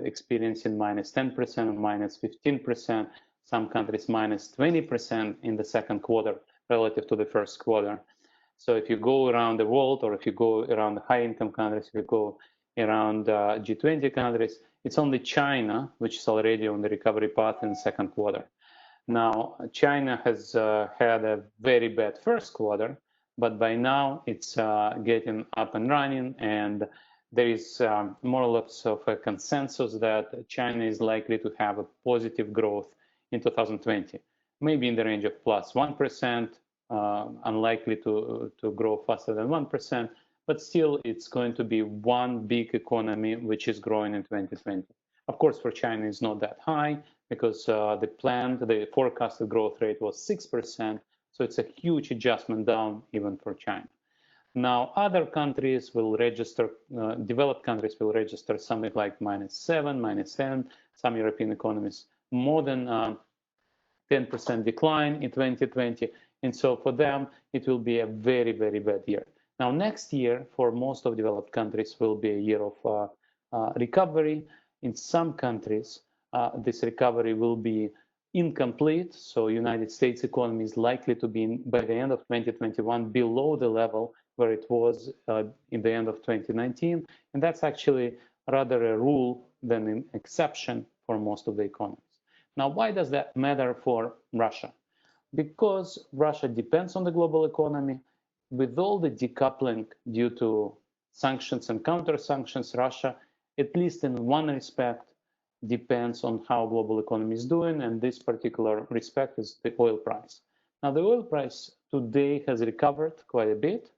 experiencing minus 10% and minus 15%. Some countries minus 20% in the second quarter relative to the first quarter. So if you go around the world, or if you go around the high-income countries, if you go around G20 countries, it's only China which is already on the recovery path in the second quarter. Now, China has had a very bad first quarter, but by now it's getting up and running, and there is more or less of a consensus that China is likely to have a positive growth in 2020, maybe in the range of plus 1%, unlikely to grow faster than 1%, but still it's going to be one big economy which is growing in 2020. Of course, for China it's not that high because the forecasted growth rate was 6%, so it's a huge adjustment down even for China. Now, other countries will register, developed countries will register something like -7, -10, some European economies more than 10% decline in 2020. And so for them, it will be a very, very bad year. Now, next year, for most of developed countries, will be a year of recovery. In some countries, this recovery will be incomplete. So United States economy is likely to be, by the end of 2021, below the level where it was in the end of 2019. And that's actually rather a rule than an exception for most of the economies. Now, why does that matter for Russia? Because Russia depends on the global economy. With all the decoupling due to sanctions and counter-sanctions, Russia, at least in one respect, depends on how global economy is doing, and this particular respect is the oil price. Now, the oil price today has recovered quite a bit,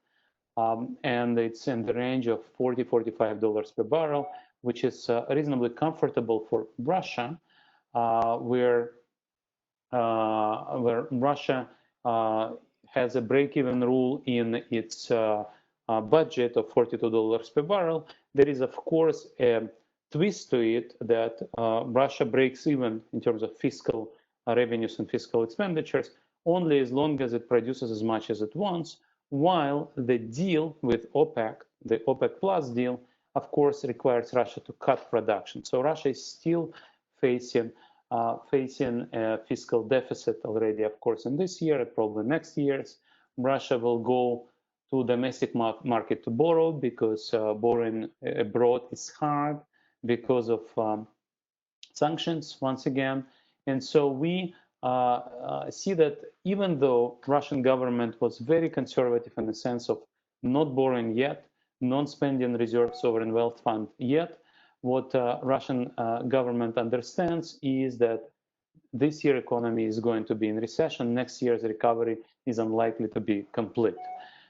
and it's in the range of $40, $45 per barrel, which is reasonably comfortable for Russia, where Russia has a break-even rule in its budget of $42 per barrel. There is, of course, a twist to it that Russia breaks even in terms of fiscal revenues and fiscal expenditures only as long as it produces as much as it wants, while the deal with OPEC, the OPEC Plus deal, of course, requires Russia to cut production. So Russia is still facing a fiscal deficit already, of course, in this year, probably next year's. Russia will go to domestic market to borrow because borrowing abroad is hard because of sanctions once again. And so we see that even though Russian government was very conservative in the sense of not borrowing yet, non-spending reserve sovereign wealth fund yet, what Russian government understands is that this year economy is going to be in recession. Next year's recovery is unlikely to be complete.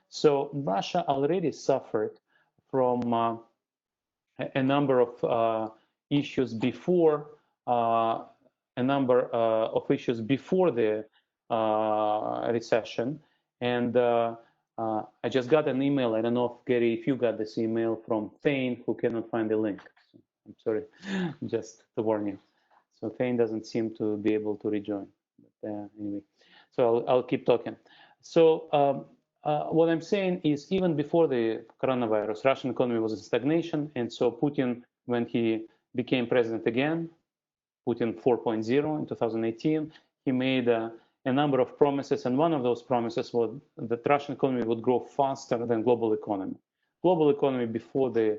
So Russia already suffered from a number of issues before the recession. And I just got an email. I don't know if Gary, if you got this email from Thane, who cannot find the link. So I'm sorry, just to warn you. So Thane doesn't seem to be able to rejoin. But, anyway, so I'll keep talking. So what I'm saying is, even before the coronavirus, Russian economy was in stagnation. And so Putin, when he became president again, Putin 4.0 in 2018, he made a number of promises. And one of those promises was that Russian economy would grow faster than global economy. Global economy before the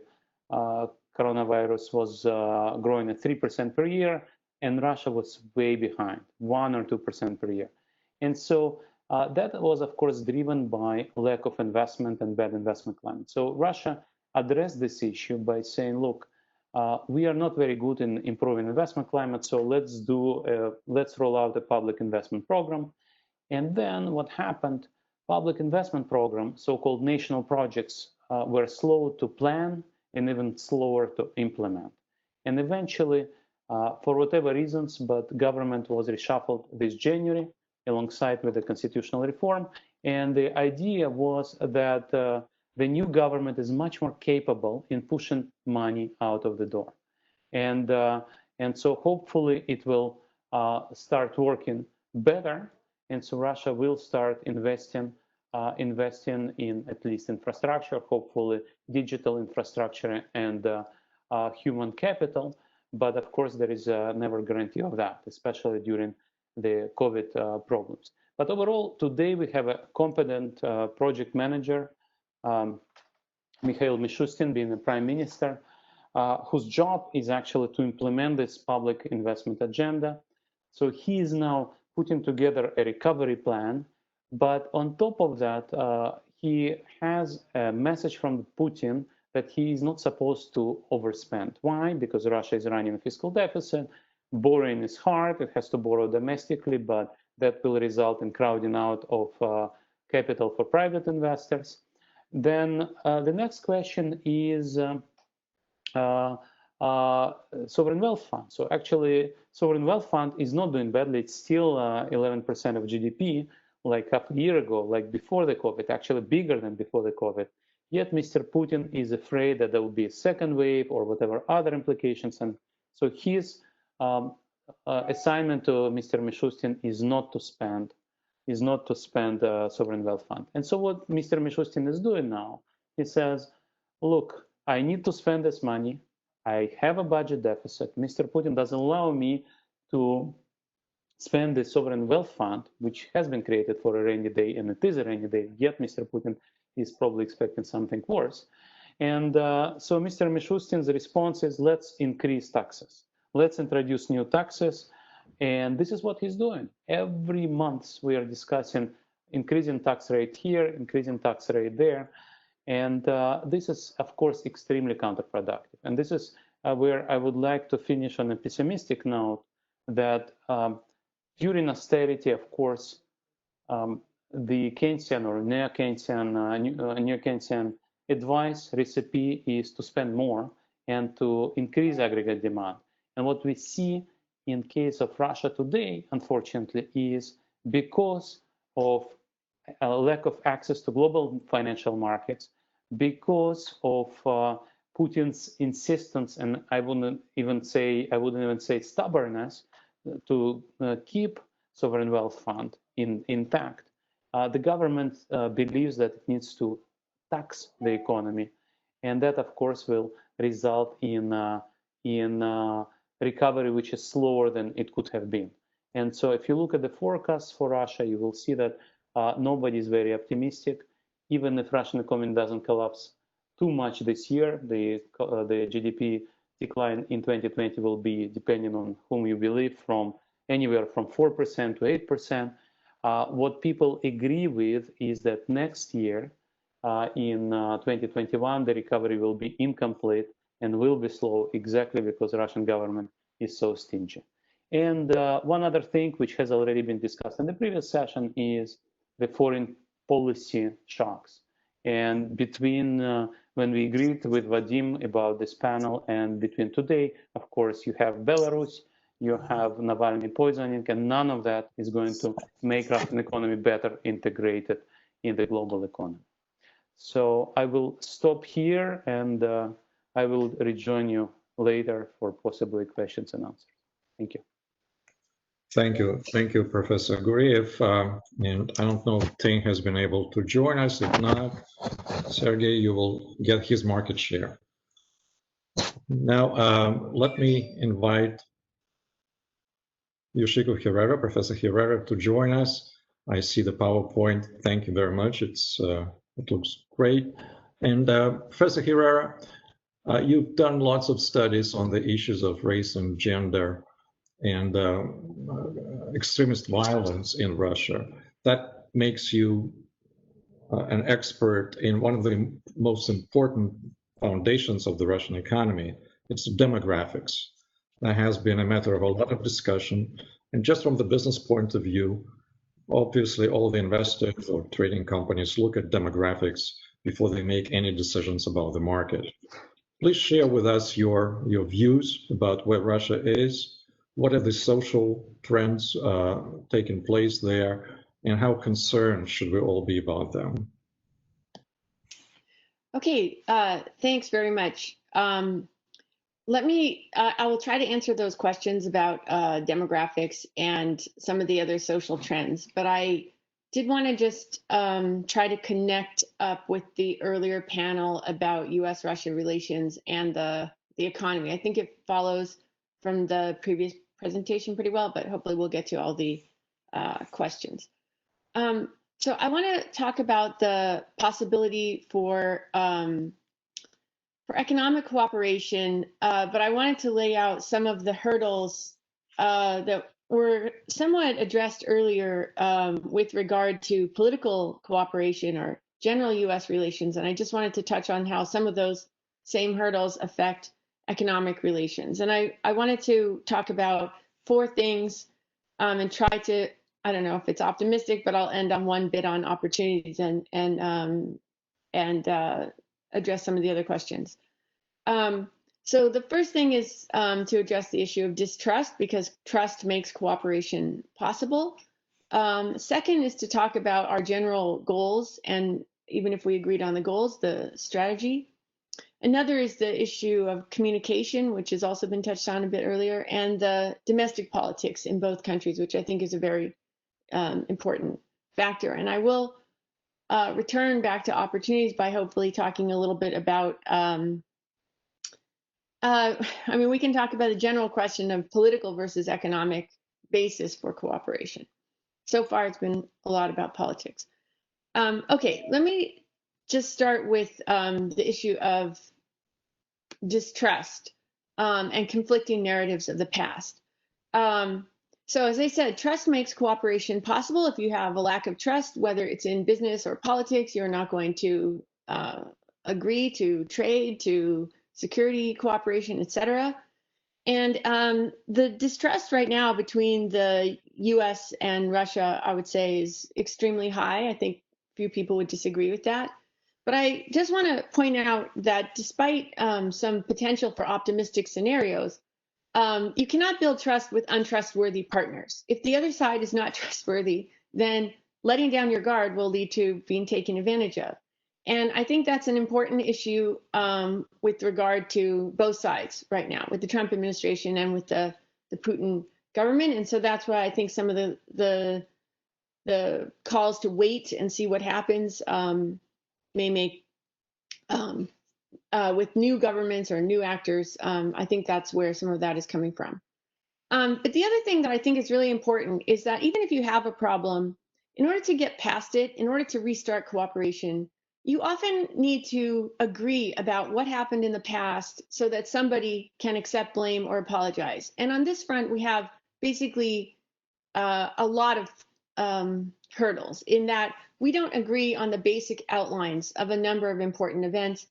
coronavirus was growing at 3% per year, and Russia was way behind, 1 or 2% per year. And so that was, of course, driven by lack of investment and bad investment climate. So Russia addressed this issue by saying, look, we are not very good in improving investment climate, so let's roll out a public investment program. And then what happened, public investment program, so-called national projects, were slow to plan and even slower to implement. And eventually, for whatever reasons, but government was reshuffled this January alongside with the constitutional reform. And the idea was that the new government is much more capable in pushing money out of the door. And so hopefully it will start working better. And so Russia will start investing in at least infrastructure, hopefully digital infrastructure and human capital. But of course, there is never a guarantee of that, especially during the COVID problems. But overall, today we have a competent project manager, Mikhail Mishustin, being the prime minister, whose job is actually to implement this public investment agenda. So he is now putting together a recovery plan. But on top of that, he has a message from Putin that he is not supposed to overspend. Why? Because Russia is running a fiscal deficit. Borrowing is hard. It has to borrow domestically, but that will result in crowding out of capital for private investors. Then the next question is sovereign wealth fund. So actually, sovereign wealth fund is not doing badly. It's still 11% of GDP, like half a year ago, like before the COVID, actually bigger than before the COVID. Yet Mr. Putin is afraid that there will be a second wave or whatever other implications. And so his assignment to Mr. Mishustin is not to spend sovereign wealth fund. And so what Mr. Mishustin is doing now, he says, look, I need to spend this money. I have a budget deficit. Mr. Putin doesn't allow me to spend the sovereign wealth fund, which has been created for a rainy day, and it is a rainy day, yet Mr. Putin is probably expecting something worse. And so Mr. Mishustin's response is, let's increase taxes. Let's introduce new taxes. And this is what he's doing. Every month we are discussing increasing tax rate here, increasing tax rate there. And this is, of course, extremely counterproductive. And this is where I would like to finish on a pessimistic note that during austerity, of course, the Keynesian or neo-Keynesian advice recipe is to spend more and to increase aggregate demand. And what we see in case of Russia today, unfortunately, is because of a lack of access to global financial markets, because of Putin's insistence, and I wouldn't even say stubbornness, to keep sovereign wealth fund intact. The government believes that it needs to tax the economy, and that, of course, will result in recovery which is slower than it could have been. And so if you look at the forecasts for Russia, you will see that nobody is very optimistic. Even if Russian economy doesn't collapse too much this year, the GDP decline in 2020 will be, depending on whom you believe, from anywhere from 4% to 8%. What people agree with is that next year, in 2021, the recovery will be incomplete and will be slow, exactly because the Russian government is so stingy. And one other thing which has already been discussed in the previous session is the foreign policy shocks. And between when we agreed with Vadim about this panel and between today, of course, you have Belarus, you have Navalny poisoning, and none of that is going to make Russian economy better integrated in the global economy. So I will stop here, and I will rejoin you later for possibly questions and answers. Thank you. Thank you, Professor Guriev. And I don't know if Ting has been able to join us. If not, Sergey, you will get his market share. Now, let me invite Yoshiko Herrera, Professor Herrera, to join us. I see the PowerPoint. Thank you very much. It looks great. And Professor Herrera, you've done lots of studies on the issues of race and gender and extremist violence in Russia. That makes you an expert in one of the most important foundations of the Russian economy. It's demographics. That has been a matter of a lot of discussion. And just from the business point of view, obviously all the investors or trading companies look at demographics before they make any decisions about the market. Please share with us your views about where Russia is. What are the social trends taking place there, and how concerned should we all be about them? Okay, thanks very much. I will try to answer those questions about demographics and some of the other social trends, but I did want to just try to connect up with the earlier panel about U.S.-Russia relations and the economy. I think it follows from the previous presentation pretty well, but hopefully we'll get to all the questions. So I want to talk about the possibility for economic cooperation, but I wanted to lay out some of the hurdles that were somewhat addressed earlier with regard to political cooperation or general U.S. relations. And I just wanted to touch on how some of those same hurdles affect economic relations. And I wanted to talk about 4 things and try to, I don't know if it's optimistic, but I'll end on one bit on opportunities and address some of the other questions. So the first thing is to address the issue of distrust, because trust makes cooperation possible. Second is to talk about our general goals, and even if we agreed on the goals, the strategy. Another is the issue of communication, which has also been touched on a bit earlier, and the domestic politics in both countries, which I think is a very important factor. And I will return back to opportunities by hopefully talking a little bit about, I mean, we can talk about the general question of political versus economic basis for cooperation. So far, it's been a lot about politics. Okay, let me just start with the issue of distrust and conflicting narratives of the past. So as I said, trust makes cooperation possible. If you have a lack of trust, whether it's in business or politics, you're not going to agree to trade, to security cooperation, etc. And the distrust right now between the US and Russia, I would say, is extremely high. I think few people would disagree with that. But I just want to point out that despite some potential for optimistic scenarios, you cannot build trust with untrustworthy partners. If the other side is not trustworthy, then letting down your guard will lead to being taken advantage of. And I think that's an important issue with regard to both sides right now, with the Trump administration and with the Putin government. And so that's why I think some of the calls to wait and see what happens may make, with new governments or new actors, I think that's where some of that is coming from. But the other thing that I think is really important is that even if you have a problem, in order to get past it, in order to restart cooperation, you often need to agree about what happened in the past so that somebody can accept blame or apologize. And on this front, we have basically a lot of hurdles in that we don't agree on the basic outlines of a number of important events,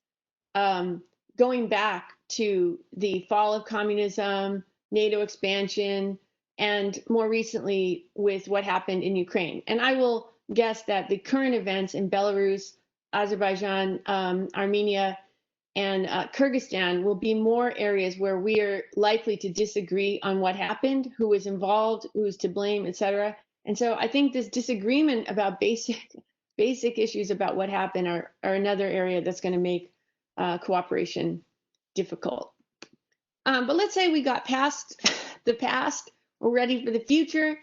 going back to the fall of communism, NATO expansion, and more recently with what happened in Ukraine. And I will guess that the current events in Belarus, Azerbaijan, Armenia, and Kyrgyzstan will be more areas where we are likely to disagree on what happened, who was involved, who was to blame, etc. And so I think this disagreement about basic issues about what happened are another area that's going to make cooperation difficult. But let's say we got past the past, we're ready for the future.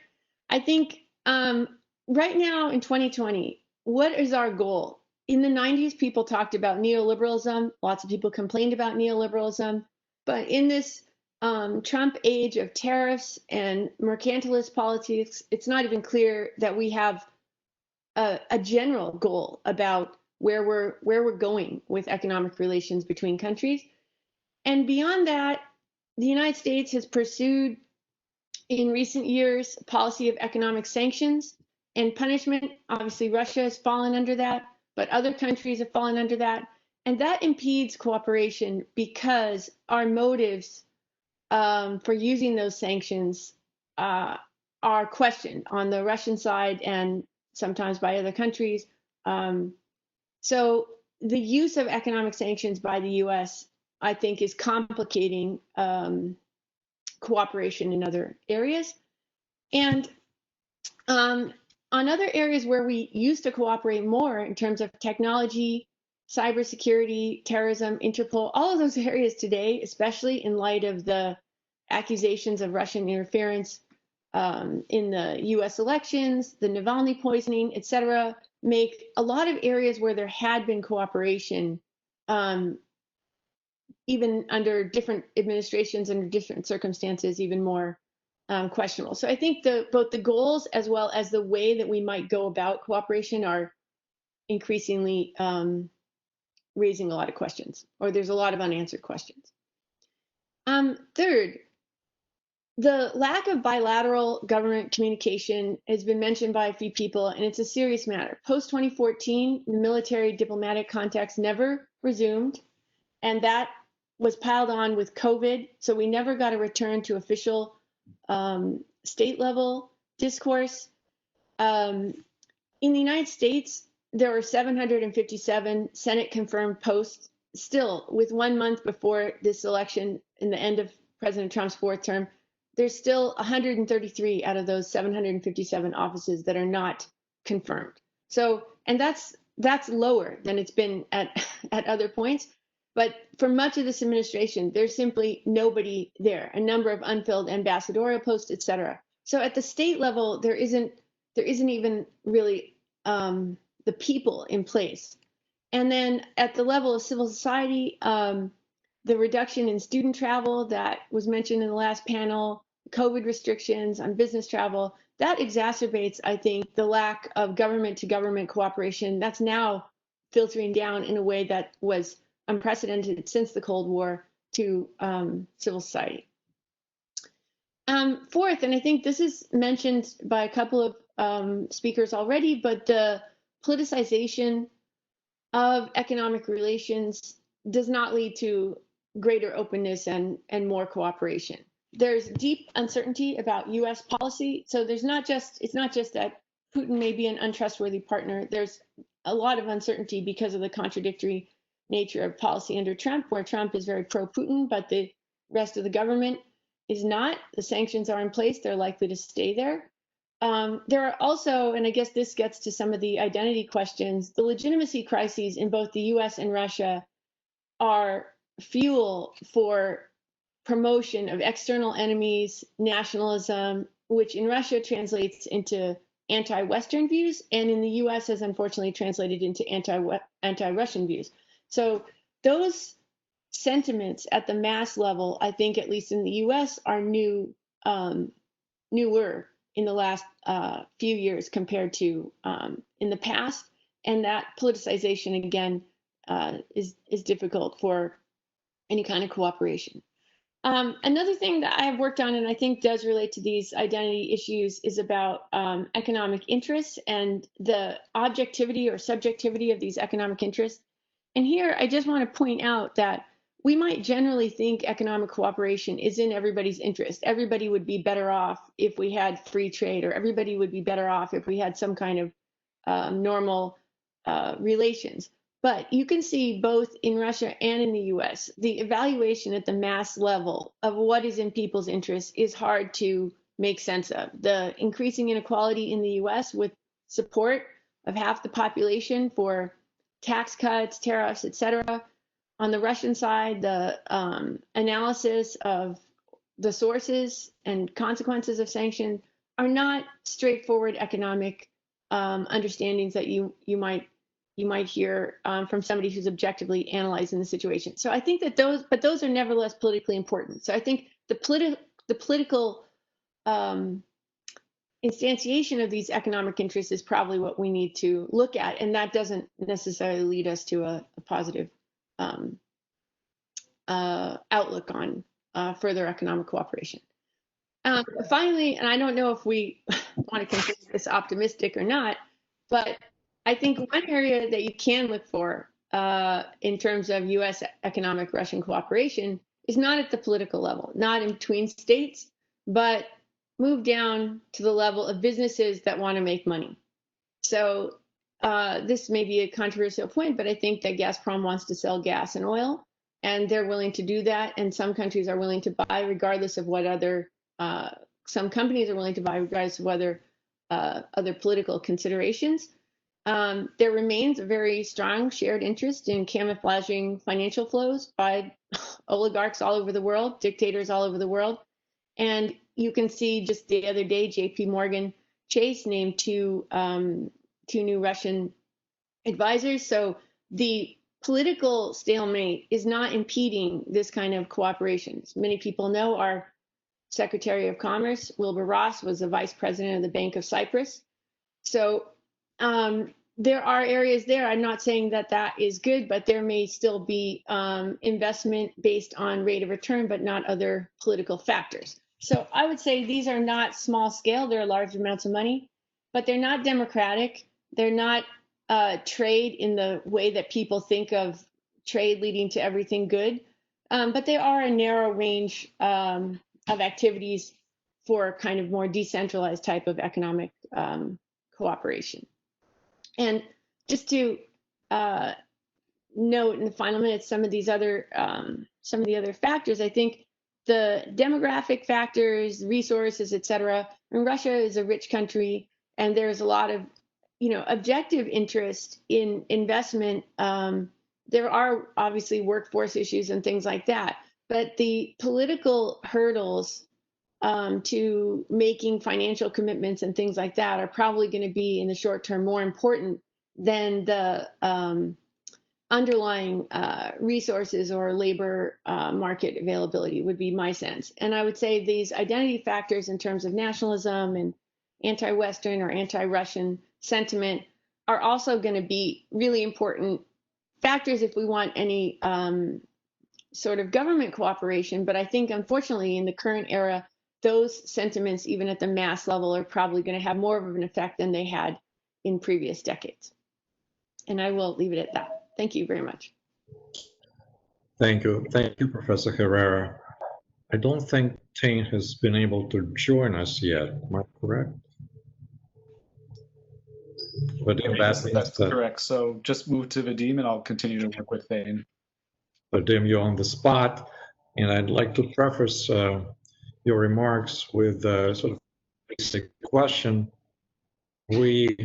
I think right now in 2020, what is our goal? In the 90s, people talked about neoliberalism. Lots of people complained about neoliberalism. But in this Trump age of tariffs and mercantilist politics, it's not even clear that we have a general goal about where we're going with economic relations between countries. And beyond that, the United States has pursued in recent years a policy of economic sanctions and punishment. Obviously, Russia has fallen under that, but other countries have fallen under that. And that impedes cooperation because our motives for using those sanctions are questioned on the Russian side and sometimes by other countries. So the use of economic sanctions by the US, I think, is complicating cooperation in other areas. And on other areas where we used to cooperate more in terms of technology, cybersecurity, terrorism, Interpol, all of those areas today, especially in light of the accusations of Russian interference in the US elections, the Navalny poisoning, etc., make a lot of areas where there had been cooperation, even under different administrations, under different circumstances, even more questionable. So I think both the goals as well as the way that we might go about cooperation are increasingly raising a lot of questions, or there's a lot of unanswered questions. Third, the lack of bilateral government communication has been mentioned by a few people, and it's a serious matter. Post-2014, the military diplomatic contacts never resumed, and that was piled on with COVID, so we never got a return to official state-level discourse. In the United States, there were 757 Senate-confirmed posts, still with 1 month before this election in the end of President Trump's fourth term. There's still 133 out of those 757 offices that are not confirmed. So, and that's lower than it's been at other points. But for much of this administration, there's simply nobody there. A number of unfilled ambassadorial posts, et cetera. So at the state level, there isn't even really the people in place. And then at the level of civil society, the reduction in student travel that was mentioned in the last panel, COVID restrictions on business travel, that exacerbates, I think, the lack of government-to-government cooperation that's now filtering down in a way that was unprecedented since the Cold War to civil society. Fourth, and I think this is mentioned by a couple of speakers already, but the politicization of economic relations does not lead to greater openness and more cooperation. There's deep uncertainty about US policy. So it's not just that Putin may be an untrustworthy partner. There's a lot of uncertainty because of the contradictory nature of policy under Trump, where Trump is very pro-Putin, but the rest of the government is not. The sanctions are in place. They're likely to stay there. There are also, and I guess this gets to some of the identity questions, the legitimacy crises in both the US and Russia are fuel for promotion of external enemies, nationalism, which in Russia translates into anti-Western views, and in the US has unfortunately translated into anti-Russian views. So those sentiments at the mass level, I think, at least in the US, are newer in the last few years compared to in the past. And that politicization, again, is difficult for any kind of cooperation. Another thing that I have worked on, and I think does relate to these identity issues, is about economic interests and the objectivity or subjectivity of these economic interests. And here, I just want to point out that we might generally think economic cooperation is in everybody's interest. Everybody would be better off if we had free trade, or everybody would be better off if we had some kind of normal relations. But you can see both in Russia and in the US, the evaluation at the mass level of what is in people's interests is hard to make sense of. The increasing inequality in the US with support of half the population for tax cuts, tariffs, etc. On the Russian side, the analysis of the sources and consequences of sanctions are not straightforward economic understandings that you might hear from somebody who's objectively analyzing the situation. So I think that those are nevertheless politically important. So I think the political instantiation of these economic interests is probably what we need to look at, and that doesn't necessarily lead us to a positive outlook on further economic cooperation. Finally, and I don't know if we want to consider this optimistic or not, but I think one area that you can look for in terms of U.S. economic Russian cooperation is not at the political level, not in between states, but move down to the level of businesses that want to make money. So this may be a controversial point, but I think that Gazprom wants to sell gas and oil, and they're willing to do that. And some countries are willing to buy regardless of what other, some companies are willing to buy regardless of whether other political considerations. There remains a very strong shared interest in camouflaging financial flows by oligarchs all over the world, dictators all over the world. And you can see just the other day, JP Morgan Chase named two new Russian advisors. So the political stalemate is not impeding this kind of cooperation. As many people know, our Secretary of Commerce, Wilbur Ross, was the vice president of the Bank of Cyprus. So there are areas there. I'm not saying that that is good, but there may still be investment based on rate of return, but not other political factors. So I would say these are not small scale. They're large amounts of money, but they're not democratic. They're not trade in the way that people think of trade leading to everything good. But they are a narrow range of activities for kind of more decentralized type of economic cooperation. And just to note in the final minutes some of the other factors, I think the demographic factors, resources, etc. And Russia is a rich country, and there's a lot of objective interest in investment. There are obviously workforce issues and things like that, but the political hurdles to making financial commitments and things like that are probably going to be in the short term more important than the underlying resources or labor market availability, would be my sense. And I would say these identity factors in terms of nationalism and anti-Western or anti-Russian sentiment are also going to be really important factors if we want any sort of government cooperation. But I think, unfortunately, in the current era, those sentiments, even at the mass level, are probably going to have more of an effect than they had in previous decades. And I will leave it at that. Thank you very much. Thank you, Professor Herrera. I don't think Tane has been able to join us yet. Am I correct? Vadim, that's correct. So just move to Vadim, and I'll continue to work with Thane. Vadim, you're on the spot, and I'd like to preface your remarks with a sort of basic question. We've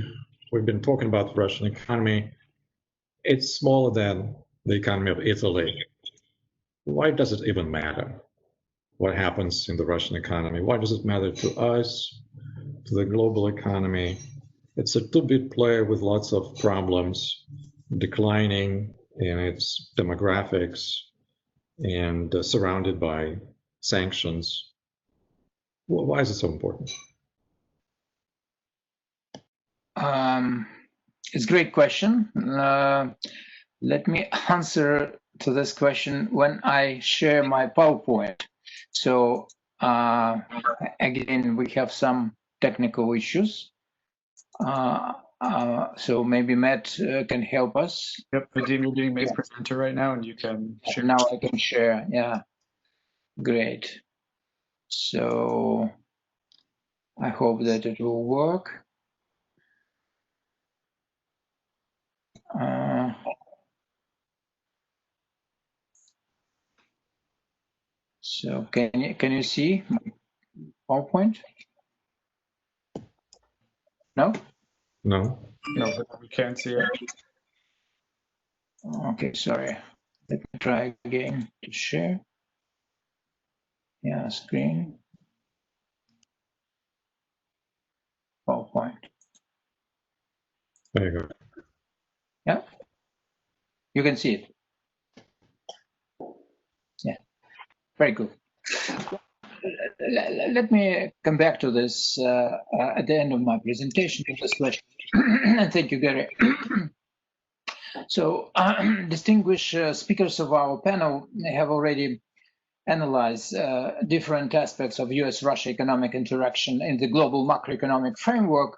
been talking about the Russian economy. It's smaller than the economy of Italy. Why does it even matter what happens in the Russian economy? Why does it matter to us, to the global economy? It's a two-bit player with lots of problems, declining in its demographics and surrounded by sanctions. Why is it so important? It's a great question. Let me answer to this question when I share my PowerPoint. So again, we have some technical issues. So maybe Matt can help us. Yep, Vadim, you're being made presenter right now, and you can share. Now I can share. Yeah, great. So I hope that it will work. So can you see my PowerPoint? No? No. No, but we can't see it. Okay, sorry. Let me try again to share. Yeah, screen. PowerPoint. Very good. Yeah, you can see it. Yeah, very good. Let me come back to this at the end of my presentation, to this question. And thank you, Gary. So, distinguished speakers of our panel have already analyzed different aspects of US-Russia economic interaction in the global macroeconomic framework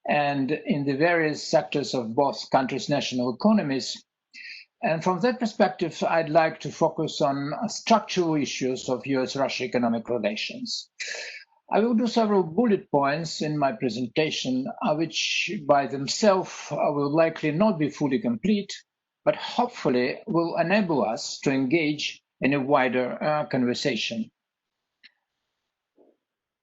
and in the various sectors of both countries' national economies. And from that perspective, I'd like to focus on structural issues of US-Russia economic relations. I will do several bullet points in my presentation, which by themselves will likely not be fully complete, but hopefully will enable us to engage in a wider conversation.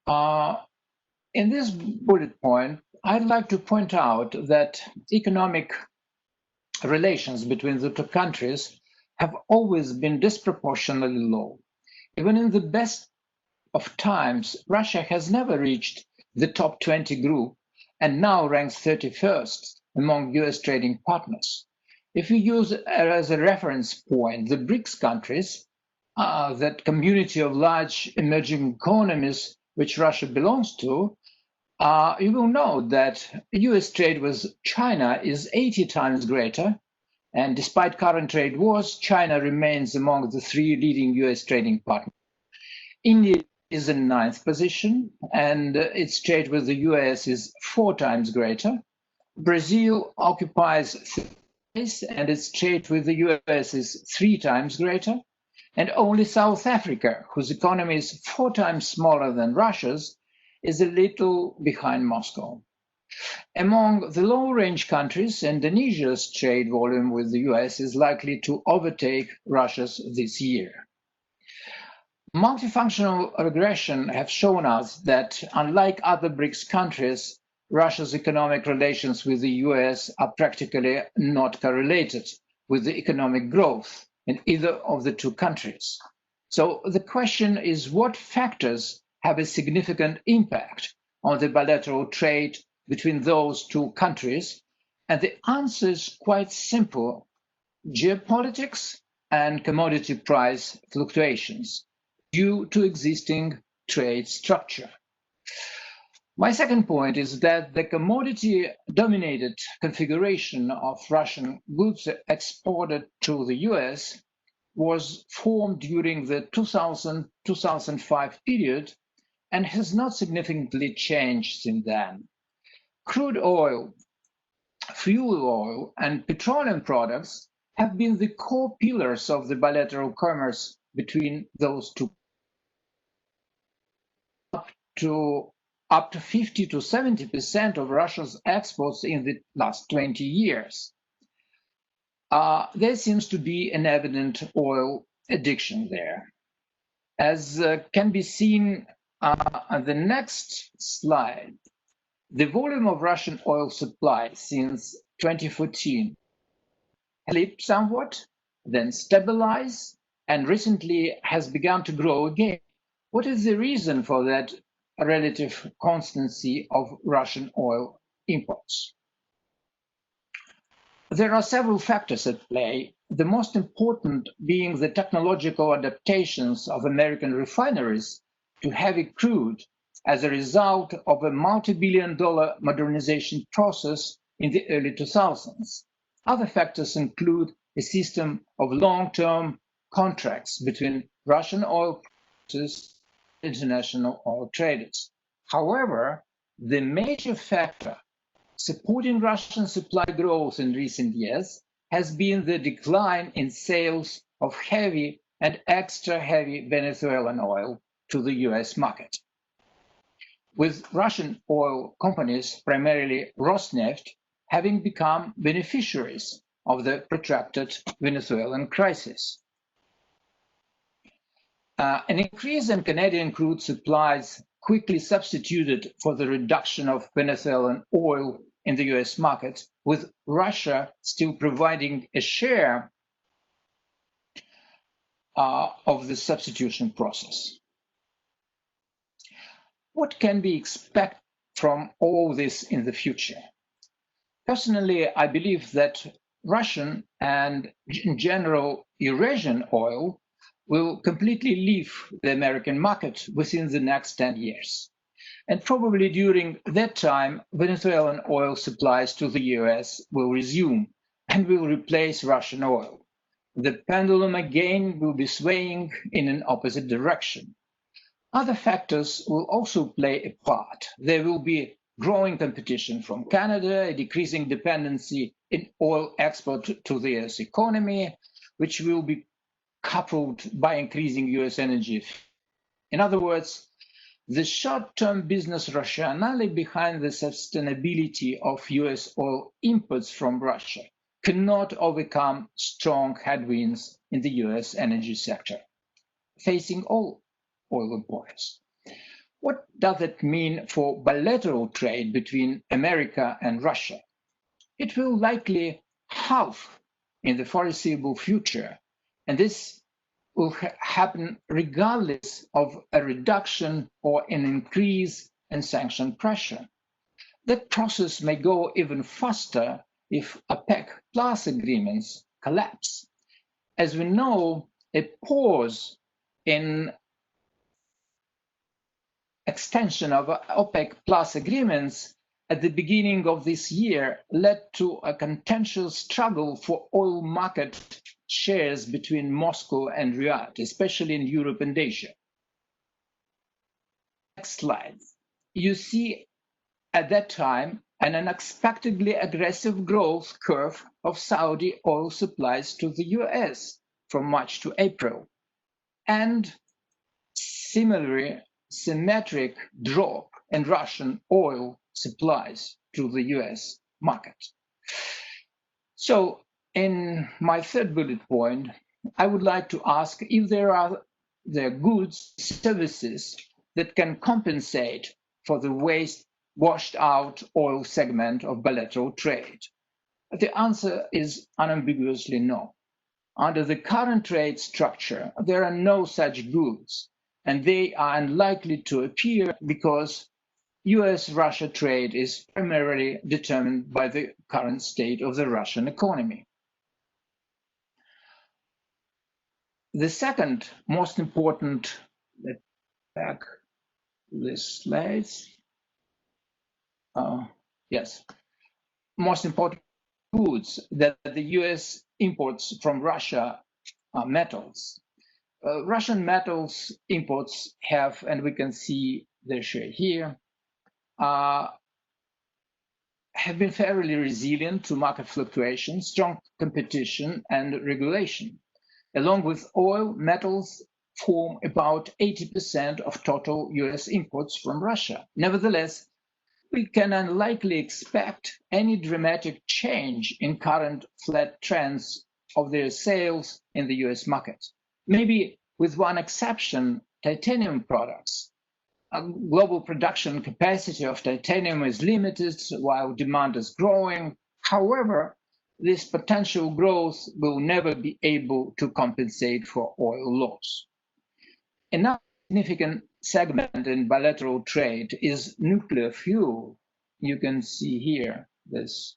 In this bullet point, I'd like to point out that economic relations between the two countries have always been disproportionately low. Even in the best of times, Russia has never reached the top 20 group and now ranks 31st among US trading partners. If we use as a reference point the BRICS countries, that community of large emerging economies which Russia belongs to, you will know that US trade with China is 80 times greater, and despite current trade wars, China remains among the 3 leading US trading partners. India is in 9th position, and its trade with the US is 4 times greater. Brazil occupies 3rd place, and its trade with the US is 3 times greater. And only South Africa, whose economy is 4 times smaller than Russia's, is a little behind Moscow. Among the low-range countries, Indonesia's trade volume with the US is likely to overtake Russia's this year. Multifunctional regression have shown us that, unlike other BRICS countries, Russia's economic relations with the US are practically not correlated with the economic growth in either of the two countries. So the question is, what factors have a significant impact on the bilateral trade between those two countries? And the answer is quite simple: geopolitics and commodity price fluctuations due to existing trade structure. My second point is that the commodity-dominated configuration of Russian goods exported to the US was formed during the 2000-2005 period and has not significantly changed since then. Crude oil, fuel oil, and petroleum products have been the core pillars of the bilateral commerce between those two, up to 50 to 70% of Russia's exports in the last 20 years. There seems to be an evident oil addiction there. As can be seen on the next slide, the volume of Russian oil supply since 2014 has slipped somewhat, then stabilized, and recently has begun to grow again. What is the reason for that relative constancy of Russian oil imports? There are several factors at play, the most important being the technological adaptations of American refineries to heavy crude as a result of a multi-billion-dollar modernization process in the early 2000s. Other factors include a system of long-term contracts between Russian oil producers and international oil traders. However, the major factor supporting Russian supply growth in recent years has been the decline in sales of heavy and extra heavy Venezuelan oil to the US market, with Russian oil companies, primarily Rosneft, having become beneficiaries of the protracted Venezuelan crisis. An increase in Canadian crude supplies quickly substituted for the reduction of Venezuelan oil in the US market, with Russia still providing a share of the substitution process. What can we expect from all this in the future? Personally, I believe that Russian and in general Eurasian oil will completely leave the American market within the next 10 years. And probably during that time, Venezuelan oil supplies to the US will resume and will replace Russian oil. The pendulum again will be swaying in an opposite direction. Other factors will also play a part. There will be growing competition from Canada, a decreasing dependency in oil export to the US economy, which will be coupled by increasing US energy. In other words, the short-term business rationale behind the sustainability of US oil imports from Russia cannot overcome strong headwinds in the US energy sector, facing all oil importers. What does it mean for bilateral trade between America and Russia? It will likely halve in the foreseeable future, and this will happen regardless of a reduction or an increase in sanction pressure. That process may go even faster if OPEC Plus agreements collapse. As we know, a pause in extension of OPEC Plus agreements at the beginning of this year led to a contentious struggle for oil market shares between Moscow and Riyadh, especially in Europe and Asia. Next slide. You see at that time an unexpectedly aggressive growth curve of Saudi oil supplies to the US from March to April, and similarly symmetric drop in Russian oil supplies to the US market. So in my third bullet point, I would like to ask if there are goods, services that can compensate for the washed out oil segment of bilateral trade. The answer is unambiguously no. Under the current trade structure, there are no such goods, and they are unlikely to appear because US-Russia trade is primarily determined by the current state of the Russian economy. The second most important, let's back this slides. Yes, most important goods that the US imports from Russia are metals. Russian metals imports have, and we can see their share here, have been fairly resilient to market fluctuations, strong competition, and regulation. Along with oil, metals form about 80% of total US imports from Russia. Nevertheless, we can unlikely expect any dramatic change in current flat trends of their sales in the US market. Maybe with one exception, titanium products. Global production capacity of titanium is limited while demand is growing. However, this potential growth will never be able to compensate for oil loss. Another significant segment in bilateral trade is nuclear fuel. You can see here this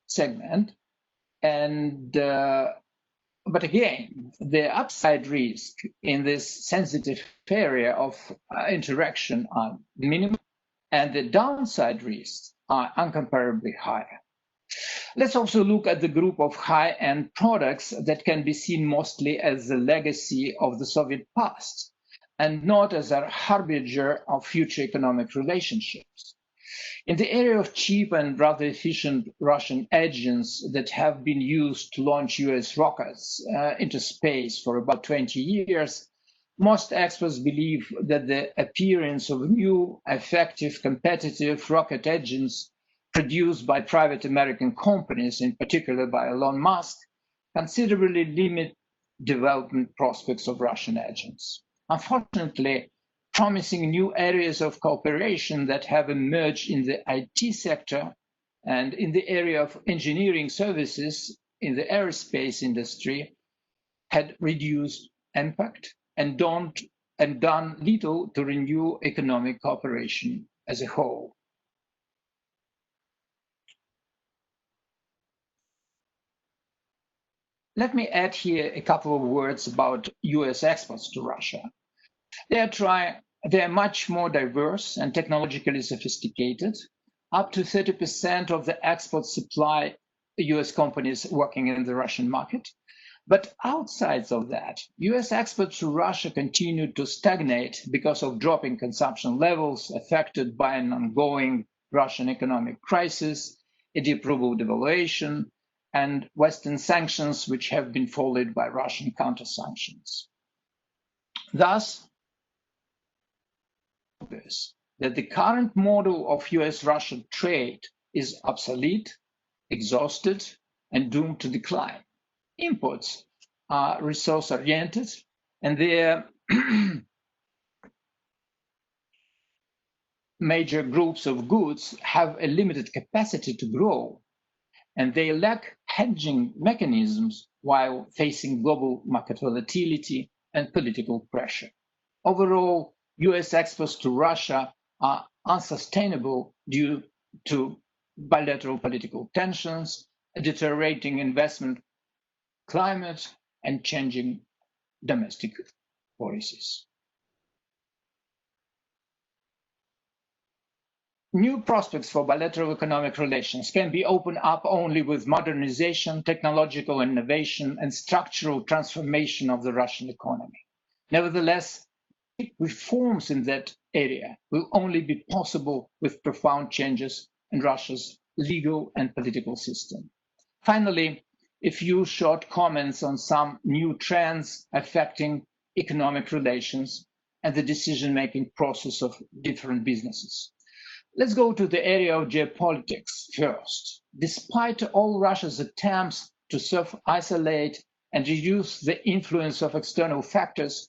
segment. And but again, the upside risk in this sensitive area of interaction are minimal, and the downside risks are incomparably higher. Let's also look at the group of high-end products that can be seen mostly as the legacy of the Soviet past and not as a harbinger of future economic relationships. In the area of cheap and rather efficient Russian engines that have been used to launch US rockets into space for about 20 years, most experts believe that the appearance of new, effective, competitive rocket engines produced by private American companies, in particular by Elon Musk, considerably limit development prospects of Russian engines. Unfortunately, promising new areas of cooperation that have emerged in the IT sector and in the area of engineering services in the aerospace industry had reduced impact and done little to renew economic cooperation as a whole. Let me add here a couple of words about US exports to Russia. They are much more diverse and technologically sophisticated. Up to 30% of the exports supply US companies working in the Russian market. But outside of that, US exports to Russia continue to stagnate because of dropping consumption levels affected by an ongoing Russian economic crisis, a deep-ruble devaluation, and Western sanctions, which have been followed by Russian counter-sanctions. Thus, that the current model of US-Russia trade is obsolete, exhausted, and doomed to decline. Imports are resource-oriented, and their major groups of goods have a limited capacity to grow, and they lack hedging mechanisms while facing global market volatility and political pressure. Overall, US exports to Russia are unsustainable due to bilateral political tensions, a deteriorating investment climate, and changing domestic policies. New prospects for bilateral economic relations can be opened up only with modernization, technological innovation, and structural transformation of the Russian economy. Nevertheless, reforms in that area will only be possible with profound changes in Russia's legal and political system. Finally, a few short comments on some new trends affecting economic relations and the decision-making process of different businesses. Let's go to the area of geopolitics first. Despite all Russia's attempts to self-isolate and reduce the influence of external factors,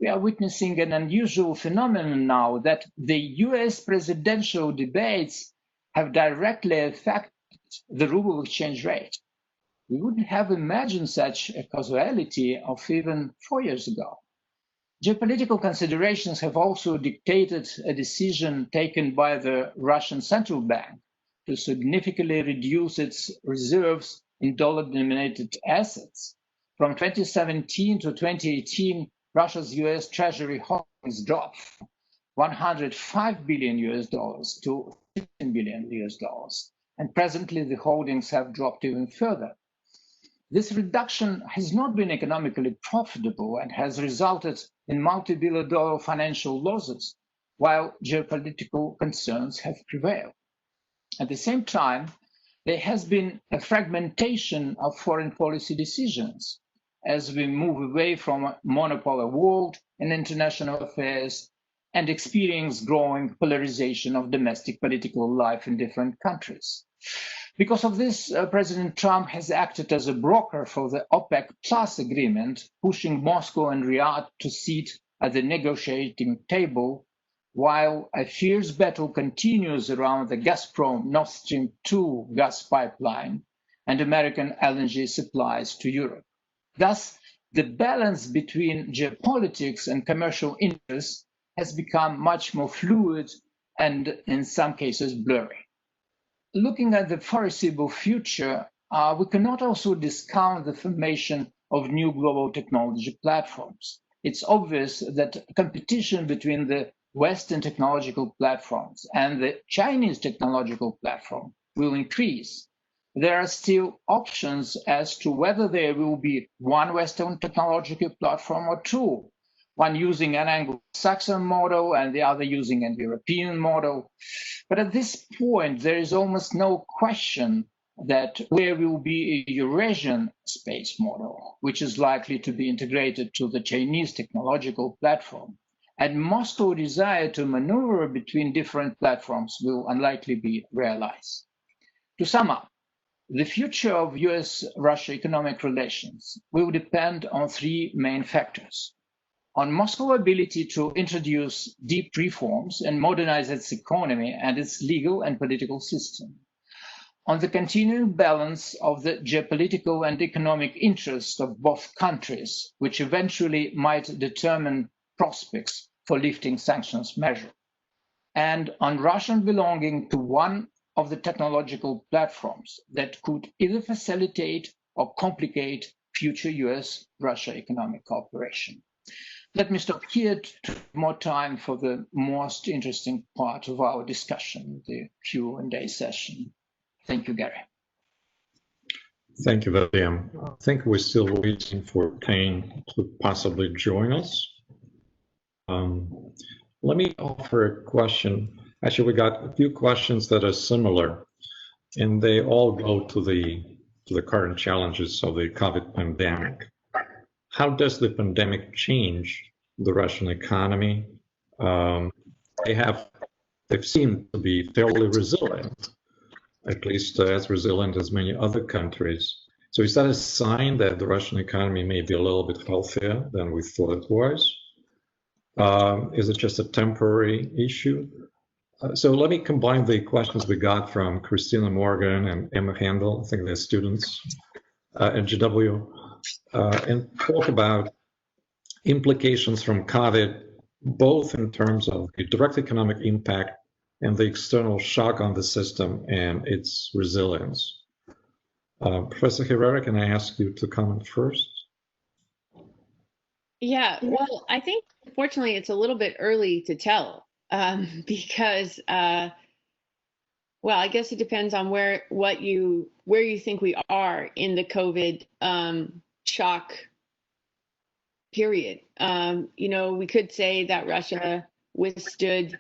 we are witnessing an unusual phenomenon now that the US presidential debates have directly affected the ruble exchange rate. We wouldn't have imagined such a causality of even 4 years ago. Geopolitical considerations have also dictated a decision taken by the Russian central bank to significantly reduce its reserves in dollar-denominated assets. From 2017 to 2018, Russia's US Treasury holdings dropped from $105 billion to $15 billion, and presently the holdings have dropped even further. This reduction has not been economically profitable and has resulted in multi-billion-dollar financial losses, while geopolitical concerns have prevailed. At the same time, there has been a fragmentation of foreign policy decisions as we move away from a monopolar world in international affairs and experience growing polarization of domestic political life in different countries. Because of this, President Trump has acted as a broker for the OPEC Plus agreement, pushing Moscow and Riyadh to sit at the negotiating table, while a fierce battle continues around the Gazprom Nord Stream 2 gas pipeline and American LNG supplies to Europe. Thus, the balance between geopolitics and commercial interests has become much more fluid and, in some cases, blurry. Looking at the foreseeable future, we cannot also discount the formation of new global technology platforms. It's obvious that competition between the Western technological platforms and the Chinese technological platform will increase. There are still options as to whether there will be one Western technological platform or two, one using an Anglo-Saxon model and the other using an European model. But at this point, there is almost no question that there will be a Eurasian space model, which is likely to be integrated to the Chinese technological platform. And Moscow's desire to maneuver between different platforms will unlikely be realized. To sum up, the future of US-Russia economic relations will depend on three main factors: on Moscow's ability to introduce deep reforms and modernize its economy and its legal and political system, on the continuing balance of the geopolitical and economic interests of both countries, which eventually might determine prospects for lifting sanctions measures, and on Russian belonging to one of the technological platforms that could either facilitate or complicate future US-Russia economic cooperation. Let me stop here to have more time for the most interesting part of our discussion, the Q&A session. Thank you, Gary. Thank you, Vadim. I think we're still waiting for Kane to possibly join us. Let me offer a question. Actually, we got a few questions that are similar, and they all go to the current challenges of the COVID pandemic. How does the pandemic change the Russian economy? They've seemed to be fairly resilient, at least as resilient as many other countries. So is that a sign that the Russian economy may be a little bit healthier than we thought it was? Is it just a temporary issue? So let me combine the questions we got from Christina Morgan and Emma Handel, I think they're students at GW, and talk about implications from COVID, both in terms of the direct economic impact and the external shock on the system and its resilience. Professor Herrera, can I ask you to comment first? Yeah, well, I think fortunately it's a little bit early to tell because, well, I guess it depends on where you think we are in the COVID shock period. You know, we could say that Russia withstood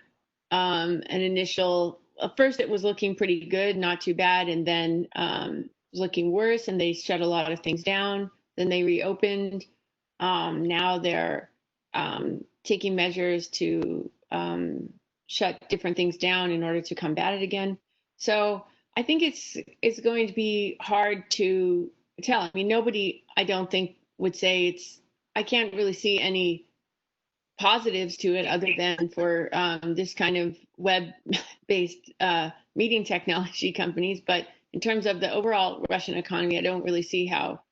an initial. First, it was looking pretty good, not too bad, and then looking worse, and they shut a lot of things down. Then they reopened. Now they're taking measures to shut different things down in order to combat it again. So I think it's going to be hard to tell. I mean, nobody, I don't think, would say it's. I can't really see any positives to it other than for this kind of web-based meeting technology companies. But in terms of the overall Russian economy, I don't really see how.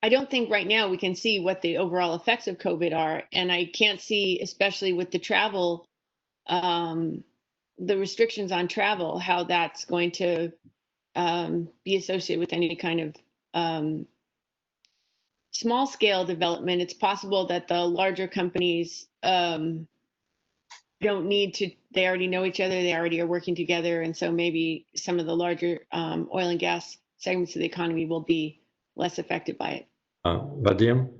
I don't think right now we can see what the overall effects of COVID are, and I can't see, especially with the travel, the restrictions on travel, how that's going to be associated with any kind of small-scale development. It's possible that the larger companies don't need to, they already know each other, they already are working together, and so maybe some of the larger oil and gas segments of the economy will be less affected by it. Vadim?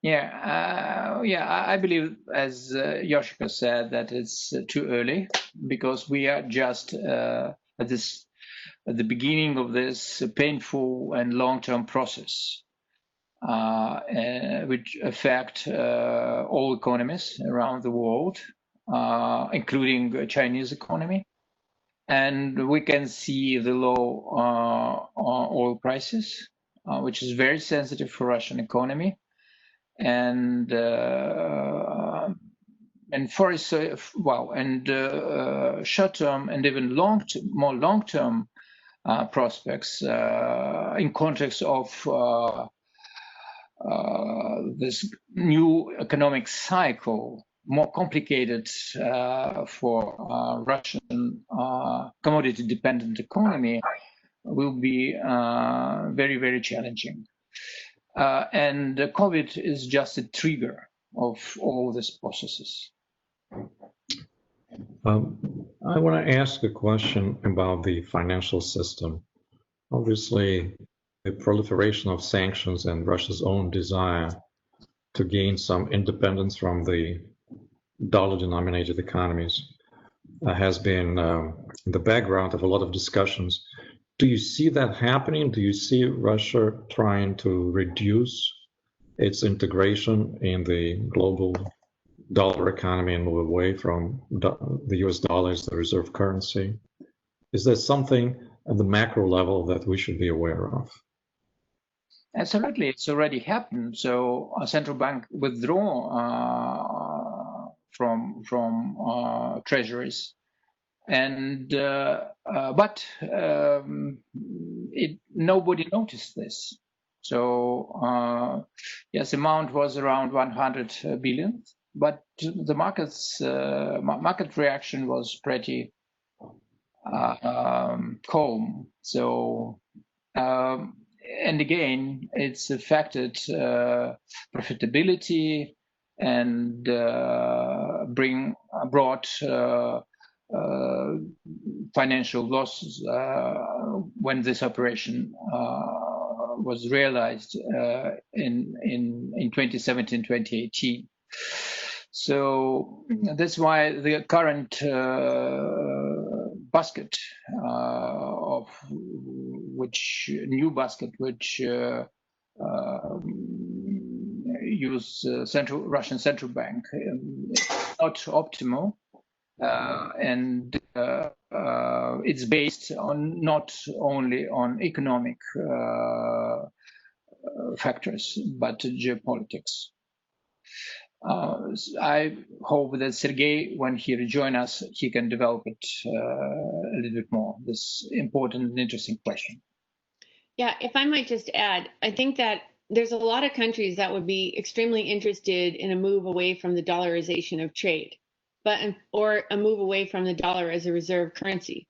Yeah, I believe, as Yoshiko said, that it's too early because we are just at the beginning of this painful and long-term process, which affect all economies around the world, including the Chinese economy. And we can see the low oil prices, which is very sensitive for Russian economy, and short-term and even more long-term prospects in context of this new economic cycle, more complicated for Russian commodity-dependent economy, will be very, very challenging. And COVID is just a trigger of all these processes. I want to ask a question about the financial system. Obviously, the proliferation of sanctions and Russia's own desire to gain some independence from the dollar-denominated economies has been in the background of a lot of discussions. Do you see that happening? Do you see Russia trying to reduce its integration in the global dollar economy and move away from the US dollar as the reserve currency? Is there something at the macro level that we should be aware of? Absolutely, it's already happened. So a central bank withdraw from treasuries, and but nobody noticed this. So yes, amount was around 100 billion, but the market reaction was pretty calm. So and again, it's affected profitability and brought financial losses when this operation was realized in 2017, 2018. So that's why the current basket of which use Russian central bank not optimal, and it's based on not only on economic factors but geopolitics. I hope that Sergei, when he rejoins us, he can develop it a little bit more, this important and interesting question. Yeah, if I might just add, I think that there's a lot of countries that would be extremely interested in a move away from the dollarization of trade, or a move away from the dollar as a reserve currency.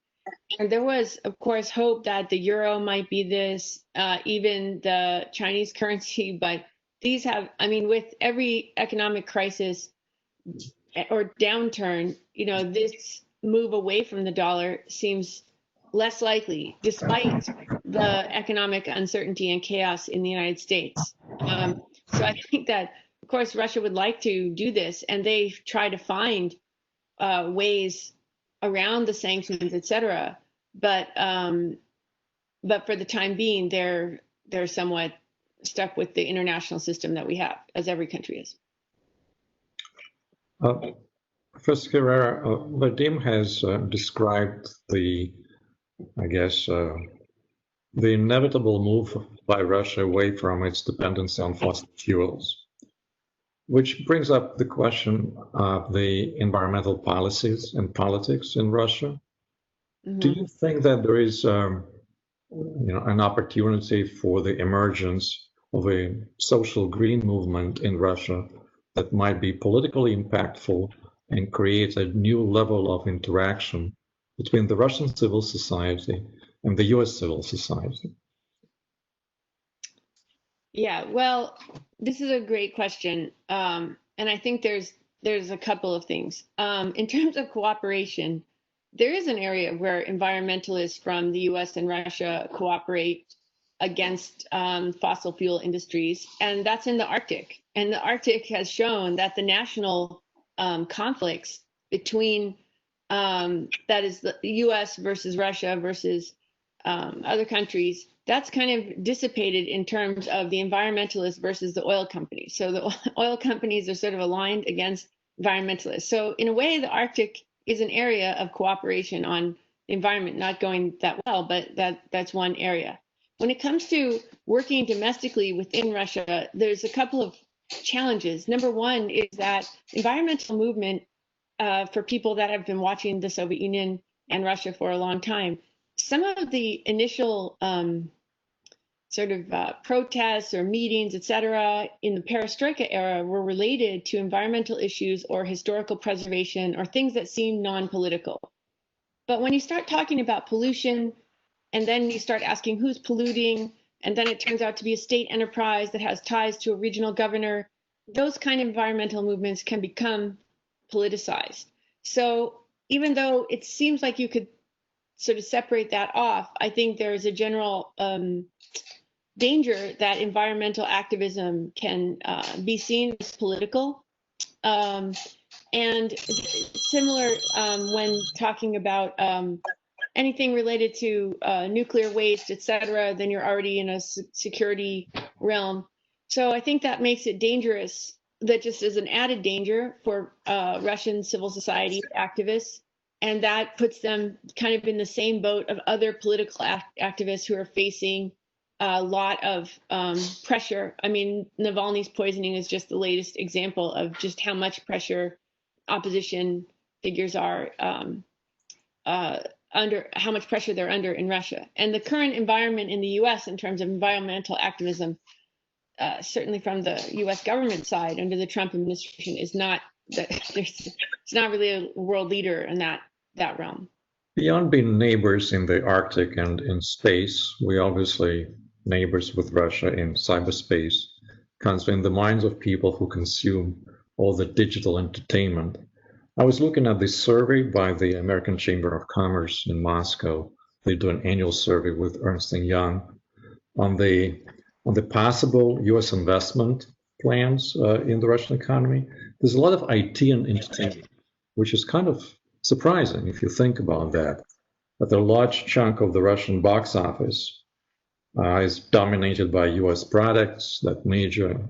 And there was, of course, hope that the euro might be this, even the Chinese currency, but these have, I mean, with every economic crisis or downturn, this move away from the dollar seems less likely, despite the economic uncertainty and chaos in the United States. So I think that, of course, Russia would like to do this, and they try to find ways around the sanctions, et cetera. But for the time being, they're somewhat stuck with the international system that we have, as every country is. Professor Herrera, Vadim has described the inevitable move by Russia away from its dependency on fossil fuels, which brings up the question of the environmental policies and politics in Russia. Mm-hmm. Do you think that there is an opportunity for the emergence of a social green movement in Russia that might be politically impactful and create a new level of interaction between the Russian civil society and the US civil society? Yeah, well, this is a great question. And I think there's a couple of things. In terms of cooperation, there is an area where environmentalists from the US and Russia cooperate against fossil fuel industries, and that's in the Arctic. And the Arctic has shown that the national conflicts between, that is the US versus Russia versus other countries, that's kind of dissipated in terms of the environmentalists versus the oil companies. So the oil companies are sort of aligned against environmentalists. So in a way, the Arctic is an area of cooperation on the environment, not going that well, but that's one area. When it comes to working domestically within Russia, there's a couple of challenges. Number one is that environmental movement, for people that have been watching the Soviet Union and Russia for a long time, some of the initial protests or meetings, et cetera, in the perestroika era were related to environmental issues or historical preservation or things that seem non-political. But when you start talking about pollution, and then you start asking who's polluting, and then it turns out to be a state enterprise that has ties to a regional governor, those kind of environmental movements can become politicized. So even though it seems like you could sort of separate that off, I think there's a general danger that environmental activism can be seen as political. And similar when talking about anything related to nuclear waste, et cetera, then you're already in a security realm. So I think that makes it dangerous. That just is an added danger for Russian civil society activists. And that puts them kind of in the same boat of other political activists who are facing a lot of pressure. I mean, Navalny's poisoning is just the latest example of just how much pressure opposition figures are under, how much pressure they're under in Russia. And the current environment in the US in terms of environmental activism, certainly from the US government side under the Trump administration, is not, it's not really a world leader in that realm. Beyond being neighbors in the Arctic and in space, we obviously neighbors with Russia in cyberspace, comes in the minds of people who consume all the digital entertainment. I was looking at this survey by the American Chamber of Commerce in Moscow. They do an annual survey with Ernst & Young on the possible US investment plans in the Russian economy. There's a lot of IT and entertainment, which is kind of surprising if you think about that. But a large chunk of the Russian box office is dominated by US products, that major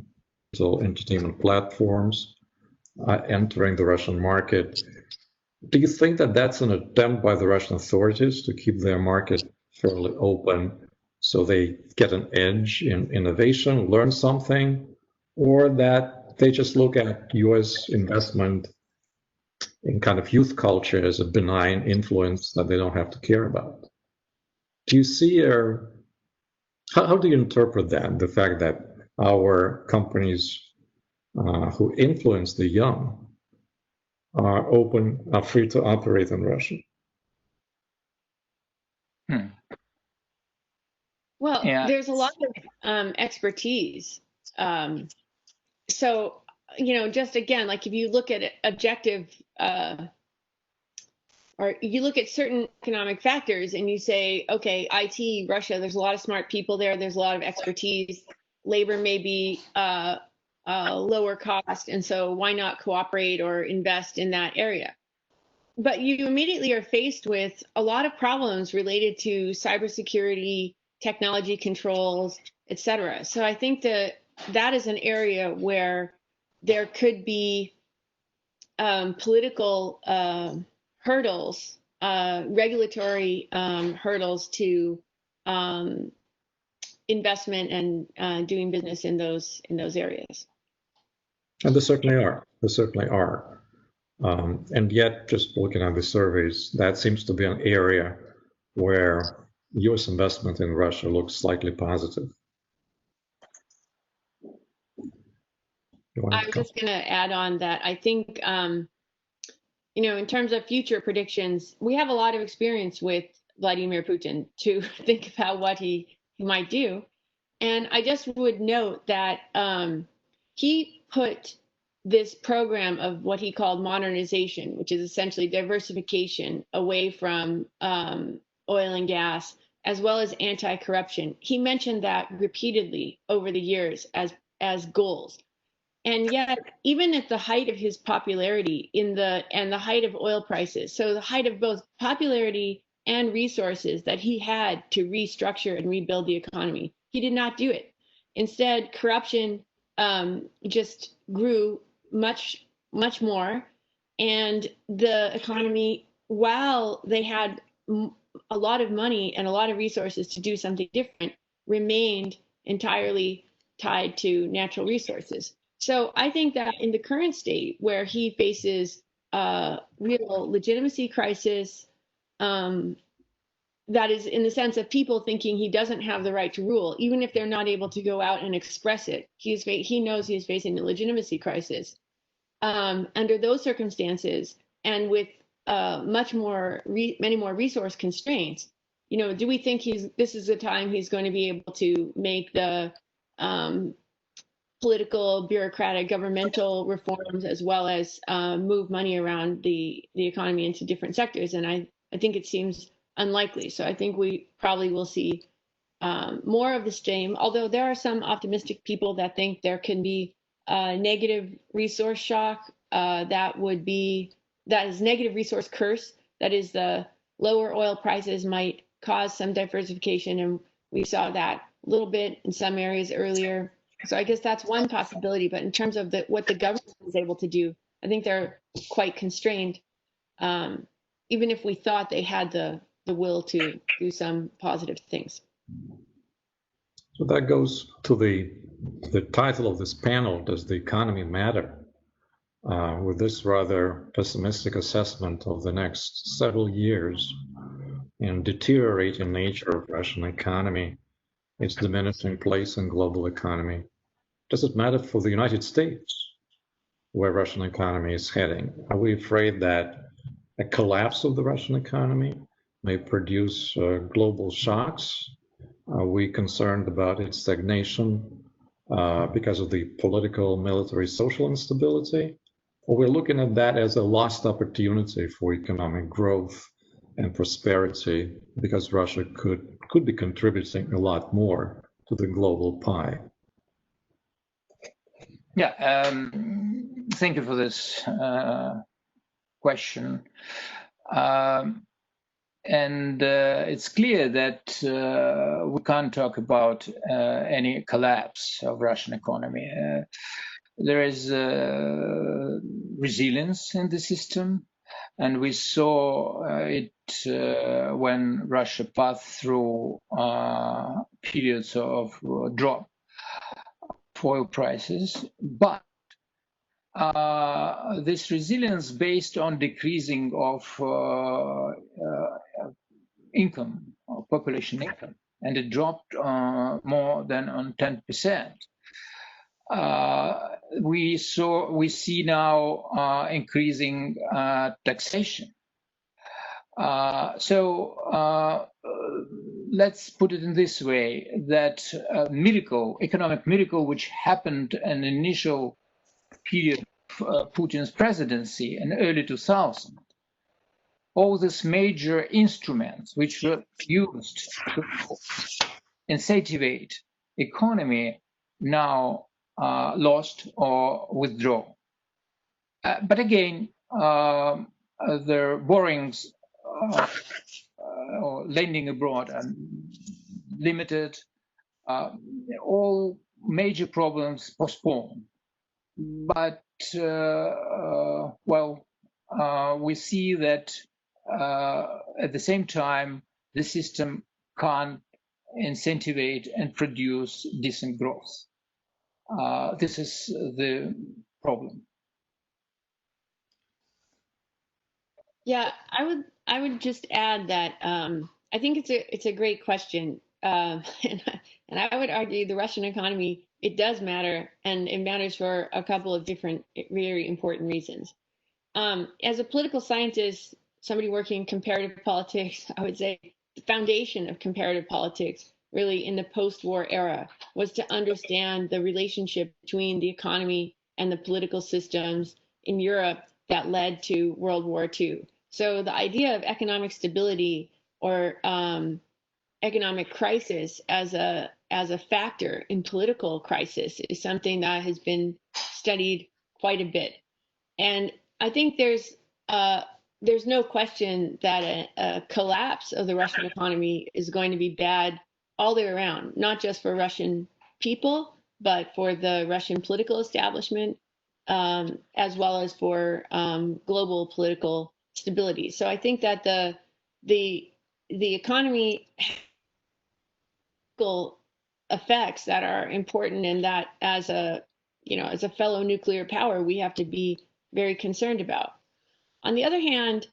digital entertainment platforms entering the Russian market. Do you think that that's an attempt by the Russian authorities to keep their market fairly open so they get an edge in innovation, learn something, or that they just look at US investment in kind of youth culture as a benign influence that they don't have to care about? Do you see how do you interpret that, the fact that our companies who influence the young are free to operate in Russia? Well, yeah. There's a lot of expertise. So, you know, just again, like if you look at objective, or you look at certain economic factors and you say, okay, IT, Russia, there's a lot of smart people there. There's a lot of expertise. Labor may be lower cost. And so why not cooperate or invest in that area? But you immediately are faced with a lot of problems related to cybersecurity, technology controls, et cetera. So I think that is an area where there could be political hurdles, regulatory hurdles to investment and doing business in those areas. And there certainly are. There certainly are. And yet, just looking at the surveys, that seems to be an area where U.S. investment in Russia looks slightly positive. I was just going to add on that I think, you know, in terms of future predictions, we have a lot of experience with Vladimir Putin to think about what he might do. And I just would note that he put this program of what he called modernization, which is essentially diversification away from oil and gas, as well as anti-corruption. He mentioned that repeatedly over the years as goals. And yet, even at the height of his popularity and the height of oil prices, so the height of both popularity and resources that he had to restructure and rebuild the economy, he did not do it. Instead, corruption just grew much, much more. And the economy, while they had a lot of money and a lot of resources to do something different, remained entirely tied to natural resources. So I think that in the current state, where he faces a real legitimacy crisis, that is in the sense of people thinking he doesn't have the right to rule, even if they're not able to go out and express it. He knows he is facing a legitimacy crisis. Under those circumstances, and with many more resource constraints, you know, do we think this is the time he's going to be able to make the political, bureaucratic, governmental reforms, as well as move money around the economy into different sectors? And I think it seems unlikely. So I think we probably will see more of the same, although there are some optimistic people that think there can be a negative resource shock that is negative resource curse. That is, the lower oil prices might cause some diversification, and we saw that a little bit in some areas earlier. So I guess that's one possibility, but in terms of what the government is able to do, I think they're quite constrained, even if we thought they had the will to do some positive things. So that goes to the title of this panel, Does the Economy Matter? With this rather pessimistic assessment of the next several years and deteriorating nature of Russian economy, its diminishing place in global economy, does it matter for the United States where Russian economy is heading? Are we afraid that a collapse of the Russian economy may produce global shocks? Are we concerned about its stagnation because of the political, military, social instability? Or we're looking at that as a lost opportunity for economic growth and prosperity because Russia could be contributing a lot more to the global pie? Yeah, thank you for this question. And it's clear that we can't talk about any collapse of Russian economy. There is resilience in the system, and we saw it when Russia passed through periods of drop of oil prices. But this resilience based on decreasing of income, or population income, and it dropped more than on 10%. We see now increasing taxation. So let's put it in this way: that economic miracle, which happened in the initial period of Putin's presidency in early 2000, all these major instruments which were used to incentivize economy now lost or withdraw. But again, the borrowings or lending abroad are limited. All major problems postponed. But we see that at the same time, the system can't incentivize and produce decent growth. This is the problem. Yeah, I would just add that I think it's a great question, and I would argue the Russian economy, it does matter, and it matters for a couple of different very important reasons. As a political scientist, somebody working in comparative politics, I would say the foundation of comparative politics really in the post-war era was to understand the relationship between the economy and the political systems in Europe that led to World War II. So the idea of economic stability or economic crisis as a factor in political crisis is something that has been studied quite a bit. And I think there's no question that a collapse of the Russian economy is going to be bad all the way around, not just for Russian people, but for the Russian political establishment, as well as for global political stability. So I think that the economy effects that are important, and that as a fellow nuclear power, we have to be very concerned about. On the other hand,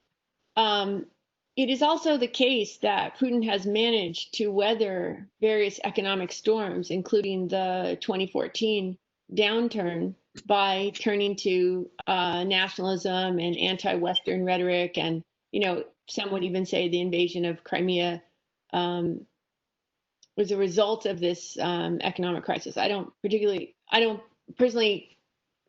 it is also the case that Putin has managed to weather various economic storms, including the 2014 downturn, by turning to nationalism and anti-Western rhetoric, and some would even say the invasion of Crimea was a result of this economic crisis. I don't personally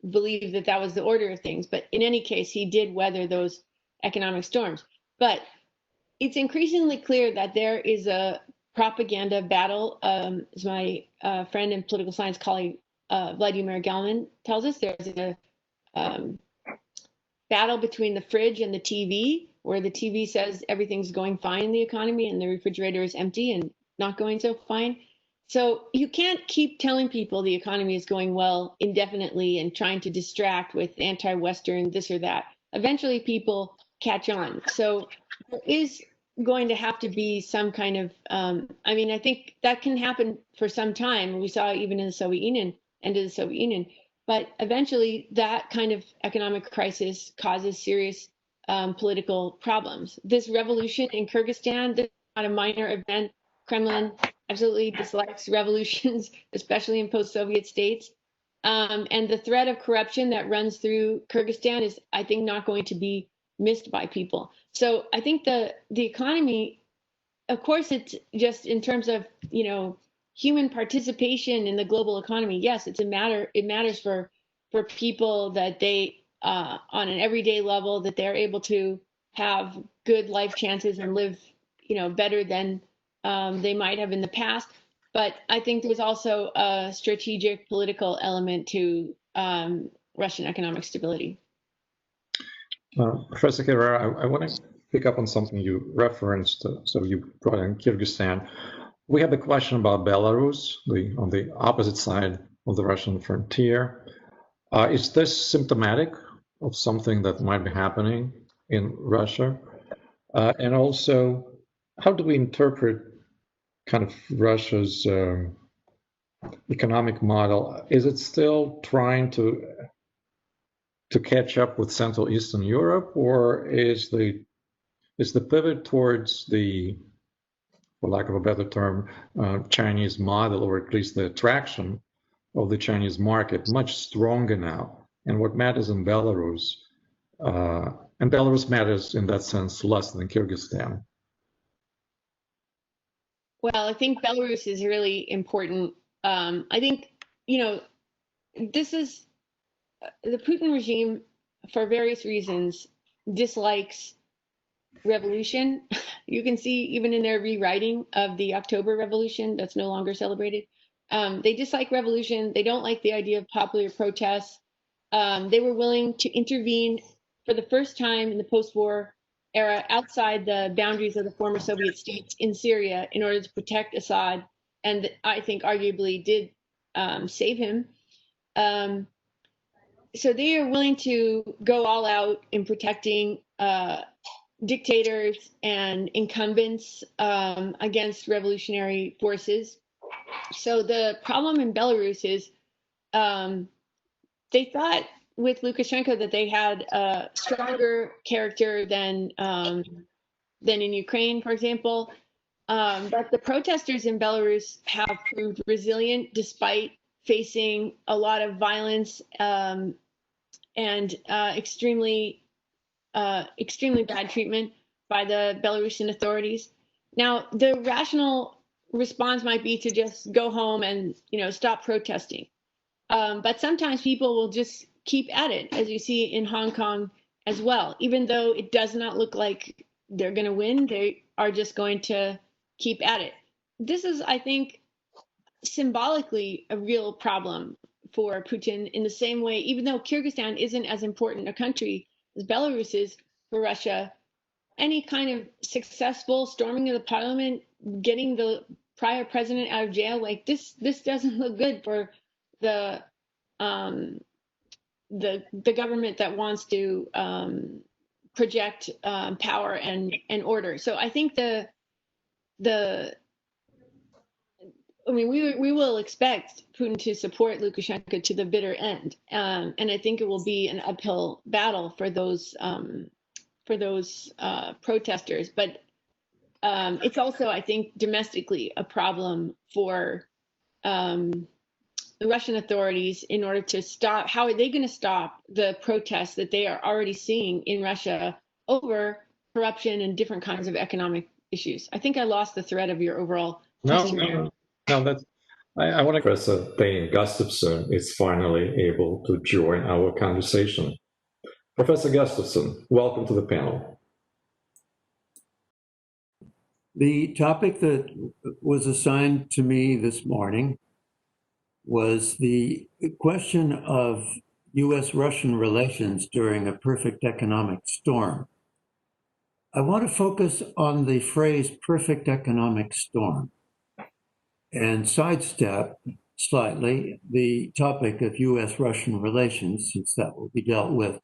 believe that was the order of things, but in any case, he did weather those economic storms. But it's increasingly clear that there is a propaganda battle. As my friend and political science colleague Vladimir Gelman tells us, there's a battle between the fridge and the TV, where the TV says everything's going fine in the economy and the refrigerator is empty and not going so fine. So you can't keep telling people the economy is going well indefinitely and trying to distract with anti-Western this or that. Eventually people catch on. So there is going to have to be some kind of, I mean, I think that can happen for some time. We saw even in the Soviet Union, end of the Soviet Union. But eventually, that kind of economic crisis causes serious political problems. This revolution in Kyrgyzstan, this is not a minor event. Kremlin absolutely dislikes revolutions, especially in post-Soviet states. And the threat of corruption that runs through Kyrgyzstan is, I think, not going to be missed by people. So I think the economy, of course, it's just in terms of, you know, human participation in the global economy. Yes, it matters for people that they on an everyday level, that they're able to have good life chances and live, you know, better than they might have in the past. But I think there's also a strategic political element to Russian economic stability. Professor Herrera, I want to pick up on something you referenced. So you brought in Kyrgyzstan. We have the question about Belarus, on the opposite side of the Russian frontier. Is this symptomatic of something that might be happening in Russia? And also, how do we interpret kind of Russia's economic model? Is it still trying to catch up with Central Eastern Europe, or is the pivot towards the, for lack of a better term, Chinese model, or at least the attraction of the Chinese market, much stronger now? And what matters in Belarus, and Belarus matters in that sense less than Kyrgyzstan. Well, I think Belarus is really important. I think, you know, this is the Putin regime, for various reasons, dislikes revolution. You can see even in their rewriting of the October Revolution that's no longer celebrated. They dislike revolution. They don't like the idea of popular protests. They were willing to intervene for the first time in the post-war era outside the boundaries of the former Soviet states in Syria in order to protect Assad, and I think arguably did save him. So they are willing to go all out in protecting dictators and incumbents against revolutionary forces. So the problem in Belarus is they thought with Lukashenko that they had a stronger character than in Ukraine, for example. But the protesters in Belarus have proved resilient despite facing a lot of violence and extremely bad treatment by the Belarusian authorities. Now, the rational response might be to just go home and, you know, stop protesting. But sometimes people will just keep at it, as you see in Hong Kong as well. Even though it does not look like they're going to win, they are just going to keep at it. This is, I think, symbolically a real problem for Putin, in the same way, even though Kyrgyzstan isn't as important a country as Belarus is for Russia, any kind of successful storming of the parliament, getting the prior president out of jail, like this doesn't look good for the government that wants to project power and order. So I think we will expect Putin to support Lukashenko to the bitter end, and I think it will be an uphill battle for those protesters. But it's also, I think, domestically a problem for the Russian authorities in order to stop. How are they going to stop the protests that they are already seeing in Russia over corruption and different kinds of economic issues? I think I lost the thread of your overall question. No, that's. I want to. Professor Vadim Gustafson is finally able to join our conversation. Professor Gustafson, welcome to the panel. The topic that was assigned to me this morning was the question of U.S.-Russian relations during a perfect economic storm. I want to focus on the phrase perfect economic storm and sidestep slightly the topic of U.S.-Russian relations, since that will be dealt with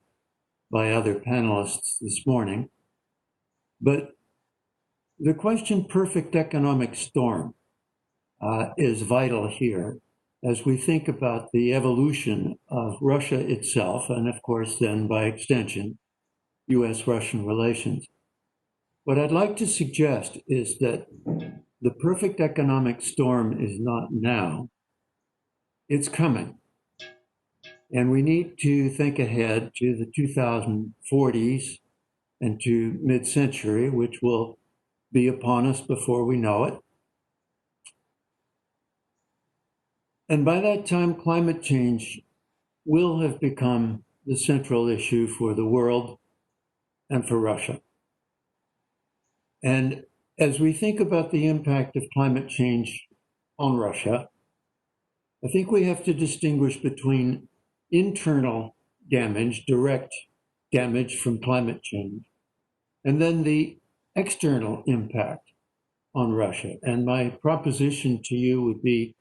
by other panelists this morning. But the question perfect economic storm is vital here as we think about the evolution of Russia itself, and of course then by extension, U.S.-Russian relations. What I'd like to suggest is that the perfect economic storm is not now, it's coming. And we need to think ahead to the 2040s and to mid-century, which will be upon us before we know it. And by that time, climate change will have become the central issue for the world and for Russia. And as we think about the impact of climate change on Russia, I think we have to distinguish between internal damage, direct damage from climate change, and then the external impact on Russia. And my proposition to you would be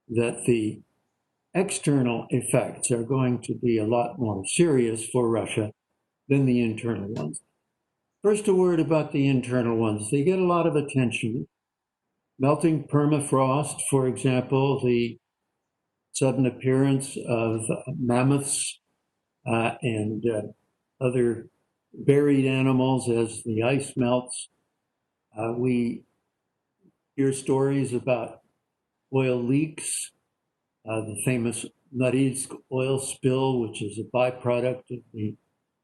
that the external effects are going to be a lot more serious for Russia than the internal ones. First, a word about the internal ones. They get a lot of attention. Melting permafrost, for example, the sudden appearance of mammoths and other buried animals as the ice melts. We hear stories about oil leaks, the famous Norilsk oil spill, which is a byproduct of the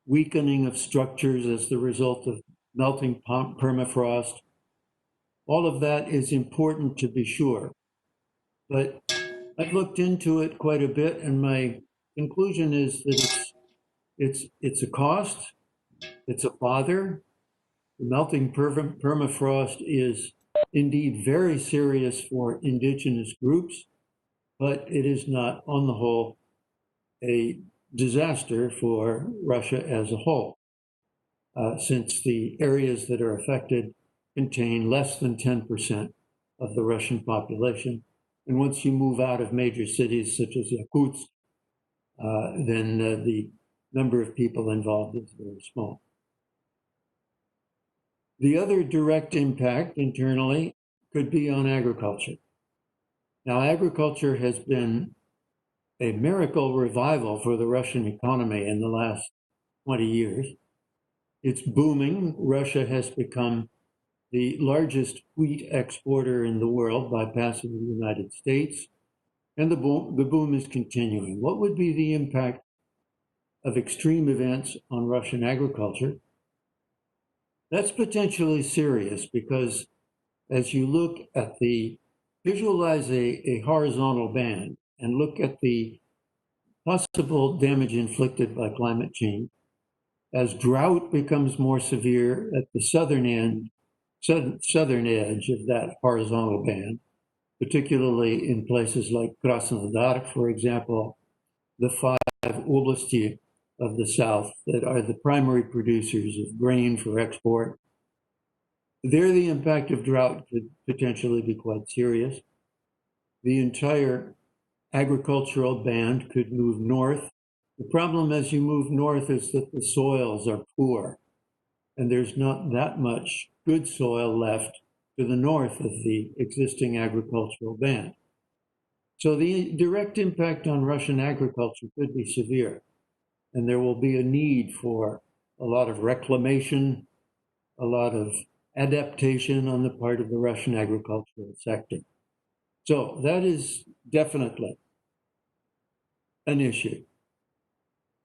weakening of structures as the result of melting permafrost. All of that is important to be sure. But I've looked into it quite a bit, and my conclusion is that it's a cost, it's a bother. The melting permafrost is indeed very serious for indigenous groups, but it is not, on the whole, a disaster for Russia as a whole, since the areas that are affected contain less than 10% of the Russian population. And once you move out of major cities such as Yakutsk, then the number of people involved is very small. The other direct impact internally could be on agriculture. Now, agriculture has been a miracle revival for the Russian economy in the last 20 years. It's booming. Russia has become the largest wheat exporter in the world by passing the United States, and the boom is continuing. What would be the impact of extreme events on Russian agriculture? That's potentially serious because as you look at visualize a horizontal band and look at the possible damage inflicted by climate change, as drought becomes more severe at the southern edge of that horizontal band, particularly in places like Krasnodar, for example, the 5 oblasti of the south that are the primary producers of grain for export. There, the impact of drought could potentially be quite serious. The entire agricultural band could move north. The problem as you move north is that the soils are poor, and there's not that much good soil left to the north of the existing agricultural band. So the direct impact on Russian agriculture could be severe, and there will be a need for a lot of reclamation, a lot of adaptation on the part of the Russian agricultural sector. So that is definitely an issue.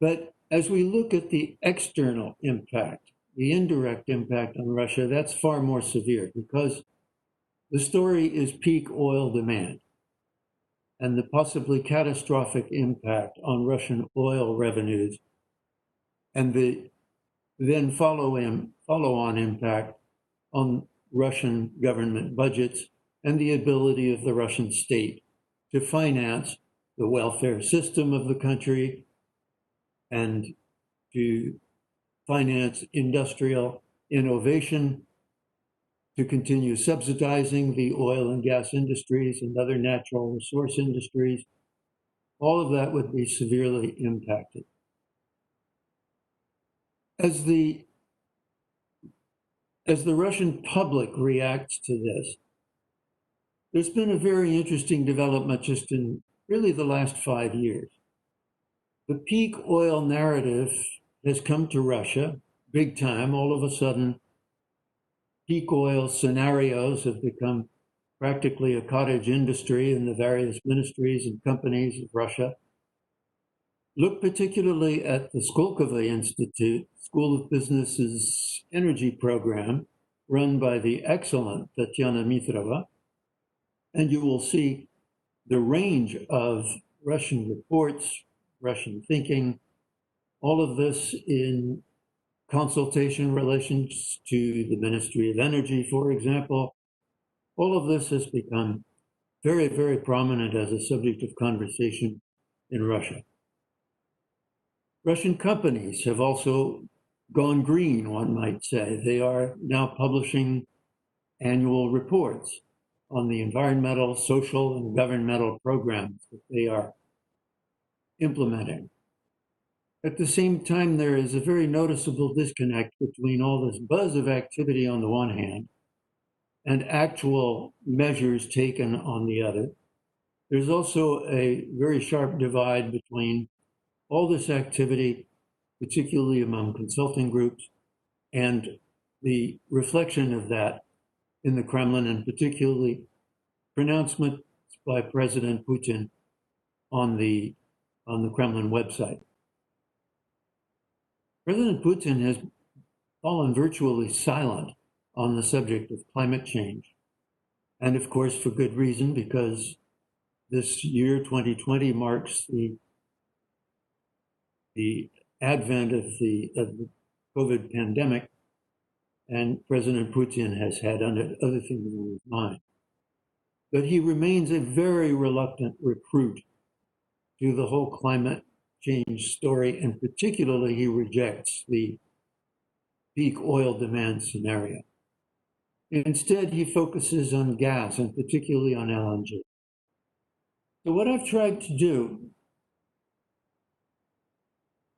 But as we look at the external impact, the indirect impact on Russia, that's far more severe because the story is peak oil demand and the possibly catastrophic impact on Russian oil revenues and the then follow-on impact on Russian government budgets and the ability of the Russian state to finance the welfare system of the country and to finance industrial innovation, to continue subsidizing the oil and gas industries and other natural resource industries. All of that would be severely impacted. As the Russian public reacts to this, there's been a very interesting development just in really the last 5 years. The peak oil narrative has come to Russia big time. All of a sudden, peak oil scenarios have become practically a cottage industry in the various ministries and companies of Russia. Look particularly at the Skolkovo Institute, School of Business's energy program, run by the excellent Tatyana Mitrova, and you will see the range of Russian reports, Russian thinking, all of this in consultation relations to the Ministry of Energy, for example. All of this has become very, very prominent as a subject of conversation in Russia. Russian companies have also gone green, one might say. They are now publishing annual reports on the environmental, social, and governmental programs that they are implementing. At the same time, there is a very noticeable disconnect between all this buzz of activity on the one hand and actual measures taken on the other. There's also a very sharp divide between all this activity, particularly among consulting groups, and the reflection of that in the Kremlin, and particularly pronouncements by President Putin on the Kremlin website. President Putin has fallen virtually silent on the subject of climate change. And of course, for good reason, because this year, 2020, marks the advent of the COVID pandemic, and President Putin has had other things on his mind. But he remains a very reluctant recruit to the whole climate change story, and particularly he rejects the peak oil demand scenario. Instead, he focuses on gas, and particularly on LNG. So what I've tried to do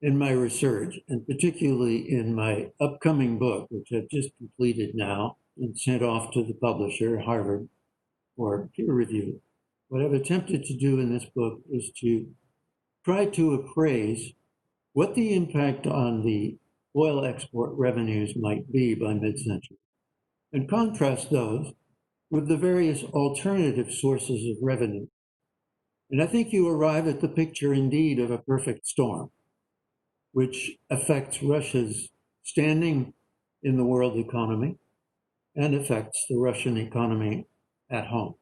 in my research, and particularly in my upcoming book, which I've just completed now and sent off to the publisher, Harvard, for peer review, what I've attempted to do in this book is to try to appraise what the impact on the oil export revenues might be by mid-century, and contrast those with the various alternative sources of revenue. And I think you arrive at the picture indeed of a perfect storm, which affects Russia's standing in the world economy and affects the Russian economy at home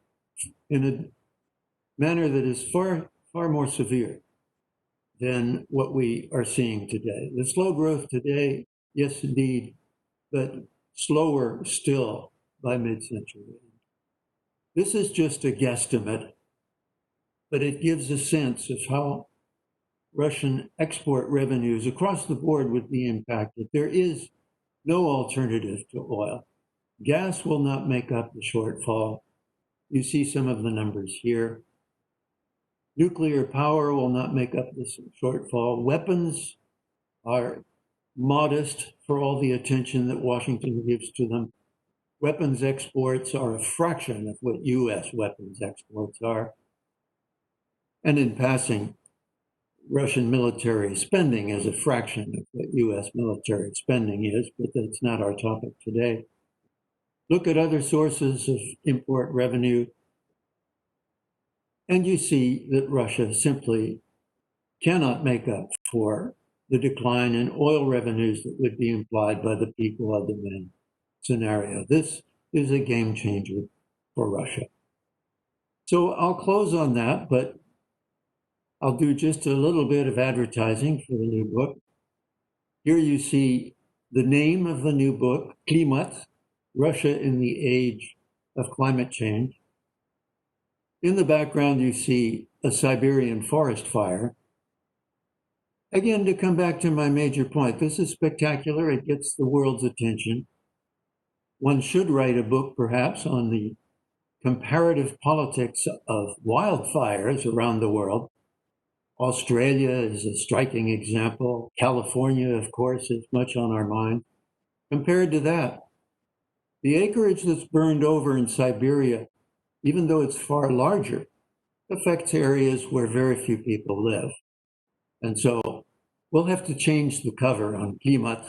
in a manner that is far, far more severe than what we are seeing today. The slow growth today, yes, indeed, but slower still by mid-century. This is just a guesstimate, but it gives a sense of how Russian export revenues across the board would be impacted. There is no alternative to oil. Gas will not make up the shortfall. You see some of the numbers here. Nuclear power will not make up this shortfall. Weapons are modest for all the attention that Washington gives to them. Weapons exports are a fraction of what US weapons exports are. And in passing, Russian military spending is a fraction of what US military spending is, but that's not our topic today. Look at other sources of import revenue, and you see that Russia simply cannot make up for the decline in oil revenues that would be implied by the peak oil demand scenario. This is a game changer for Russia. So I'll close on that, but I'll do just a little bit of advertising for the new book. Here you see the name of the new book, Klimat, Russia in the age of climate change. In the background, you see a Siberian forest fire. Again, to come back to my major point, this is spectacular. It gets the world's attention. One should write a book, perhaps, on the comparative politics of wildfires around the world. Australia is a striking example. California, of course, is much on our mind. Compared to that, the acreage that's burned over in Siberia, even though it's far larger, affects areas where very few people live. And so we'll have to change the cover on Keynote.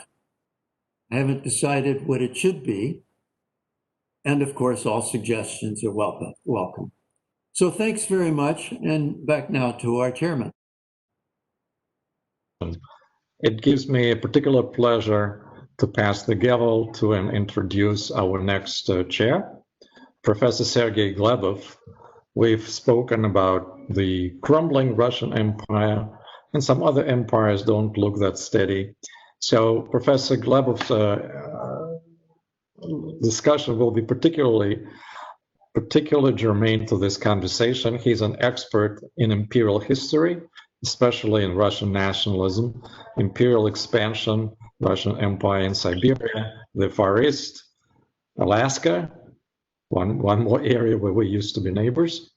I haven't decided what it should be. And of course, all suggestions are welcome. So thanks very much. And back now to our chairman. It gives me a particular pleasure to pass the gavel to and introduce our next chair, Professor Sergei Glebov. We've spoken about the crumbling Russian Empire, and some other empires don't look that steady. So Professor Glebov's discussion will be particularly germane to this conversation. He's an expert in imperial history, especially in Russian nationalism, imperial expansion, Russian Empire in Siberia, the Far East, Alaska, one more area where we used to be neighbors.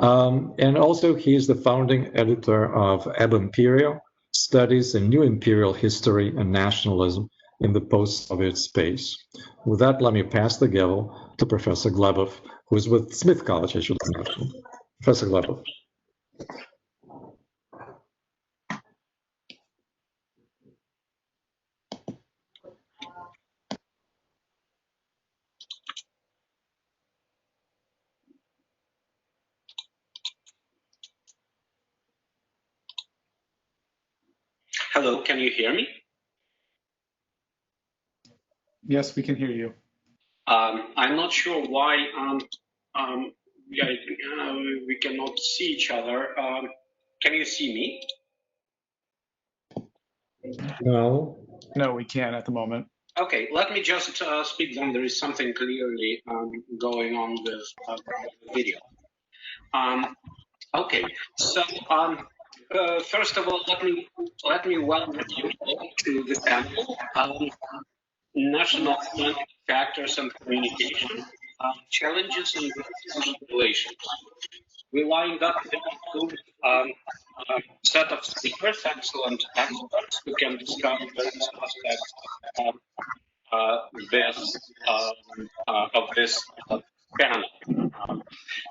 And also he's the founding editor of Ab Imperio, Studies in New Imperial History and Nationalism in the Post-Soviet Space. With that, let me pass the gavel to Professor Glebov, who is with Smith College, I should mention. Professor Glebov. Hello, can you hear me? Yes, we can hear you. I'm not sure why we cannot see each other. Can you see me? No. No, we can't at the moment. Okay, let me just speak then. There is something clearly going on with the video. Okay, so first of all, let me welcome you all to this panel. National factors and communication, challenges in international relations. We lined up a set of speakers, excellent experts who can discuss various aspects of this panel.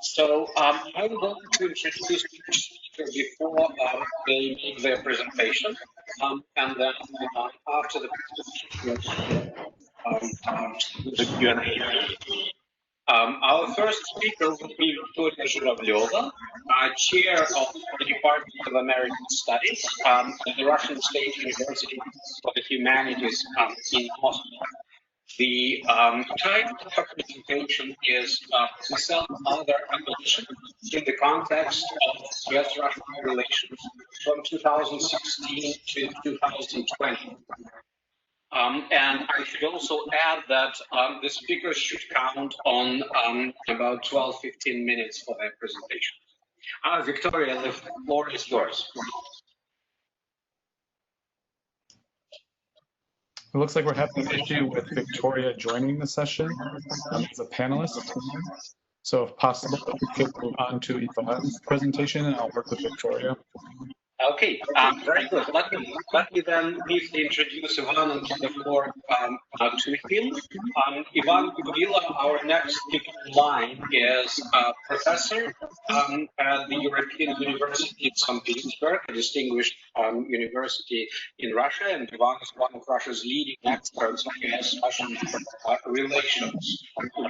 So I'm going to introduce each speaker before they make their presentation, and then after the presentation, the Q&A. Our first speaker will be Victoria Zhuravlyova, chair of the Department of American Studies at the Russian State University for the Humanities in Moscow. The title of her presentation is Self-Other Abolition in the Context of US-Russian Relations from 2016 to 2020. And I should also add that the speakers should count on about 12-15 minutes for their presentation. Victoria, the floor is yours. It looks like we're having an issue with Victoria joining the session as a panelist. So if possible, we could move on to Ivan's presentation and I'll work with Victoria. Okay, very good. Let me then briefly introduce Ivan and give the floor to him. Ivan Gurila, our next speaker in line, is a professor at the European University in St. Petersburg, a distinguished university in Russia, and Ivan is one of Russia's leading experts on US-Russian relations.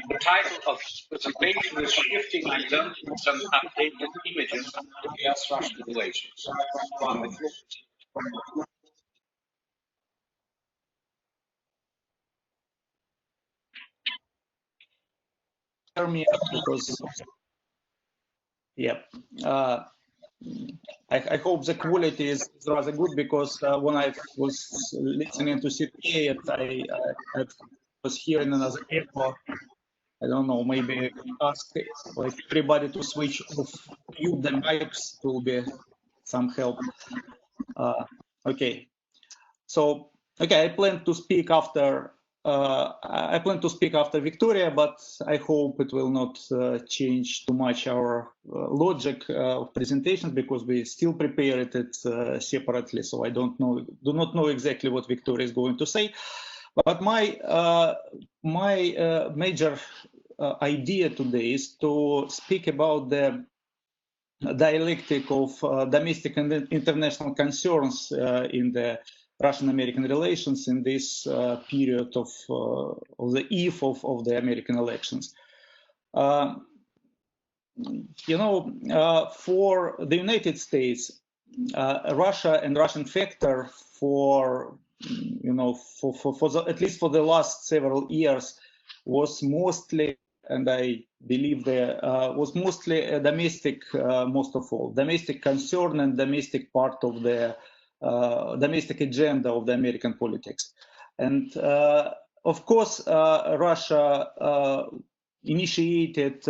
The title of his presentation is Shifting Identities and Updated Images of US-Russian Relations. Because I hope the quality is rather good, because when I was listening to CPA, I here in another echo. I don't know, maybe ask like everybody to switch off mute the mics will be some help. Okay, so okay, I plan to speak after Victoria, but I hope it will not change too much our logic of presentation, because we still prepared it separately. So I do not know exactly what Victoria is going to say. But my major idea today is to speak about the dialectic of domestic and international concerns in the Russian-American relations in this period of the eve of the American elections. You know, for the United States, Russia and Russian factor for at least for the last several years was mostly, and I believe there was mostly a domestic, most of all, domestic concern and domestic part of the domestic agenda of the American politics. And of course, Russia initiated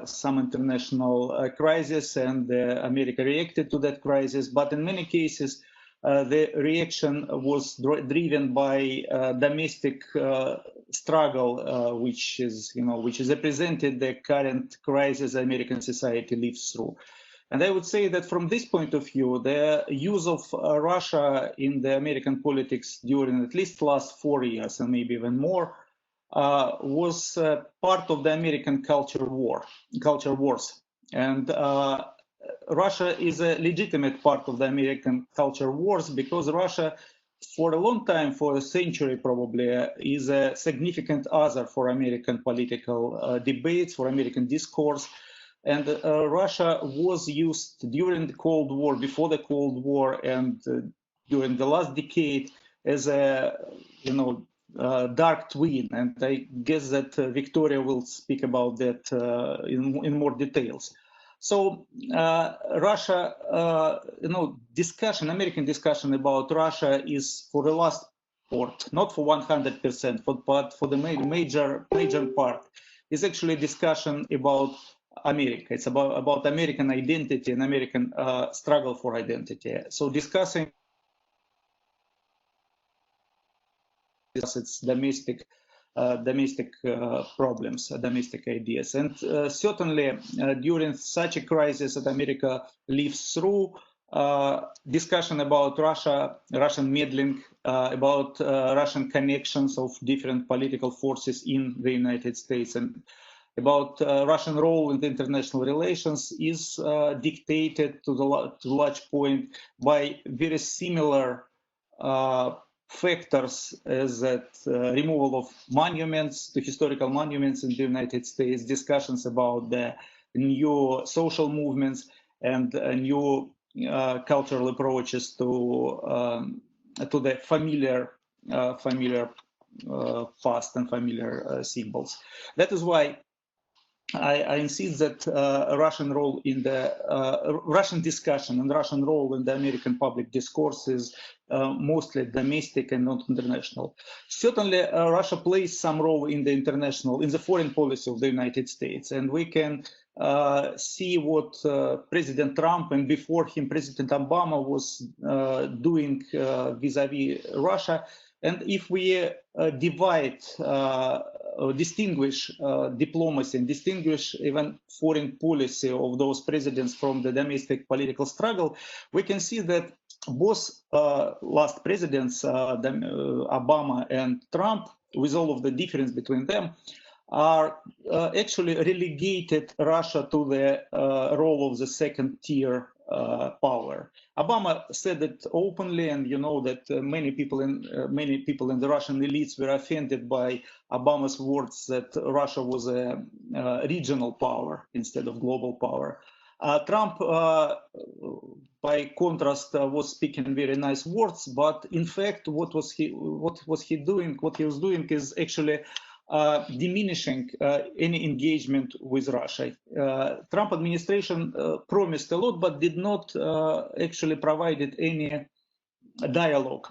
some international crisis, and America reacted to that crisis. But in many cases, the reaction was driven by domestic struggle, which is represented the current crisis American society lives through. And I would say that from this point of view, the use of Russia in the American politics during at least the last 4 years, and maybe even more, was part of the American culture wars. And Russia is a legitimate part of the American culture wars, because Russia, for a long time, for a century probably, is a significant other for American political debates, for American discourse. And Russia was used during the Cold War, before the Cold War, and during the last decade as a, dark twin. And I guess that Victoria will speak about that in more details. So Russia, American discussion about Russia is for the last part, not for 100%, but for the major part, is actually a discussion about America. It's about American identity and American struggle for identity. So discussing its domestic problems, domestic ideas. And certainly during such a crisis that America lives through, discussion about Russian meddling, about Russian connections of different political forces in the United States, and about Russian role in the international relations is dictated to a large point by very similar factors as that removal of monuments, to historical monuments in the United States, discussions about the new social movements and new cultural approaches to the familiar past and familiar symbols. That is why I insist that Russian role in the Russian discussion and Russian role in the American public discourse is mostly domestic and not international. Certainly, Russia plays some role in the foreign policy of the United States, and we can see what President Trump and before him President Obama was doing vis-a-vis Russia. And if we distinguish diplomacy and distinguish even foreign policy of those presidents from the domestic political struggle, we can see that both last presidents, Obama and Trump, with all of the difference between them, are actually relegated Russia to the role of the second-tier power. Obama said it openly, and you know that many people in the Russian elites were offended by Obama's words that Russia was a regional power instead of global power. Trump, by contrast, was speaking very nice words, but in fact, what he was doing is actually diminishing any engagement with Russia. Trump administration promised a lot, but did not actually provided any dialogue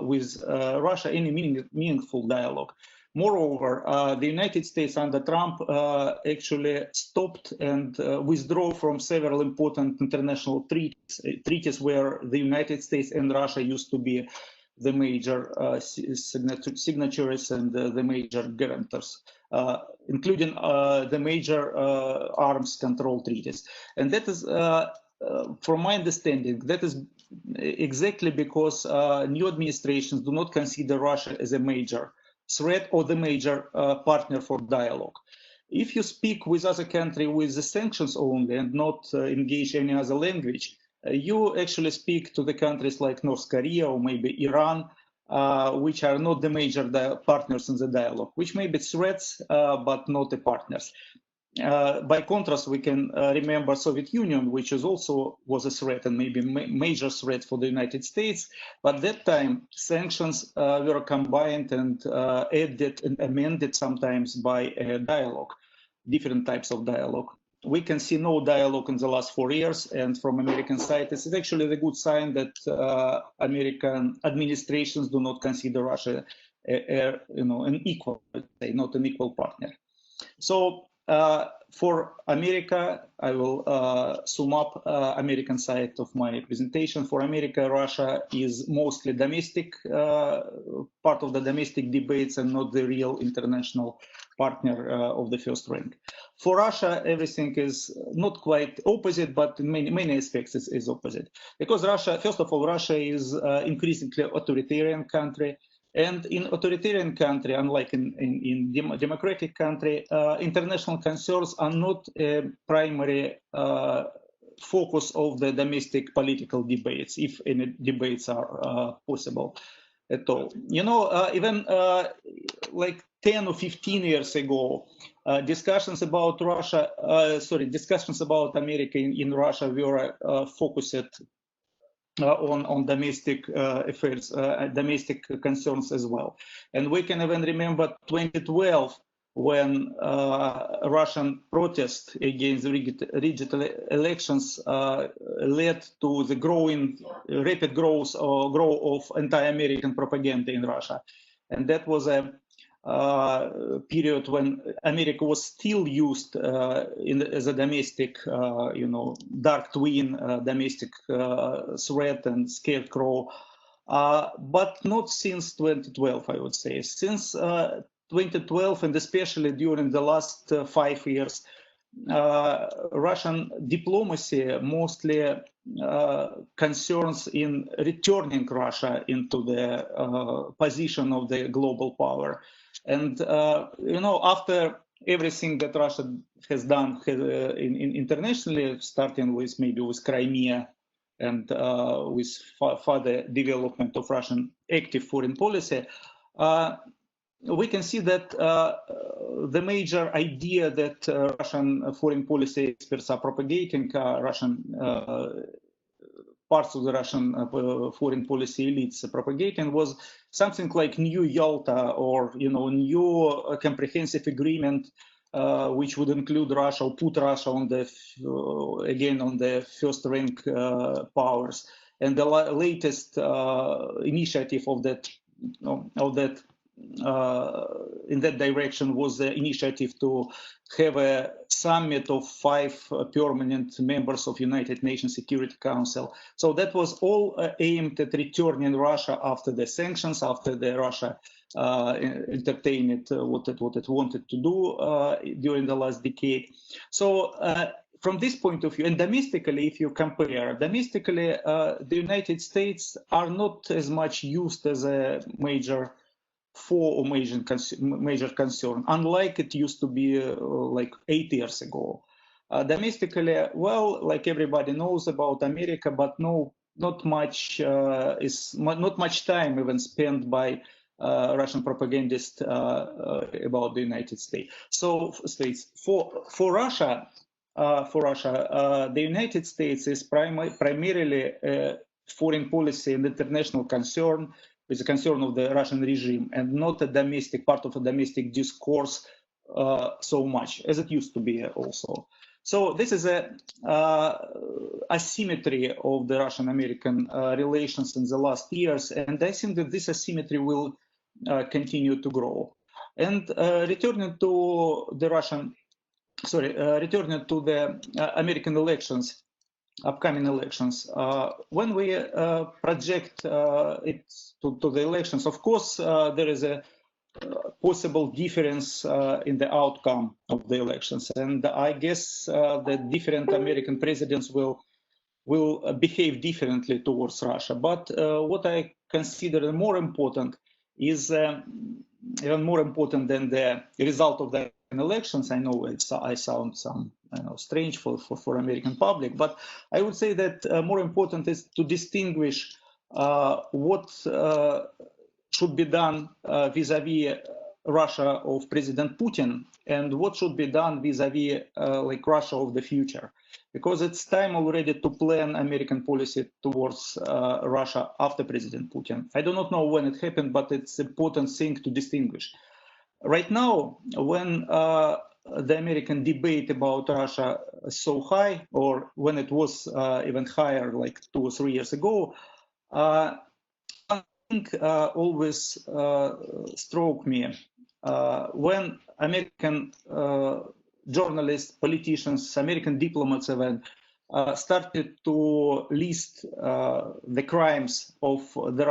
with Russia, any meaningful dialogue. Moreover, the United States under Trump actually stopped and withdrew from several important international treaties where the United States and Russia used to be the major signatories and the major guarantors, including the major arms control treaties. And that is, from my understanding, that is exactly because new administrations do not consider Russia as a major threat or the major partner for dialogue. If you speak with other country with the sanctions only and not engage any other language, you actually speak to the countries like North Korea or maybe Iran, which are not the major partners in the dialogue, which may be threats, but not the partners. By contrast, we can remember Soviet Union, which is also was a threat and maybe major threat for the United States. But that time, sanctions were combined and added and amended sometimes by a dialogue, different types of dialogue. We can see no dialogue in the last 4 years, and from American side, this is actually the good sign that American administrations do not consider Russia, an equal, not an equal partner. So. For America, I will sum up American side of my presentation. For America, Russia is mostly domestic, part of the domestic debates and not the real international partner of the first rank. For Russia, everything is not quite opposite, but in many aspects is opposite. Because Russia, first of all, Russia is increasingly authoritarian country. And in authoritarian country, unlike in democratic country, international concerns are not a primary focus of the domestic political debates, if any debates are possible at all. Even like 10 or 15 years ago, discussions about discussions about America in Russia were focused on domestic affairs, domestic concerns as well. And we can even remember 2012 when Russian protest against the digital elections led to the rapid growth of anti-American propaganda in Russia. And that was a period when America was still used as a domestic, dark twin, domestic threat and scarecrow, but not since 2012, I would say. Since 2012, and especially during the last 5 years, Russian diplomacy mostly concerns in returning Russia into the position of the global power. And, after everything that Russia has done internationally, starting with maybe with Crimea and with further development of Russian active foreign policy, we can see that the major idea that Russian foreign policy experts are propagating, Russian parts of the Russian foreign policy elites propagating, was something like new Yalta or new comprehensive agreement, which would include Russia or put Russia on the on the first rank powers. And the latest initiative of that in that direction was the initiative to have a summit of 5 permanent members of United Nations Security Council. So that was all aimed at returning Russia after the sanctions, after the Russia entertained what it wanted to do during the last decade. So from this point of view, and domestically, if you compare, domestically, the United States are not as much used as a major major concern, unlike it used to be like 8 years ago. Domestically, well, like everybody knows about America, but not much time even spent by Russian propagandists about the United States. So, for Russia, the United States is primarily a foreign policy and international concern, with the concern of the Russian regime, and not a domestic part of a domestic discourse so much as it used to be also. So this is a asymmetry of the Russian-American relations in the last years, and I think that this asymmetry will continue to grow. And returning to the American elections, upcoming elections. When we project it to the elections, of course, there is a possible difference in the outcome of the elections, and I guess the different American presidents will behave differently towards Russia. But what I consider more important is even more important than the result of the elections. I know I sound strange for American public, but I would say that more important is to distinguish what should be done vis-a-vis Russia of President Putin and what should be done vis-a-vis like Russia of the future, because it's time already to plan American policy towards Russia after President Putin. I do not know when it happened, but it's an important thing to distinguish. Right now, when the American debate about Russia is so high, or when it was even higher like 2 or 3 years ago, I think always struck me when American journalists, politicians, American diplomats even started to list the crimes of the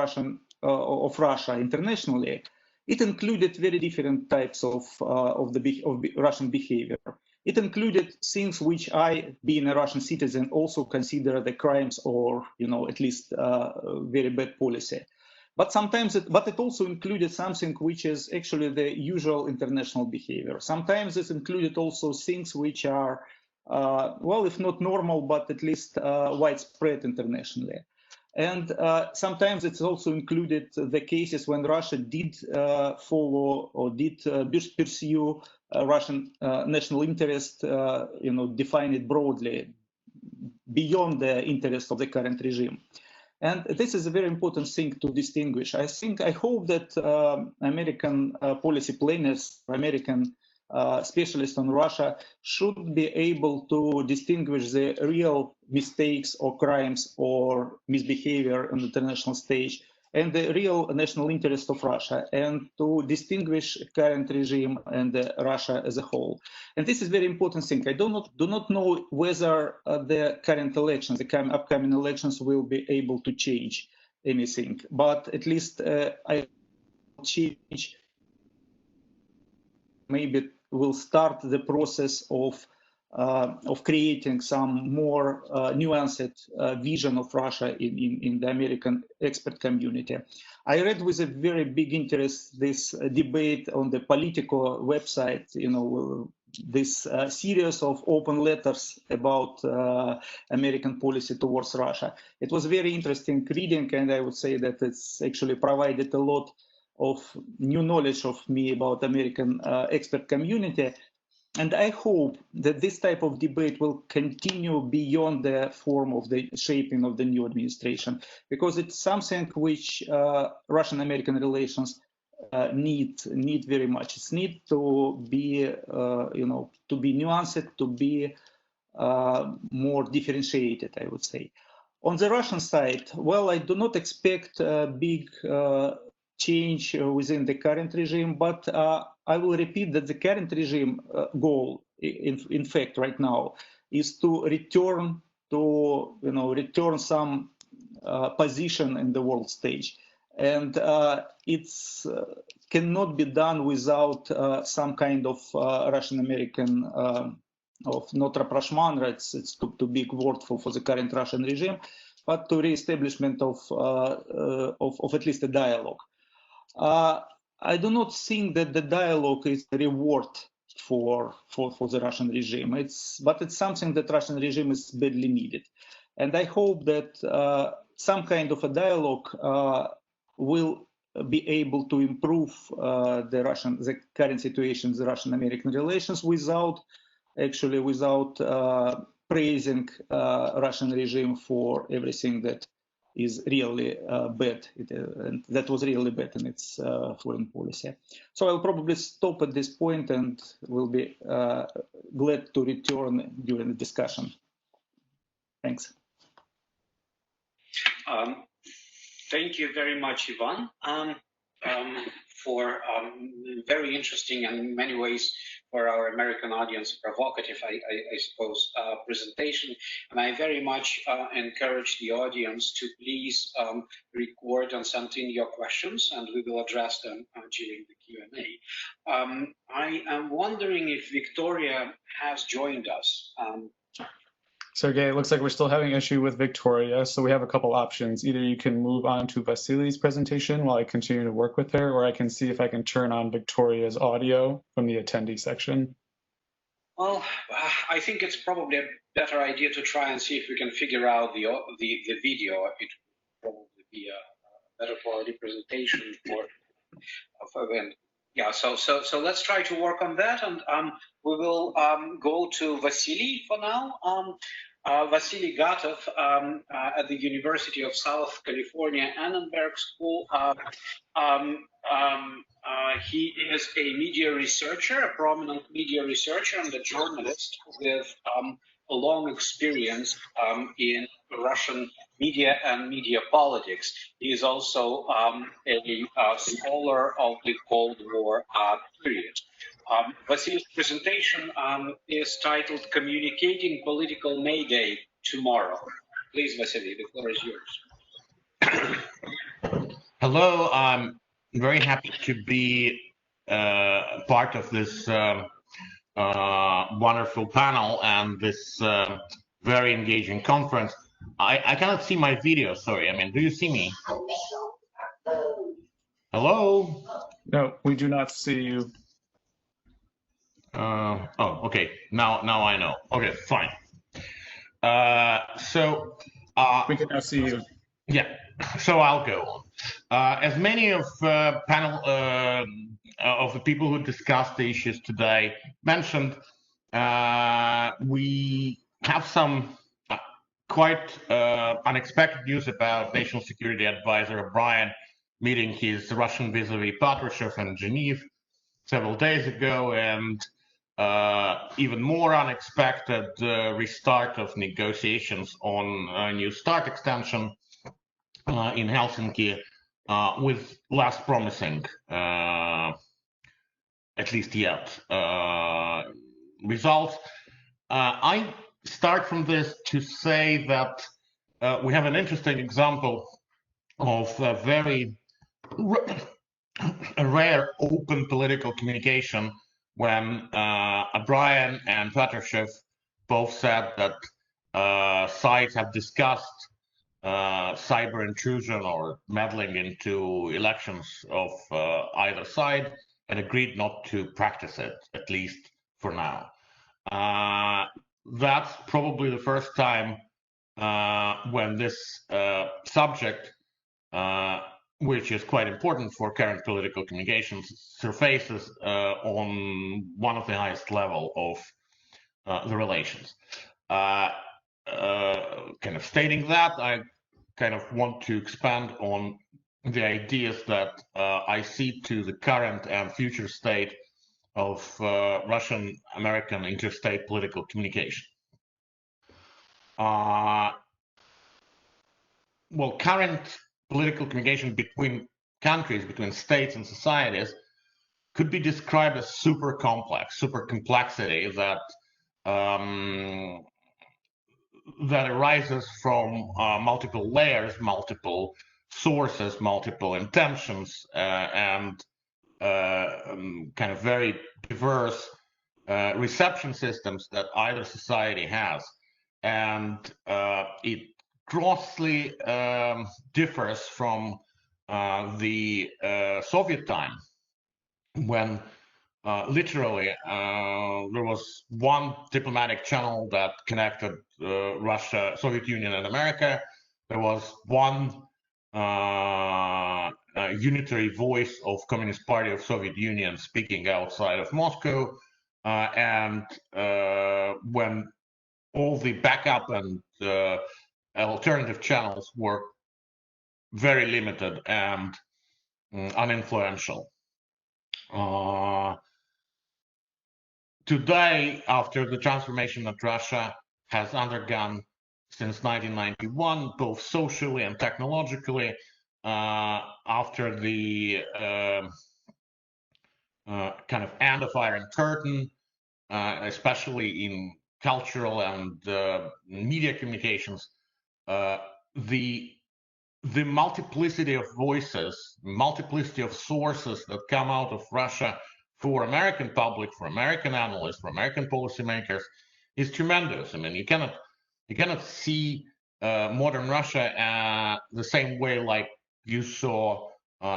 Russia internationally. It included very different types of Russian behavior. It included things which I, being a Russian citizen, also consider the crimes or, at least very bad policy. But it also included something which is actually the usual international behavior. Sometimes it included also things which are, well, if not normal, but at least widespread internationally. And sometimes it's also included the cases when Russia did follow or did pursue Russian national interest, define it broadly beyond the interest of the current regime. And this is a very important thing to distinguish. I hope that American policy planners, American specialists on Russia should be able to distinguish the real mistakes or crimes or misbehavior on the international stage and the real national interest of Russia, and to distinguish current regime and Russia as a whole. And this is a very important thing. I do not know whether the current elections, the upcoming elections, will be able to change anything, but at least I change. Maybe will start the process of creating some more nuanced vision of Russia in the American expert community. I read with a very big interest this debate on the Politico website, this series of open letters about American policy towards Russia. It was very interesting reading, and I would say that it's actually provided a lot of new knowledge of me about American expert community. And I hope that this type of debate will continue beyond the form of the shaping of the new administration, because it's something which Russian-American relations need very much. It's need to be, to be nuanced, to be more differentiated, I would say. On the Russian side, well, I do not expect a big change within the current regime, but I will repeat that the current regime goal, in fact, right now, is to return some position in the world stage, and it's cannot be done without some kind of Russian-American of not rapprochement, it's too big word for the current Russian regime, but to re-establishment of at least a dialogue. I do not think that the dialogue is a reward for the Russian regime. But it's something that Russian regime is badly needed, and I hope that some kind of a dialogue will be able to improve the current situation, the Russian-American relations, without praising Russian regime for everything that is really bad. And that was really bad in its foreign policy. So I'll probably stop at this point and will be glad to return during the discussion. Thanks. Thank you very much, Ivan. for very interesting and in many ways for our American audience provocative, I suppose, presentation. And I very much encourage the audience to please record and send in your questions, and we will address them during the Q&A. I am wondering if Victoria has joined us. Sergey, it looks like we're still having an issue with Victoria, so we have a couple options. Either you can move on to Vasily's presentation while I continue to work with her, or I can see if I can turn on Victoria's audio from the attendee section. Well, I think it's probably a better idea to try and see if we can figure out the video. It would probably be a better quality presentation for when. Yeah, so let's try to work on that, and we will go to Vasily for now. Vasily Gatov at the University of South California Annenberg School. He is a media researcher, a prominent media researcher and a journalist with a long experience in Russian media and media politics. He is also a scholar of the Cold War period. Vasily's presentation is titled Communicating Political Mayday Tomorrow. Please, Vasily, the floor is yours. Hello, I'm very happy to be part of this wonderful panel and this very engaging conference. I cannot see my video, sorry. I mean, do you see me? Hello? No, we do not see you. Oh, okay. Now I know. Okay, fine. We can now see you. Yeah, so I'll go on. As many of panel of the people who discussed the issues today mentioned, we have some quite unexpected news about National Security Advisor O'Brien meeting his Russian vis-a-vis Patrushev in Geneva several days ago, and even more unexpected restart of negotiations on a New START extension in Helsinki with less promising, at least yet, results. I start from this to say that we have an interesting example of a very rare open political communication when O'Brien and Patrushev both said that sides have discussed cyber intrusion or meddling into elections of either side and agreed not to practice it, at least for now. That's probably the first time when this subject, which is quite important for current political communications, surfaces on one of the highest level of the relations. Kind of stating that, I kind of want to expand on the ideas that I see to the current and future state of Russian-American interstate political communication. Well, current political communication between countries, between states and societies, could be described as super complex, super complexity that that arises from multiple layers, multiple sources, multiple intentions, and kind of very diverse reception systems that either society has. And it grossly differs from the Soviet time, when literally there was one diplomatic channel that connected Russia, Soviet Union, and America. There was one unitary voice of Communist Party of Soviet Union speaking outside of Moscow, and when all the backup and alternative channels were very limited and uninfluential. Today, after the transformation that Russia has undergone since 1991, both socially and technologically, after the kind of end of Iron Curtain, especially in cultural and media communications, the multiplicity of voices, multiplicity of sources that come out of Russia for American public, for American analysts, for American policymakers is tremendous. I mean, you cannot see modern Russia the same way like you saw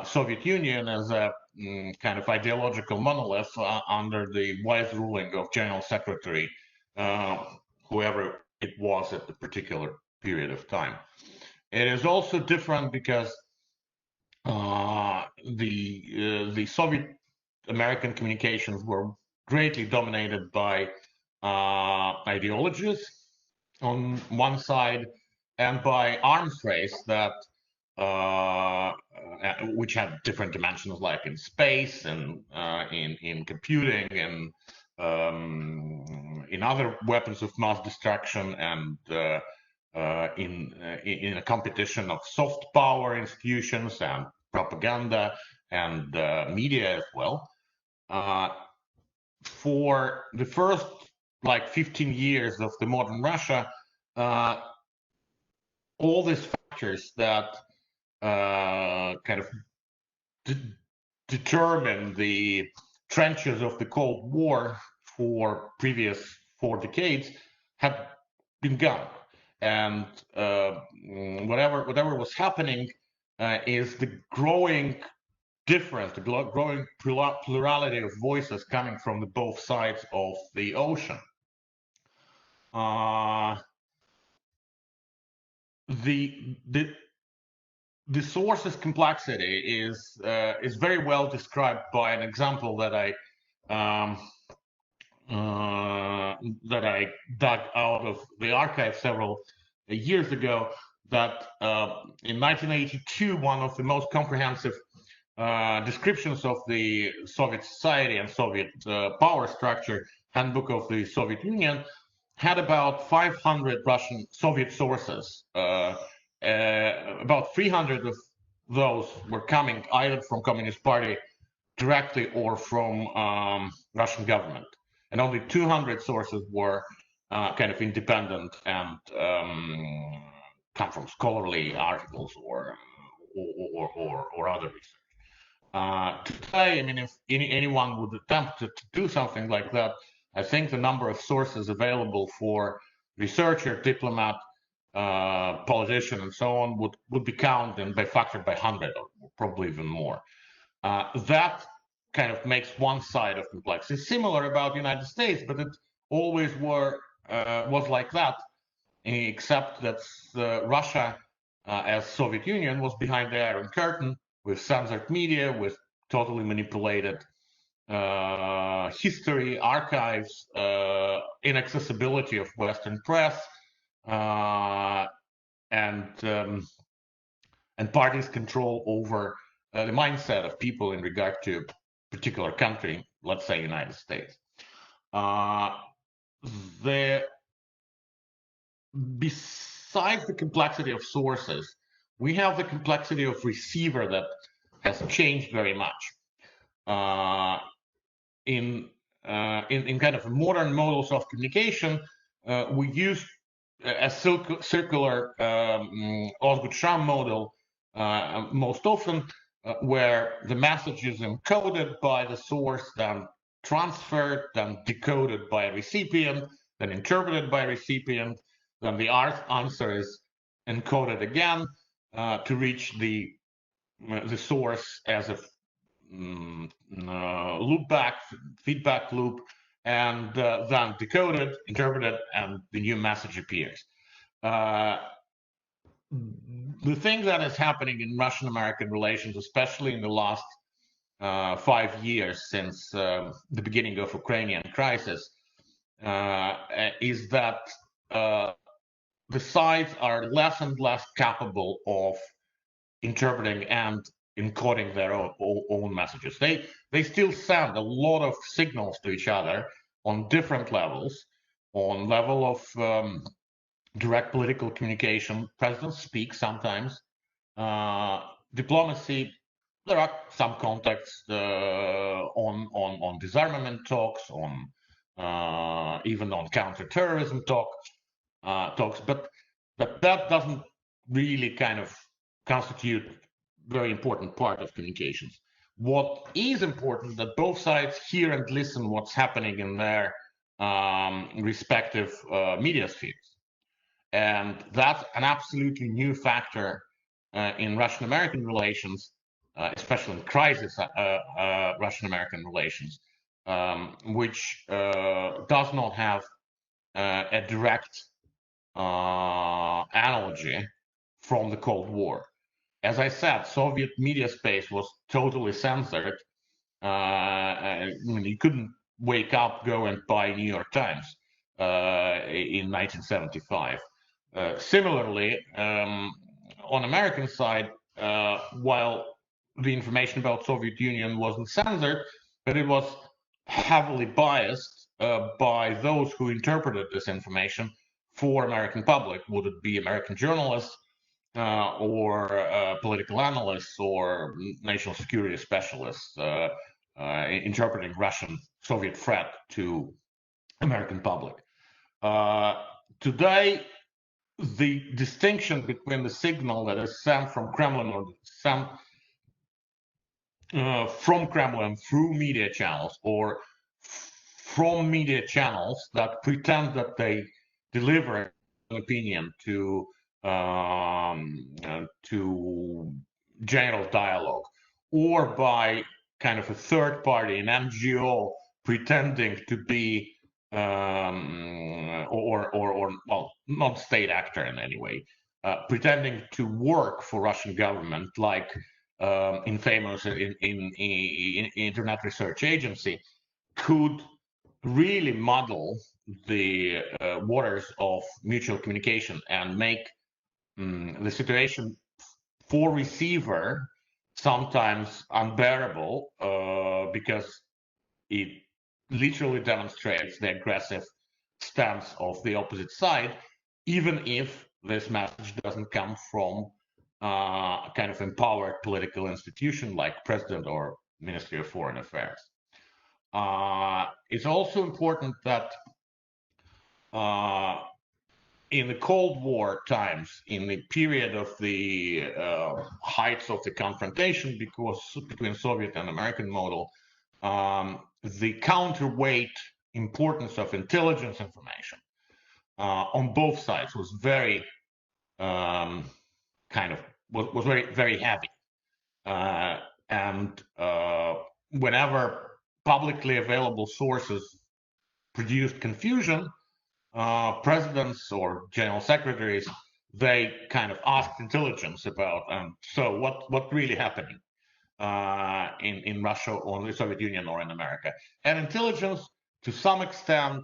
Soviet Union as a kind of ideological monolith under the wise ruling of General Secretary, whoever it was at the particular period of time. It is also different because the Soviet American communications were greatly dominated by ideologies on one side and by arms race that which had different dimensions, like in space and in computing and in other weapons of mass destruction, and in a competition of soft power institutions and propaganda and media as well. For the first like 15 years of the modern Russia, all these factors that kind of determine the trenches of the Cold War for previous 4 decades have been gone. And whatever was happening is the growing difference, the growing plurality of voices coming from both sides of the ocean. The sources complexity is very well described by an example that I dug out of the archive several years ago. That in 1982, one of the most comprehensive descriptions of the Soviet society and Soviet power structure, Handbook of the Soviet Union, had about 500 Russian Soviet sources. About 300 of those were coming either from Communist Party directly or from Russian government, and only 200 sources were kind of independent and come from scholarly articles or other research. Today, I mean, if anyone would attempt to do something like that, I think the number of sources available for researcher, diplomat, politician, and so on would be counted by factored by 100 or probably even more. That kind of makes one side of complexity. Similar about the United States, but it always was like that, except that Russia, as Soviet Union, was behind the Iron Curtain with censored media, with totally manipulated history, archives, inaccessibility of Western press, and parties' control over the mindset of people in regard to a particular country, let's say United States. Besides the complexity of sources, we have the complexity of receiver that has changed very much. In kind of modern models of communication, we use a circular Osgood-Schramm model most often, where the message is encoded by the source, then transferred, then decoded by a recipient, then interpreted by a recipient, then the answer is encoded again to reach the source as a feedback loop, and then decoded, interpreted, and the new message appears. The thing that is happening in Russian-American relations, especially in the last 5 years since the beginning of Ukrainian crisis, is that the sides are less and less capable of interpreting and encoding their own messages. They still send a lot of signals to each other on different levels. On level of direct political communication, presidents speak sometimes diplomacy, there are some contacts on disarmament talks, on even on counterterrorism talks, but that doesn't really kind of constitute very important part of communications. What is important that both sides hear and listen what's happening in their respective media spheres. And that's an absolutely new factor in Russian-American relations, especially in crisis Russian-American relations, which does not have a direct analogy from the Cold War. As I said, Soviet media space was totally censored. I mean, you couldn't wake up, go and buy New York Times in 1975. Similarly, on American side, while the information about Soviet Union wasn't censored, but it was heavily biased by those who interpreted this information for American public. Would it be American journalists or political analysts or national security specialists interpreting Russian Soviet threat to American public? Today, the distinction between the signal that is sent from Kremlin or sent from Kremlin through media channels or from media channels that pretend that they deliver an opinion to general dialogue, or by kind of a third party, an NGO pretending to be or well, not state actor in any way, pretending to work for Russian government, like infamous in Internet Research Agency, could really muddle the waters of mutual communication and make the situation for receiver sometimes unbearable because it literally demonstrates the aggressive stance of the opposite side, even if this message doesn't come from a kind of empowered political institution like President or Ministry of Foreign Affairs. It's also important that in the Cold War times, in the period of the heights of the confrontation between Soviet and American model, the counterweight importance of intelligence information on both sides was very was very heavy, and whenever publicly available sources produced confusion, presidents or general secretaries, they kind of asked intelligence about so what really happening in Russia or the Soviet Union or in America. And intelligence, to some extent,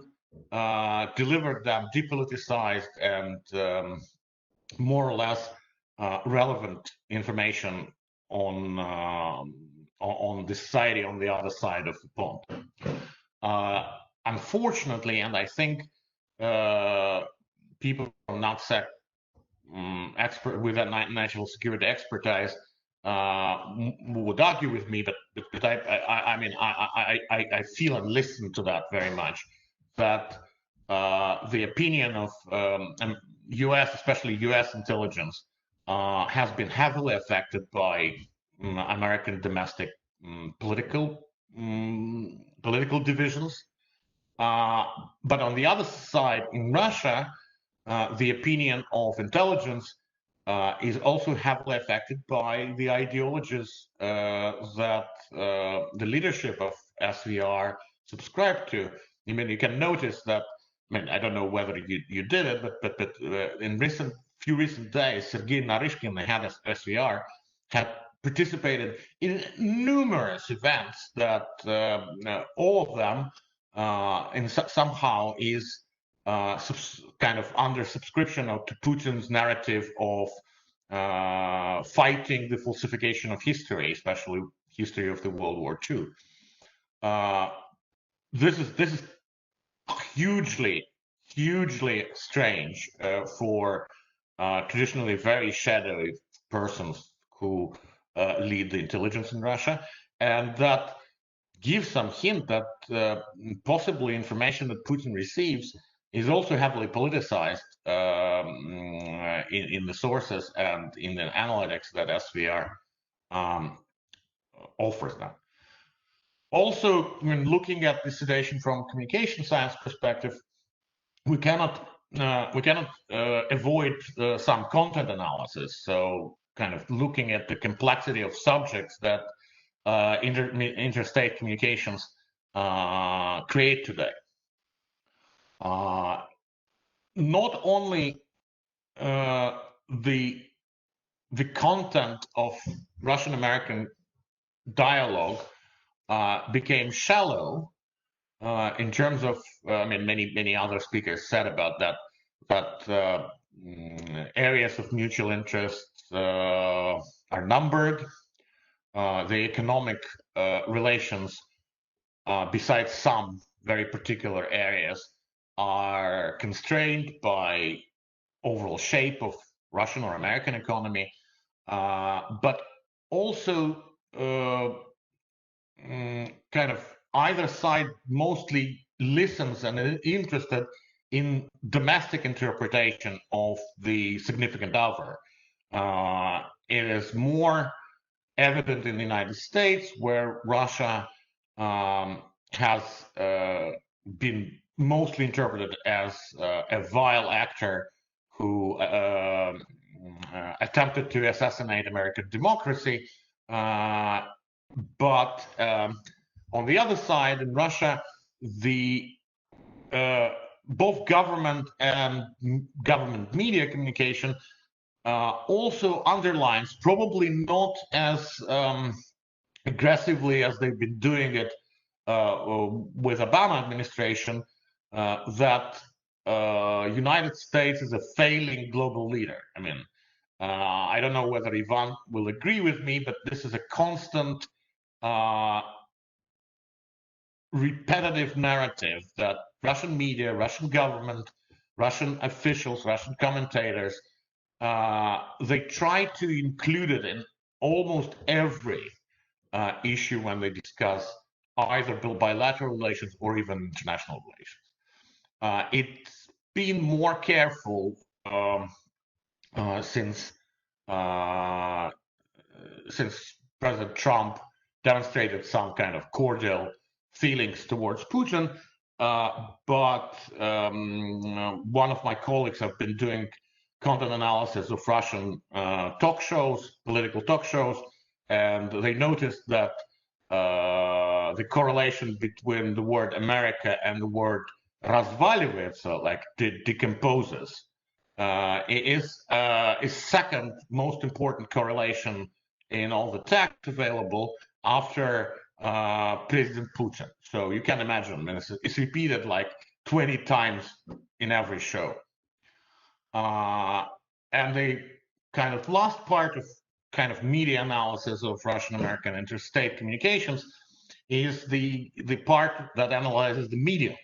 delivered them depoliticized and more or less relevant information on the society on the other side of the pond. Unfortunately, and I think people from NatSec expert with that national security expertise would argue with me, but I mean I feel and listen to that very much, that the opinion of U.S., especially U.S. intelligence, has been heavily affected by American domestic political divisions. But on the other side, in Russia, the opinion of intelligence is also heavily affected by the ideologies that the leadership of SVR subscribed to. I mean, you can notice that. I mean, I don't know whether you did it, but in few recent days, Sergei Narishkin, the head of SVR, had participated in numerous events that all of them somehow is kind of under subscription to Putin's narrative of fighting the falsification of history, especially history of the World War II. This is hugely strange for traditionally very shadowy persons who lead the intelligence in Russia, and that gives some hint that possibly information that Putin receives is also heavily politicized in the sources and in the analytics that SVR offers them. Also, when looking at the situation from communication science perspective, we cannot avoid some content analysis. So, kind of looking at the complexity of subjects that interstate communications create today. Not only the content of Russian-American dialogue became shallow in terms of, I mean, many other speakers said about that, areas of mutual interest are numbered. The economic relations, besides some very particular areas, are constrained by overall shape of Russian or American economy, but also kind of either side mostly listens and is interested in domestic interpretation of the significant other. It is more evident in the United States, where Russia has been mostly interpreted as a vile actor who attempted to assassinate American democracy. But on the other side, in Russia, the both government and government media communication also underlines, probably not as aggressively as they've been doing it with Obama administration, that United States is a failing global leader. I mean, I don't know whether Ivan will agree with me, but this is a constant repetitive narrative that Russian media, Russian government, Russian officials, Russian commentators, they try to include it in almost every issue when they discuss either bilateral relations or even international relations. It's been more careful since President Trump demonstrated some kind of cordial feelings towards Putin, but one of my colleagues have been doing content analysis of Russian talk shows, political talk shows, and they noticed that the correlation between the word America and the word разваливается, like decomposes, is second most important correlation in all the text available after President Putin. So you can imagine, I mean, it's repeated like 20 times in every show. And the kind of last part of kind of media analysis of Russian-American interstate communications is the part that analyzes the medium,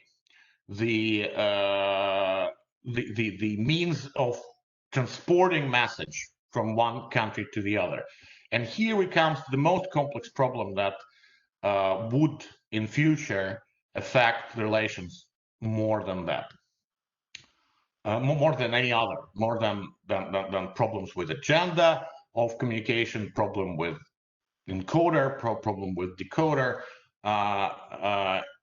the means of transporting message from one country to the other. And here we come to the most complex problem that would in future affect relations more than that, more than any other, more than problems with agenda of communication, problem with encoder, problem with decoder,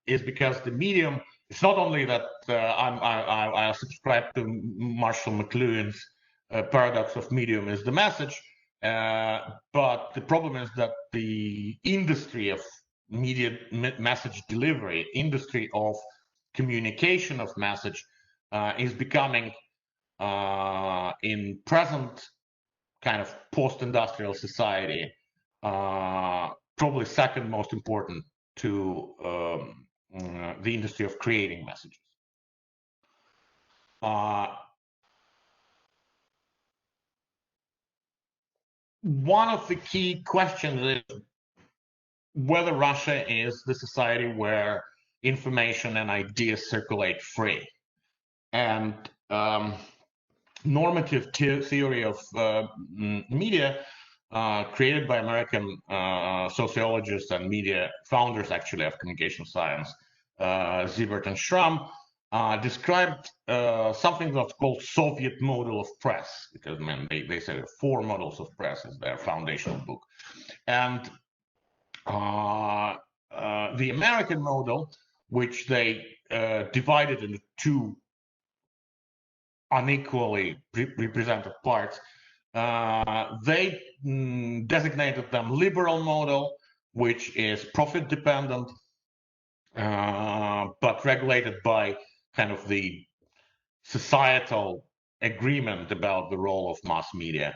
is because the medium. It's not only that I subscribe to Marshall McLuhan's paradox of medium is the message, but the problem is that the industry of media message delivery, industry of communication of message, is becoming in present kind of post-industrial society probably second most important to the industry of creating messages. One of the key questions is whether Russia is the society where information and ideas circulate free. And normative theory of media created by American sociologists and media founders, actually, of communication science, Zibert and Schramm, described something that's called Soviet model of press, because they say 4 models of press is their foundational book. And the American model, which they divided into 2 unequally represented parts, they designated them liberal model, which is profit dependent, but regulated by kind of the societal agreement about the role of mass media,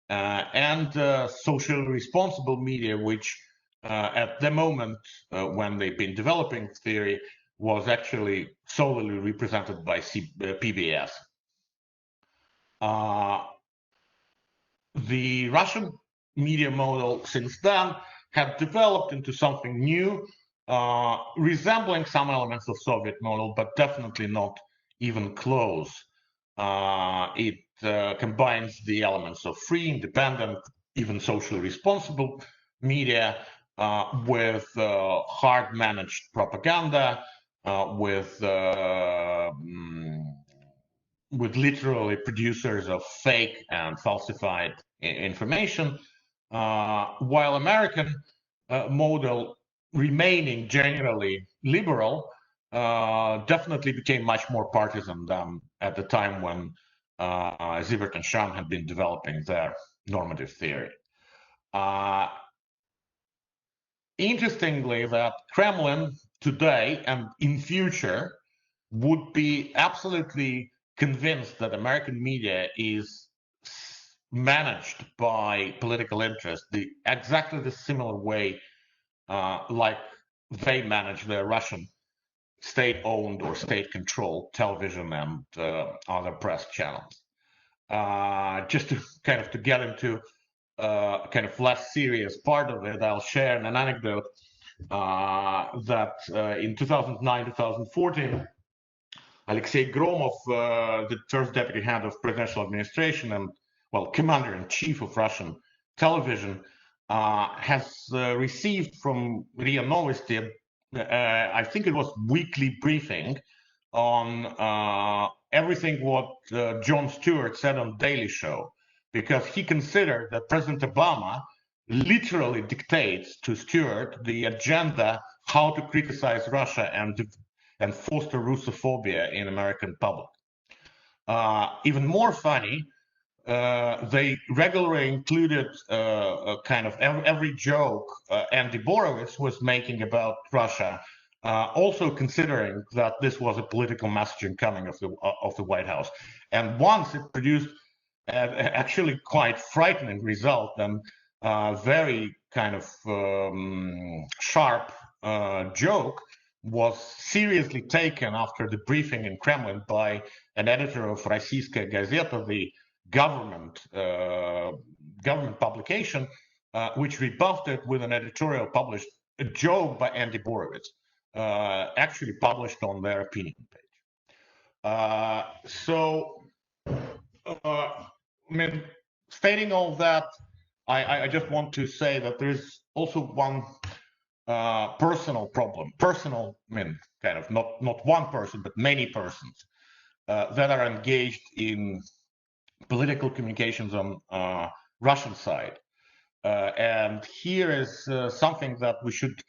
and socially responsible media, which at the moment when they've been developing theory was actually solely represented by PBS. The Russian media model since then had developed into something new, resembling some elements of Soviet model, but definitely not even close. It combines the elements of free, independent, even socially responsible media with hard managed propaganda, with literally producers of fake and falsified information, while American model, remaining generally liberal, definitely became much more partisan than at the time when Zibert and Schramm had been developing their normative theory. Interestingly, that Kremlin today and in future would be absolutely convinced that American media is managed by political interest, exactly the similar way like they manage their Russian state-owned or state-controlled television and other press channels. Just to kind of to get into kind of less serious part of it, I'll share an anecdote that in 2009-2014, Alexei Gromov, the first deputy head of presidential administration and, well, commander-in-chief of Russian television, has received from RIA Novosti, I think it was weekly briefing on everything what Jon Stewart said on Daily Show, because he considered that President Obama literally dictates to Stewart the agenda, how to criticize Russia and foster Russophobia in American public. Even more funny, they regularly included kind of every joke Andy Borowitz was making about Russia, also considering that this was a political messaging coming of the White House. And once it produced actually quite frightening result and very kind of sharp joke was seriously taken after the briefing in Kremlin by an editor of Rossiyskaya Gazeta, the government publication, which rebuffed it with an editorial published, a joke by Andy Borowitz, actually published on their opinion page. I mean, stating all that, I just want to say that there is also one personal problem, I mean, kind of not one person, but many persons that are engaged in political communications on Russian side. And here is something that we should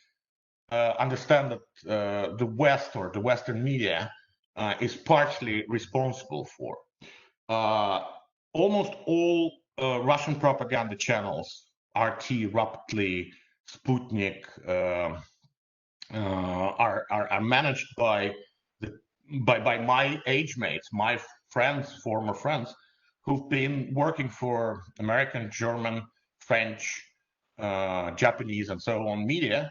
understand that the West or the Western media is partially responsible for. Almost all Russian propaganda channels, RT, Rapidly, Sputnik, are managed by my age mates, my friends, former friends, who've been working for American, German, French, Japanese, and so on media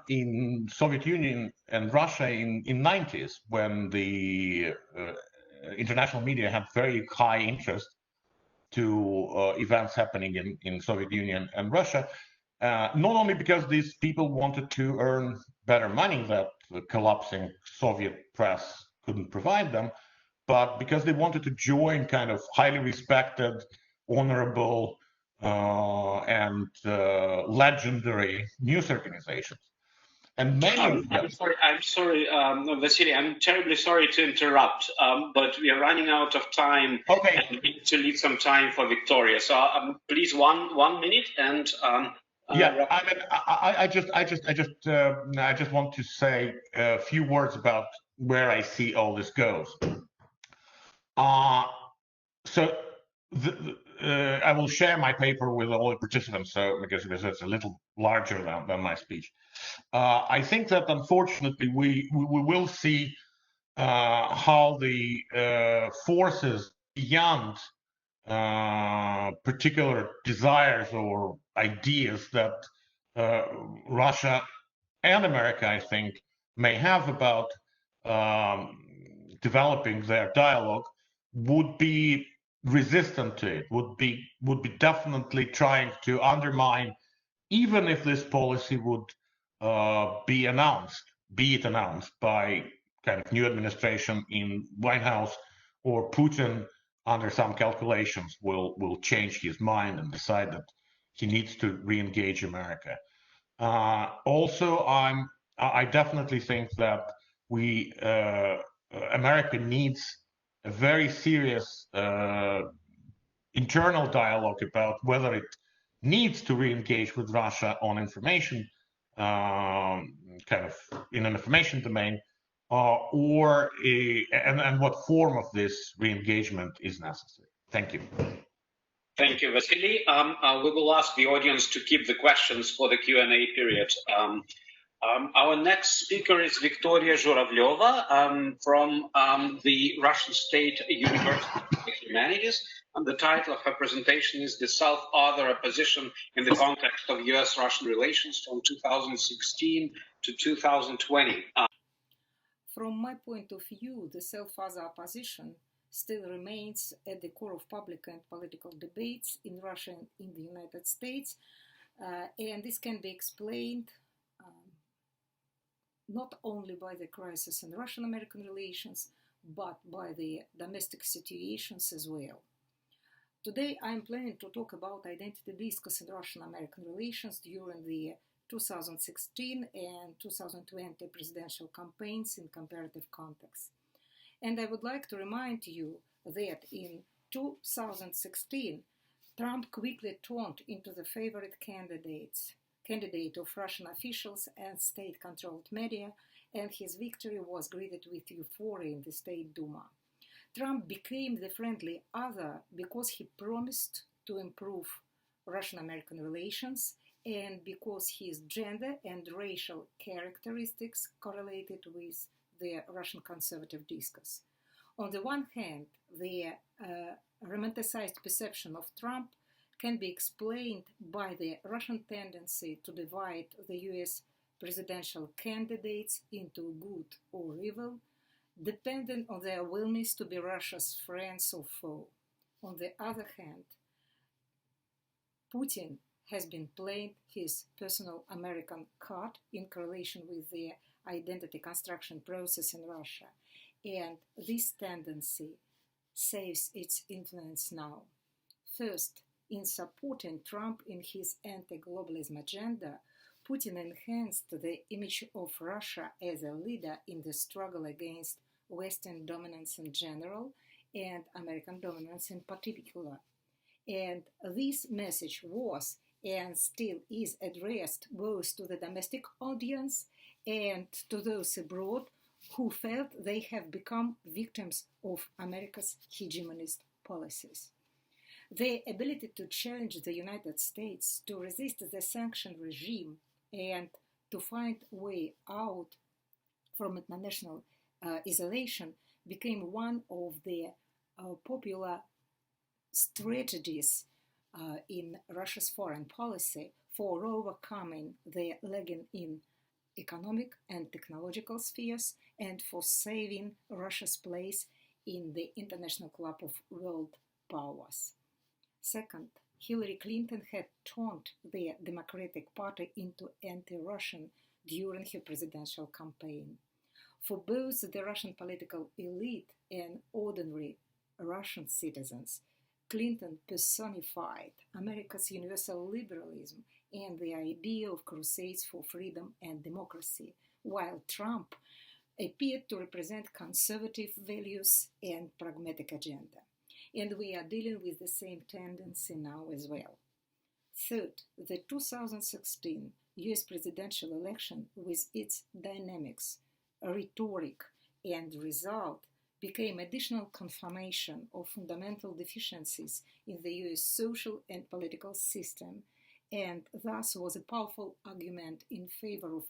in Soviet Union and Russia in 90s, when the international media had very high interest to events happening in Soviet Union and Russia, not only because these people wanted to earn better money that the collapsing Soviet press couldn't provide them, but because they wanted to join kind of highly respected, honorable and legendary news organizations. And many of them. I'm sorry, Vasily. I'm terribly sorry to interrupt, but we are running out of time. Okay. And we need to leave some time for Victoria. So please, one minute and. Yeah, I just want to say a few words about where I see all this goes. I will share my paper with all the participants, because it's a little larger than my speech. I think that unfortunately we will see how the forces beyond particular desires or ideas that Russia and America, I think, may have about developing their dialogue would be resistant to it, would be definitely trying to undermine, even if this policy would be it announced by kind of new administration in White House, or Putin under some calculations will change his mind and decide that he needs to re-engage America. Also, I definitely think that America needs a very serious internal dialogue about whether it needs to re-engage with Russia on information, kind of in an information domain, and what form of this re-engagement is necessary. Thank you. Thank you, Vasily. We will ask the audience to keep the questions for the Q&A period. Our next speaker is Victoria Zhuravlyova from the Russian State University of Humanities. And the title of her presentation is The Self-Author Opposition in the Context of US-Russian Relations from 2016 to 2020. From my point of view, the self-author opposition still remains at the core of public and political debates in Russia and in the United States. And this can be explained not only by the crisis in Russian-American relations, but by the domestic situations as well. Today, I'm planning to talk about identity discourse in Russian-American relations during the 2016 and 2020 presidential campaigns in comparative context. And I would like to remind you that in 2016, Trump quickly turned into the favorite candidate of Russian officials and state-controlled media, and his victory was greeted with euphoria in the State Duma. Trump became the friendly other because he promised to improve Russian-American relations and because his gender and racial characteristics correlated with the Russian conservative discourse. On the one hand, the romanticized perception of Trump can be explained by the Russian tendency to divide the US presidential candidates into good or evil, depending on their willingness to be Russia's friends or foe. On the other hand, Putin has been playing his personal American card in correlation with the identity construction process in Russia, and this tendency saves its influence now. First, in supporting Trump in his anti-globalism agenda, Putin enhanced the image of Russia as a leader in the struggle against Western dominance in general and American dominance in particular. And this message was and still is addressed both to the domestic audience and to those abroad who felt they have become victims of America's hegemonist policies. The ability to challenge the United States, to resist the sanction regime, and to find a way out from international isolation became one of the popular strategies in Russia's foreign policy for overcoming the lagging in economic and technological spheres and for saving Russia's place in the international club of world powers. Second, Hillary Clinton had turned the Democratic Party into anti-Russian during her presidential campaign. For both the Russian political elite and ordinary Russian citizens, Clinton personified America's universal liberalism and the idea of crusades for freedom and democracy, while Trump appeared to represent conservative values and pragmatic agenda. And we are dealing with the same tendency now as well. Third, the 2016 US presidential election, with its dynamics, rhetoric, and result, became additional confirmation of fundamental deficiencies in the US social and political system, and thus was a powerful argument in favor of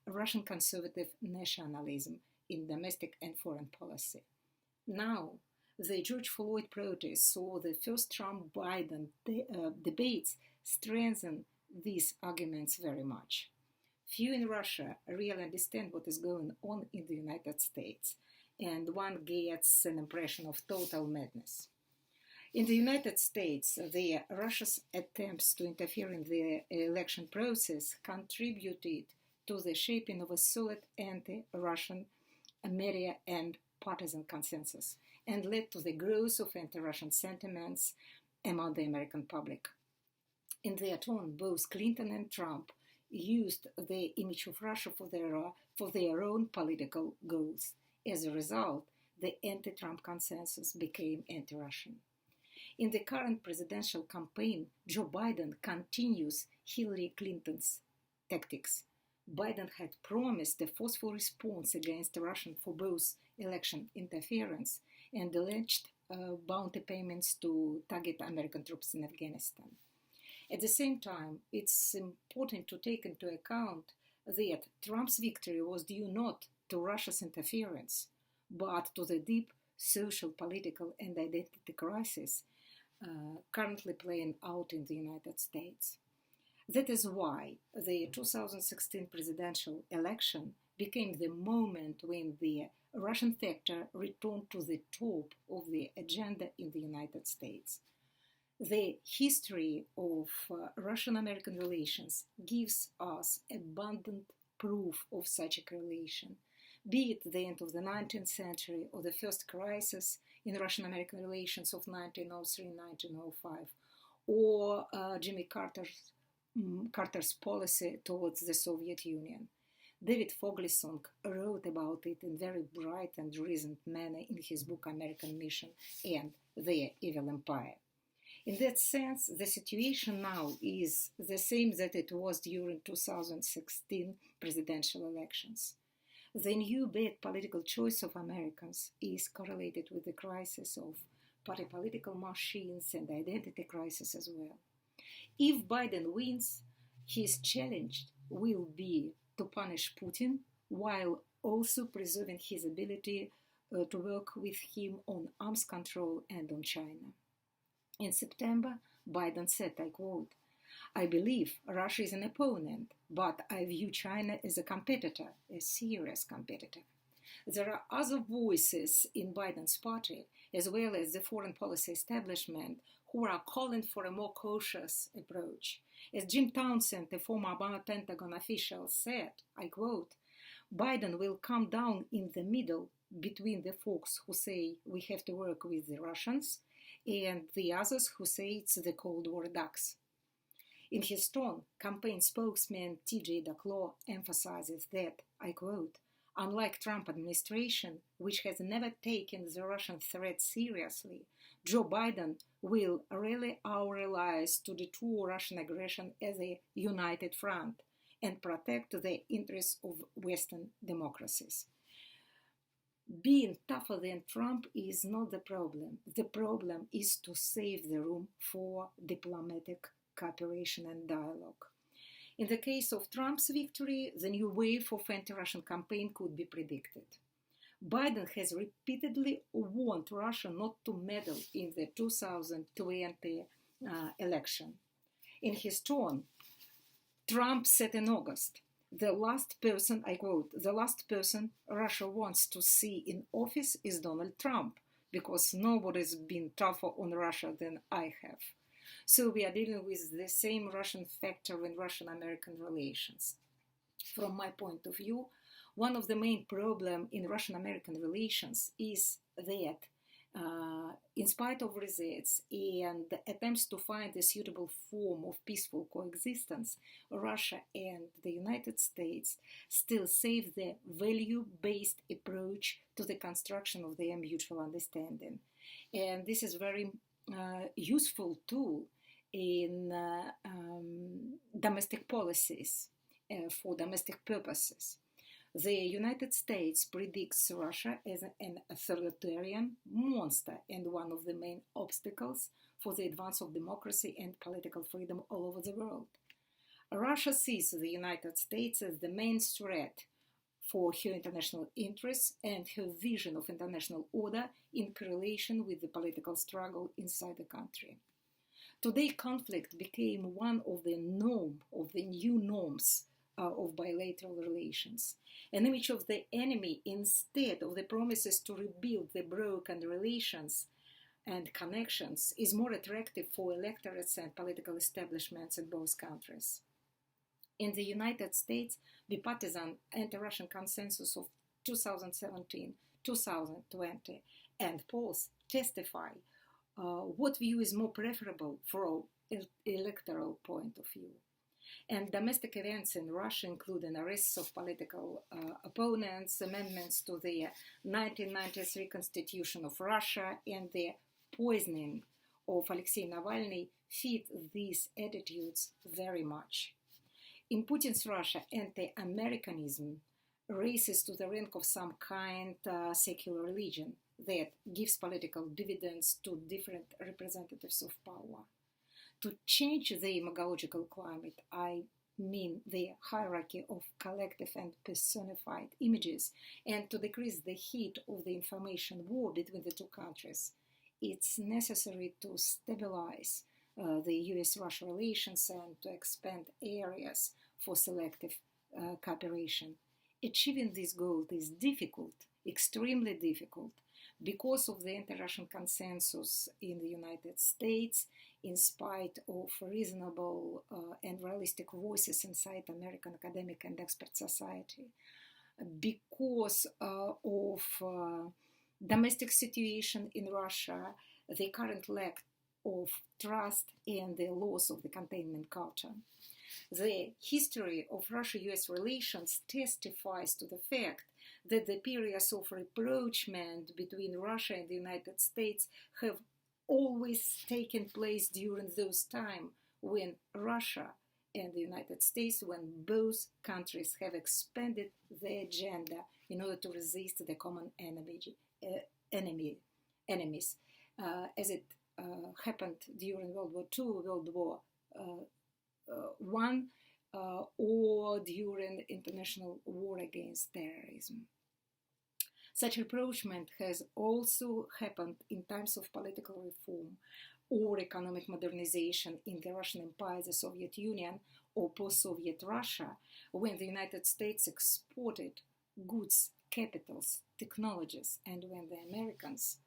Russian conservative nationalism in domestic and foreign policy. Now, the George Floyd protests or the first Trump-Biden debates strengthen these arguments very much. Few in Russia really understand what is going on in the United States, and one gets an impression of total madness. In the United States, Russia's attempts to interfere in the election process contributed to the shaping of a solid anti-Russian media and partisan consensus, and led to the growth of anti-Russian sentiments among the American public. In their turn, both Clinton and Trump used the image of Russia for their own political goals. As a result, the anti-Trump consensus became anti-Russian. In the current presidential campaign, Joe Biden continues Hillary Clinton's tactics. Biden had promised a forceful response against Russia for both election interference and alleged bounty payments to target American troops in Afghanistan. At the same time, it's important to take into account that Trump's victory was due not to Russia's interference, but to the deep social, political, and identity crisis currently playing out in the United States. That is why the 2016 presidential election became the moment when the Russian factor returned to the top of the agenda in the United States. The history of Russian-American relations gives us abundant proof of such a correlation, be it the end of the 19th century or the first crisis in Russian-American relations of 1903-1905, or Jimmy Carter's policy towards the Soviet Union. David Fogelsong wrote about it in very bright and reasoned manner in his book American Mission and the Evil Empire. In that sense, the situation now is the same that it was during 2016 presidential elections. The new bad political choice of Americans is correlated with the crisis of party political machines and identity crisis as well. If Biden wins, his challenge will be to punish Putin while also preserving his ability to work with him on arms control and on China. In September, Biden said, I quote, "I believe Russia is an opponent, but I view China as a competitor, a serious competitor." There are other voices in Biden's party, as well as the foreign policy establishment, who are calling for a more cautious approach. As Jim Townsend, a former Obama Pentagon official, said, I quote, "Biden will come down in the middle between the folks who say we have to work with the Russians and the others who say it's the Cold War ducks." In his tone, campaign spokesman T.J. Duclos emphasizes that, I quote, "Unlike Trump administration, which has never taken the Russian threat seriously, Joe Biden will rally our allies to deter Russian aggression as a united front and protect the interests of Western democracies." Being tougher than Trump is not the problem. The problem is to save the room for diplomatic cooperation and dialogue. In the case of Trump's victory, the new wave of anti-Russian campaign could be predicted. Biden has repeatedly warned Russia not to meddle in the 2020 election. In his tone, Trump said in August, "The last person," I quote, "the last person Russia wants to see in office is Donald Trump, because nobody's been tougher on Russia than I have." So we are dealing with the same Russian factor in Russian-American relations. From my point of view, one of the main problems in Russian-American relations is that In spite of results and attempts to find a suitable form of peaceful coexistence, Russia and the United States still save the value-based approach to the construction of their mutual understanding. And this is a very useful tool in domestic policies for domestic purposes. The United States predicts Russia as an authoritarian monster and one of the main obstacles for the advance of democracy and political freedom all over the world. Russia sees the United States as the main threat for her international interests and her vision of international order in correlation with the political struggle inside the country. Today, conflict became one of the new norms of bilateral relations, an image of the enemy instead of the promises to rebuild the broken relations and connections is more attractive for electorates and political establishments in both countries. In the United States, bipartisan anti-Russian consensus of 2017, 2020, and polls testify what view is more preferable from an electoral point of view. And domestic events in Russia, including arrests of political opponents, amendments to the 1993 Constitution of Russia, and the poisoning of Alexei Navalny, fit these attitudes very much. In Putin's Russia, anti-Americanism raises to the rank of some kind secular religion that gives political dividends to different representatives of power. To change the imagological climate, I mean the hierarchy of collective and personified images, and to decrease the heat of the information war between the two countries, it's necessary to stabilize the US-Russia relations and to expand areas for selective cooperation. Achieving this goal is difficult, extremely difficult, because of the anti-Russian consensus in the United States, in spite of reasonable and realistic voices inside American academic and expert society, because of domestic situation in Russia, the current lack of trust and the loss of the containment culture. The history of Russia-US relations testifies to the fact that the periods of rapprochement between Russia and the United States have always taken place during those times when Russia and the United States, when both countries have expanded their agenda in order to resist the common enemies, as it happened during World War II, World War I, or during the international war against terrorism. Such rapprochement has also happened in times of political reform or economic modernization in the Russian Empire, the Soviet Union, or post-Soviet Russia, when the United States exported goods, capitals, technologies, and when the Americans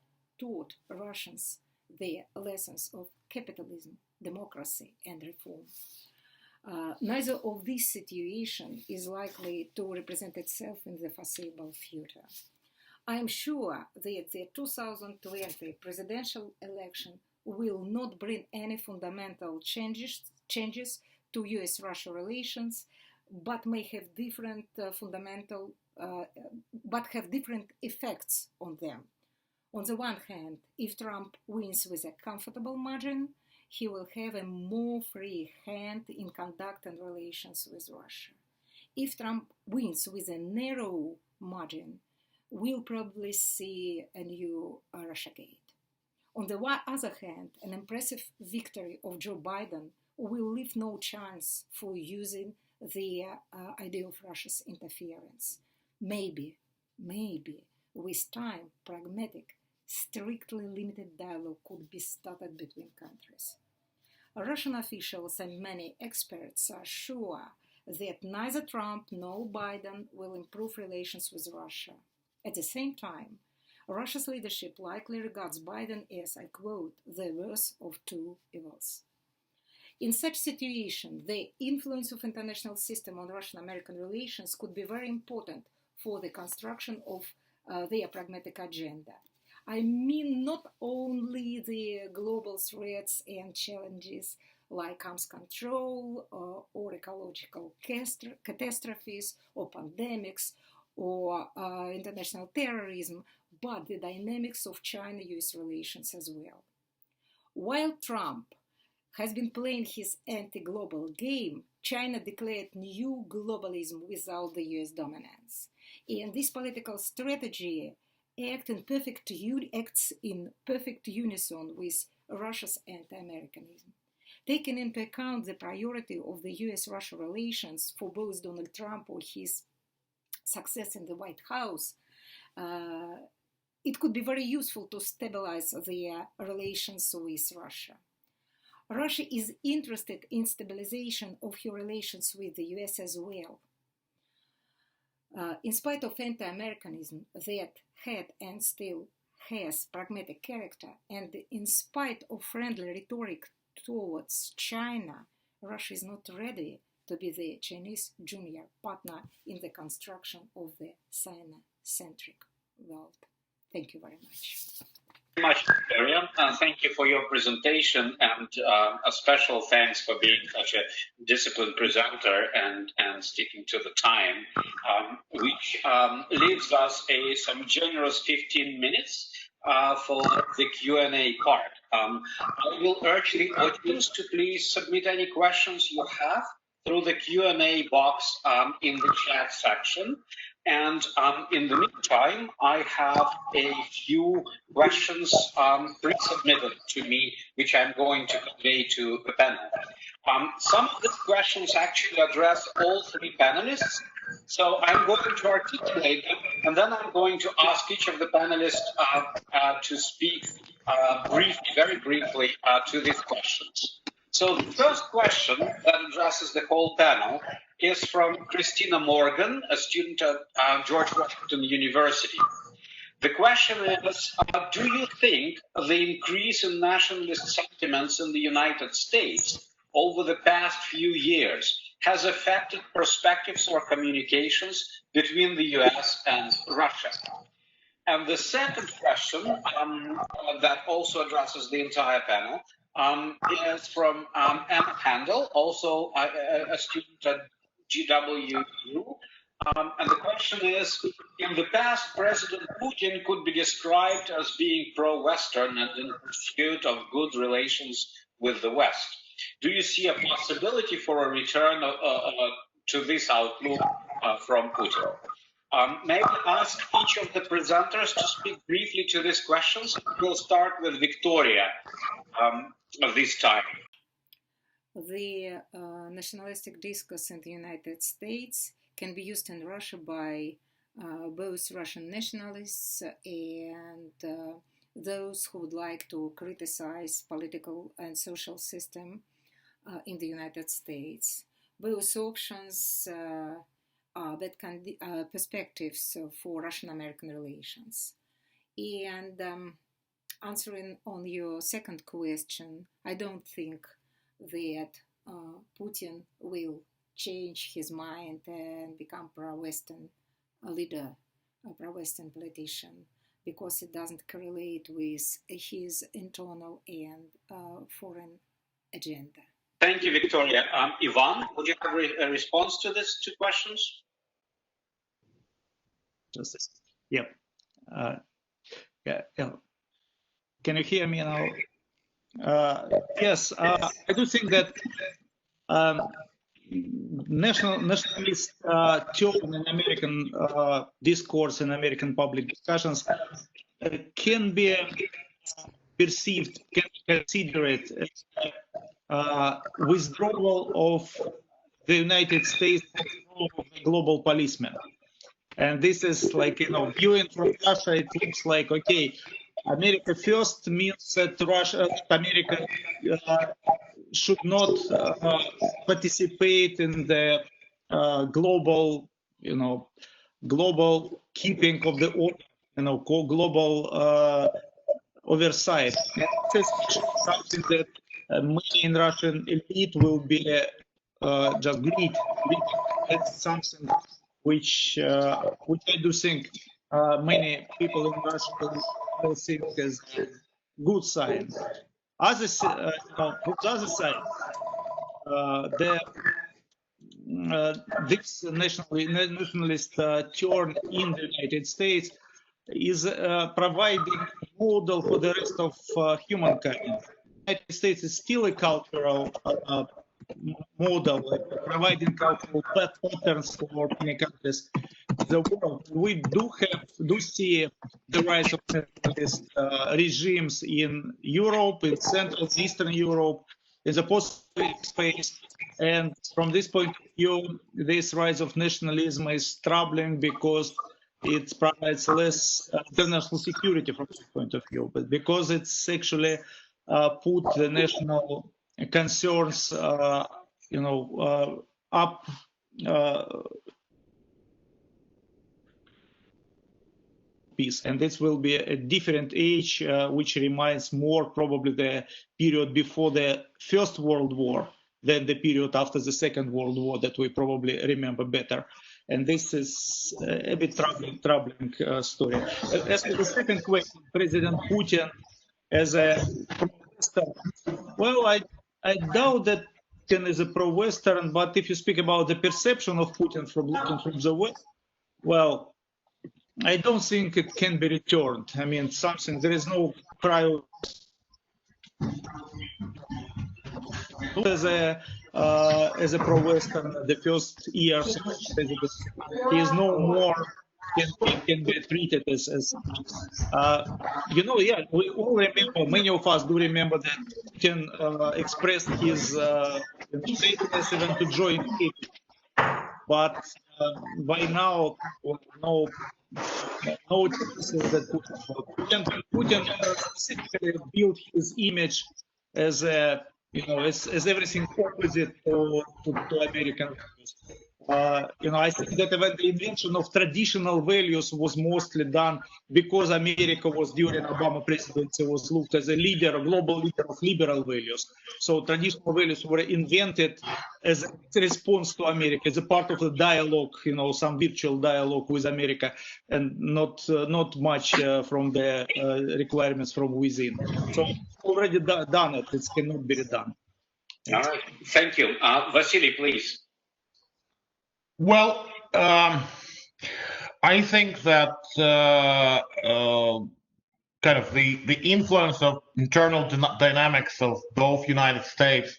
taught Russians the lessons of capitalism, democracy, and reform. Neither of these situations is likely to represent itself in the foreseeable future. I am sure that the 2020 presidential election will not bring any fundamental changes to US-Russia relations, but may have different different effects on them. On the one hand, if Trump wins with a comfortable margin, he will have a more free hand in conducting relations with Russia. If Trump wins with a narrow margin, we'll probably see a new Russiagate. On the other hand, an impressive victory of Joe Biden will leave no chance for using the idea of Russia's interference. Maybe, with time, pragmatic, strictly limited dialogue could be started between countries. Russian officials and many experts are sure that neither Trump nor Biden will improve relations with Russia. At the same time, Russia's leadership likely regards Biden as, I quote, the worst of two evils. In such situation, the influence of international system on Russian-American relations could be very important for the construction of their pragmatic agenda. I mean not only the global threats and challenges like arms control or ecological catastrophes or pandemics or international terrorism, but the dynamics of China-US relations as well. While Trump has been playing his anti-global game, China declared new globalism without the US dominance. And this political strategy acts in perfect unison with Russia's anti-Americanism. Taking into account the priority of the US-Russia relations for both Donald Trump or his success in the White House, it could be very useful to stabilize their relations with Russia. Russia is interested in stabilization of her relations with the US as well. In spite of anti-Americanism that had and still has pragmatic character, and in spite of friendly rhetoric towards China, Russia is not ready to be the Chinese junior partner in the construction of the Sino-centric world. Thank you very much. Much, Victoria. Thank you for your presentation, and a special thanks for being such a disciplined presenter and sticking to the time, which leaves us some generous 15 minutes for the Q&A part. I will urge the audience to please submit any questions you have through the Q&A box in the chat section. And in the meantime, I have a few questions pre-submitted to me, which I'm going to convey to the panel. Some of the questions actually address all three panelists, so I'm going to articulate them, and then I'm going to ask each of the panelists to speak very briefly to these questions. So the first question that addresses the whole panel is from Christina Morgan, a student at George Washington University. The question is, do you think the increase in nationalist sentiments in the United States over the past few years has affected perspectives or communications between the US and Russia? And the second question that also addresses the entire panel is from Emma Handel, also a student at GWU. And the question is, in the past, President Putin could be described as being pro-Western and in pursuit of good relations with the West. Do you see a possibility for a return to this outlook from Putin? May I ask each of the presenters to speak briefly to these questions? We'll start with Victoria this time. The nationalistic discourse in the United States can be used in Russia by both Russian nationalists and those who would like to criticize political and social system in the United States. Both options that can be perspectives for Russian-American relations. And answering on your second question, I don't think that Putin will change his mind and become pro-Western leader, a pro-Western politician, because it doesn't correlate with his internal and foreign agenda. Thank you, Victoria. Ivan, would you have a response to these two questions? Yep. Yeah. Can you hear me now? Yes, I do think that nationalist tone in American discourse and American public discussions can be perceived, can be considered as withdrawal of the United States from the global policeman. And this is like, viewing from Russia, it looks like, okay, America first means that America should not participate in the global, global keeping of the order, global oversight. And this is something that many in Russian elite will be just greed. That's something which I do think many people in Russia I think is a good sign. On the other side, this nationalist turn in the United States is providing model for the rest of humankind. The United States is still a cultural model, providing cultural patterns for many countries in the world. We do see the rise of nationalist regimes in Europe, in Central and Eastern Europe, in the post-Soviet space. And from this point of view, this rise of nationalism is troubling because it provides less international security from this point of view, but because it's actually put the national concerns, up. Peace. And this will be a different age, which reminds more probably the period before the First World War than the period after the Second World War that we probably remember better. And this is a bit troubling story. As for the second question, President Putin as a pro-Western, well, I doubt that Putin is a pro-Western, but if you speak about the perception of Putin from looking from the West, well, I don't think it can be returned. I mean, there is no prior. As a pro-Western, the first years of president, he is no more can be treated as yeah, we all remember, many of us do remember that Putin expressed his readiness even to join NATO. But by now, no chances that Putin specifically built his image as a as everything opposite to American values. I think that even the invention of traditional values was mostly done because America was, during Obama presidency, was looked as a leader, a global leader of liberal values. So traditional values were invented as a response to America, as a part of the dialogue, some virtual dialogue with America, and not much from the requirements from within. So already done it. It cannot be redone. All right. Thank you. Vasily, please. Well, I think that kind of the influence of internal dynamics of both United States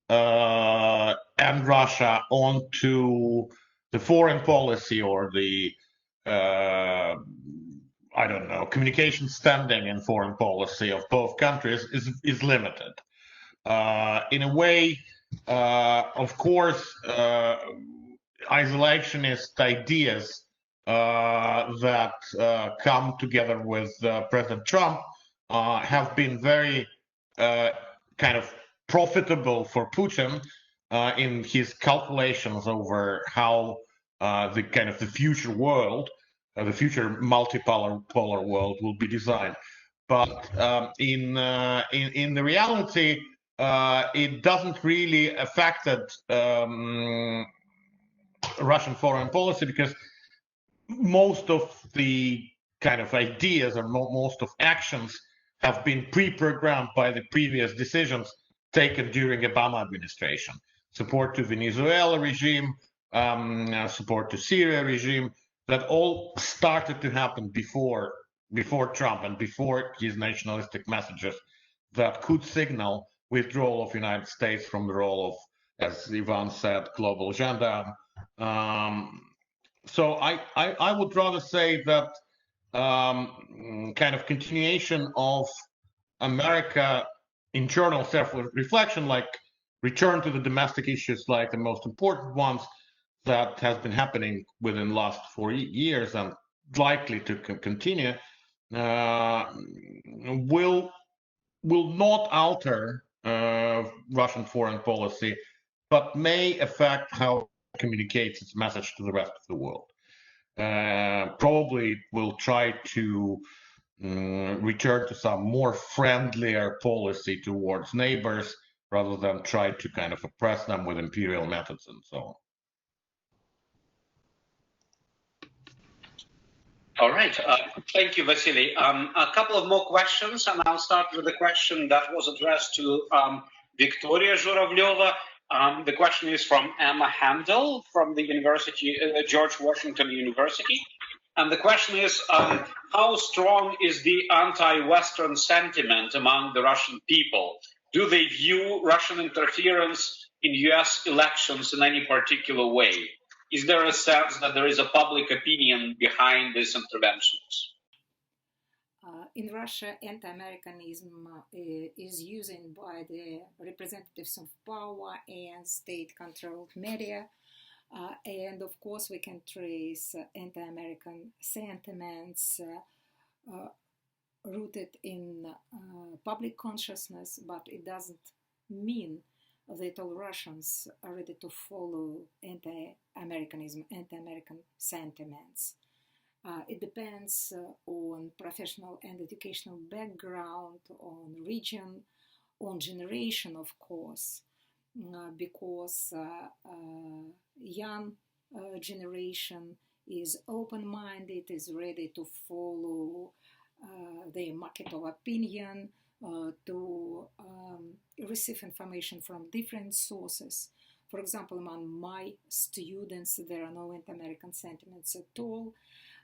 and Russia onto the foreign policy or the I don't know, communication standing in foreign policy of both countries is limited. In a way, of course, isolationist ideas that come together with President Trump have been very kind of profitable for Putin in his calculations over how the future world, the future multipolar world will be designed. But in the reality, it doesn't really affected Russian foreign policy because most of the kind of ideas or most of actions have been pre-programmed by the previous decisions taken during Obama administration. Support to Venezuela regime, support to Syria regime, that all started to happen before Trump and before his nationalistic messages that could signal withdrawal of United States from the role of, as Ivan said, global agenda. So I would rather say that kind of continuation of America internal self-reflection, like return to the domestic issues, like the most important ones that has been happening within the last 4 years and likely to continue, will not alter Russian foreign policy, but may affect how it communicates its message to the rest of the world. Probably will try to return to some more friendlier policy towards neighbors rather than try to kind of oppress them with imperial methods and so on. All right. Thank you, Vasily. A couple of more questions, and I'll start with the question that was addressed to Victoria Zhuravleva. The question is from Emma Handel from the University, George Washington University. And the question is, how strong is the anti-Western sentiment among the Russian people? Do they view Russian interference in US elections in any particular way? Is there a sense that there is a public opinion behind these interventions? In Russia, anti-Americanism is used by the representatives of power and state-controlled media. And of course, we can trace anti-American sentiments rooted in public consciousness, but it doesn't mean that all Russians are ready to follow anti-Americanism, anti-American sentiments. It depends on professional and educational background, on region, on generation, of course, because young generation is open-minded, is ready to follow the market of opinion, to receive information from different sources. For example, among my students, there are no anti-American sentiments at all.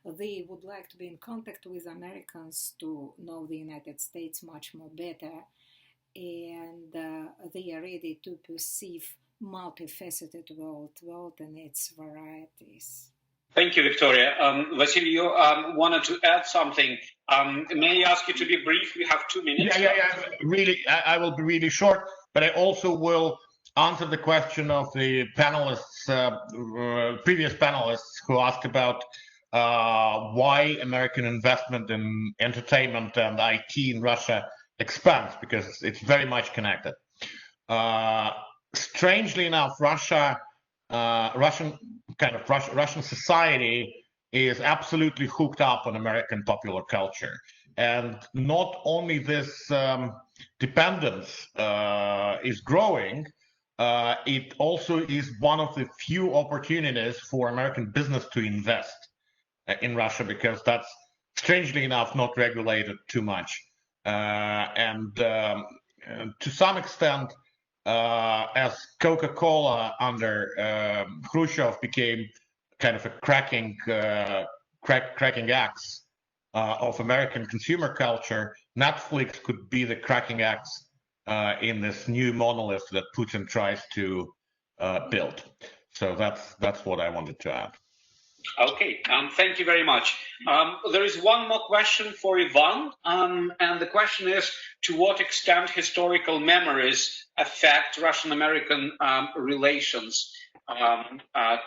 They would like to be in contact with Americans to know the United States much more better, and they are ready to perceive multifaceted world and its varieties. Thank you, Victoria. Vasily, you wanted to add something. May I ask you to be brief? We have 2 minutes. Yeah. Really, I will be really short, but I also will answer the question of the panelists, previous panelists who asked about why American investment in entertainment and IT in Russia expands, because it's very much connected. Strangely enough, Russian society is absolutely hooked up on American popular culture, and not only this dependence is growing, it also is one of the few opportunities for American business to invest in Russia, because that's, strangely enough, not regulated too much. And to some extent, as Coca-Cola under Khrushchev became kind of a cracking axe of American consumer culture, Netflix could be the cracking axe in this new monolith that Putin tries to build. So that's what I wanted to add. Okay, thank you very much. There is one more question for Ivan, and the question is, to what extent historical memories affect Russian-American relations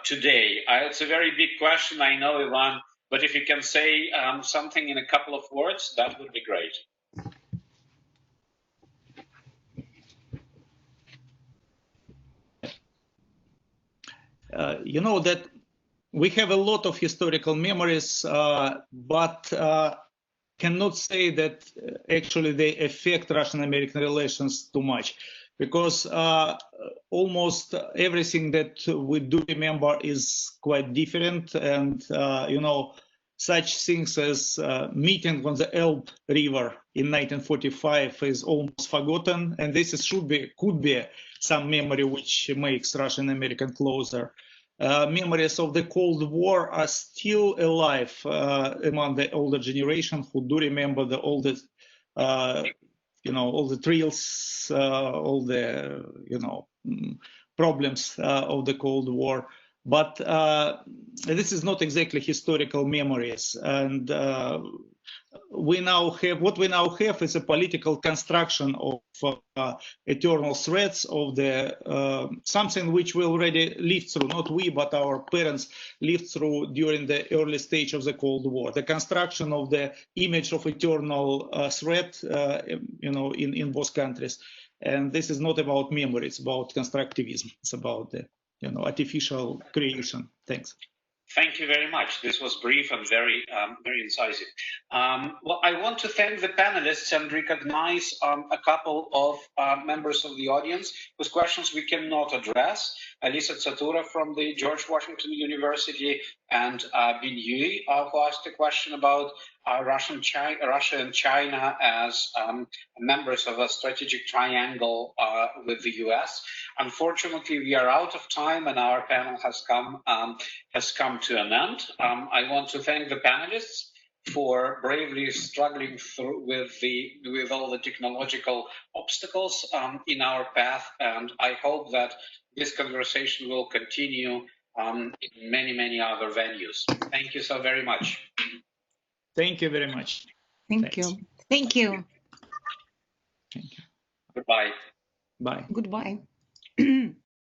today? It's a very big question, I know, Ivan, but if you can say something in a couple of words, that would be great. You know that we have a lot of historical memories, but cannot say that actually they affect Russian-American relations too much, because almost everything that we do remember is quite different, and you know, such things as meeting on the Elbe River in 1945 is almost forgotten, and this is, could be some memory which makes Russian-American closer. Memories of the Cold War are still alive among the older generation who do remember the oldest, you know, all the thrills, all the, you know, problems of the Cold War. But this is not exactly historical memories, and we now have, what we now have is a political construction of eternal threats of the something which we already lived through, not we, but our parents lived through during the early stage of the Cold War. The construction of the image of eternal threat, you know, in both countries. And this is not about memory, it's about constructivism. It's about the, you know, artificial creation. Thanks. Thank you very much. This was brief and very, very incisive. Well, I want to thank the panelists and recognize a couple of members of the audience whose questions we cannot address. Alisa Tsatura from the George Washington University and Bin Yui, who asked a question about Russia and China as members of a strategic triangle with the US. Unfortunately, we are out of time and our panel has come to an end. I want to thank the panelists for bravely struggling through with all the technological obstacles in our path, and I hope that this conversation will continue in many other venues. Thank you so very much. Thank you very much. Thank you. Thank you. Goodbye. Bye. Goodbye.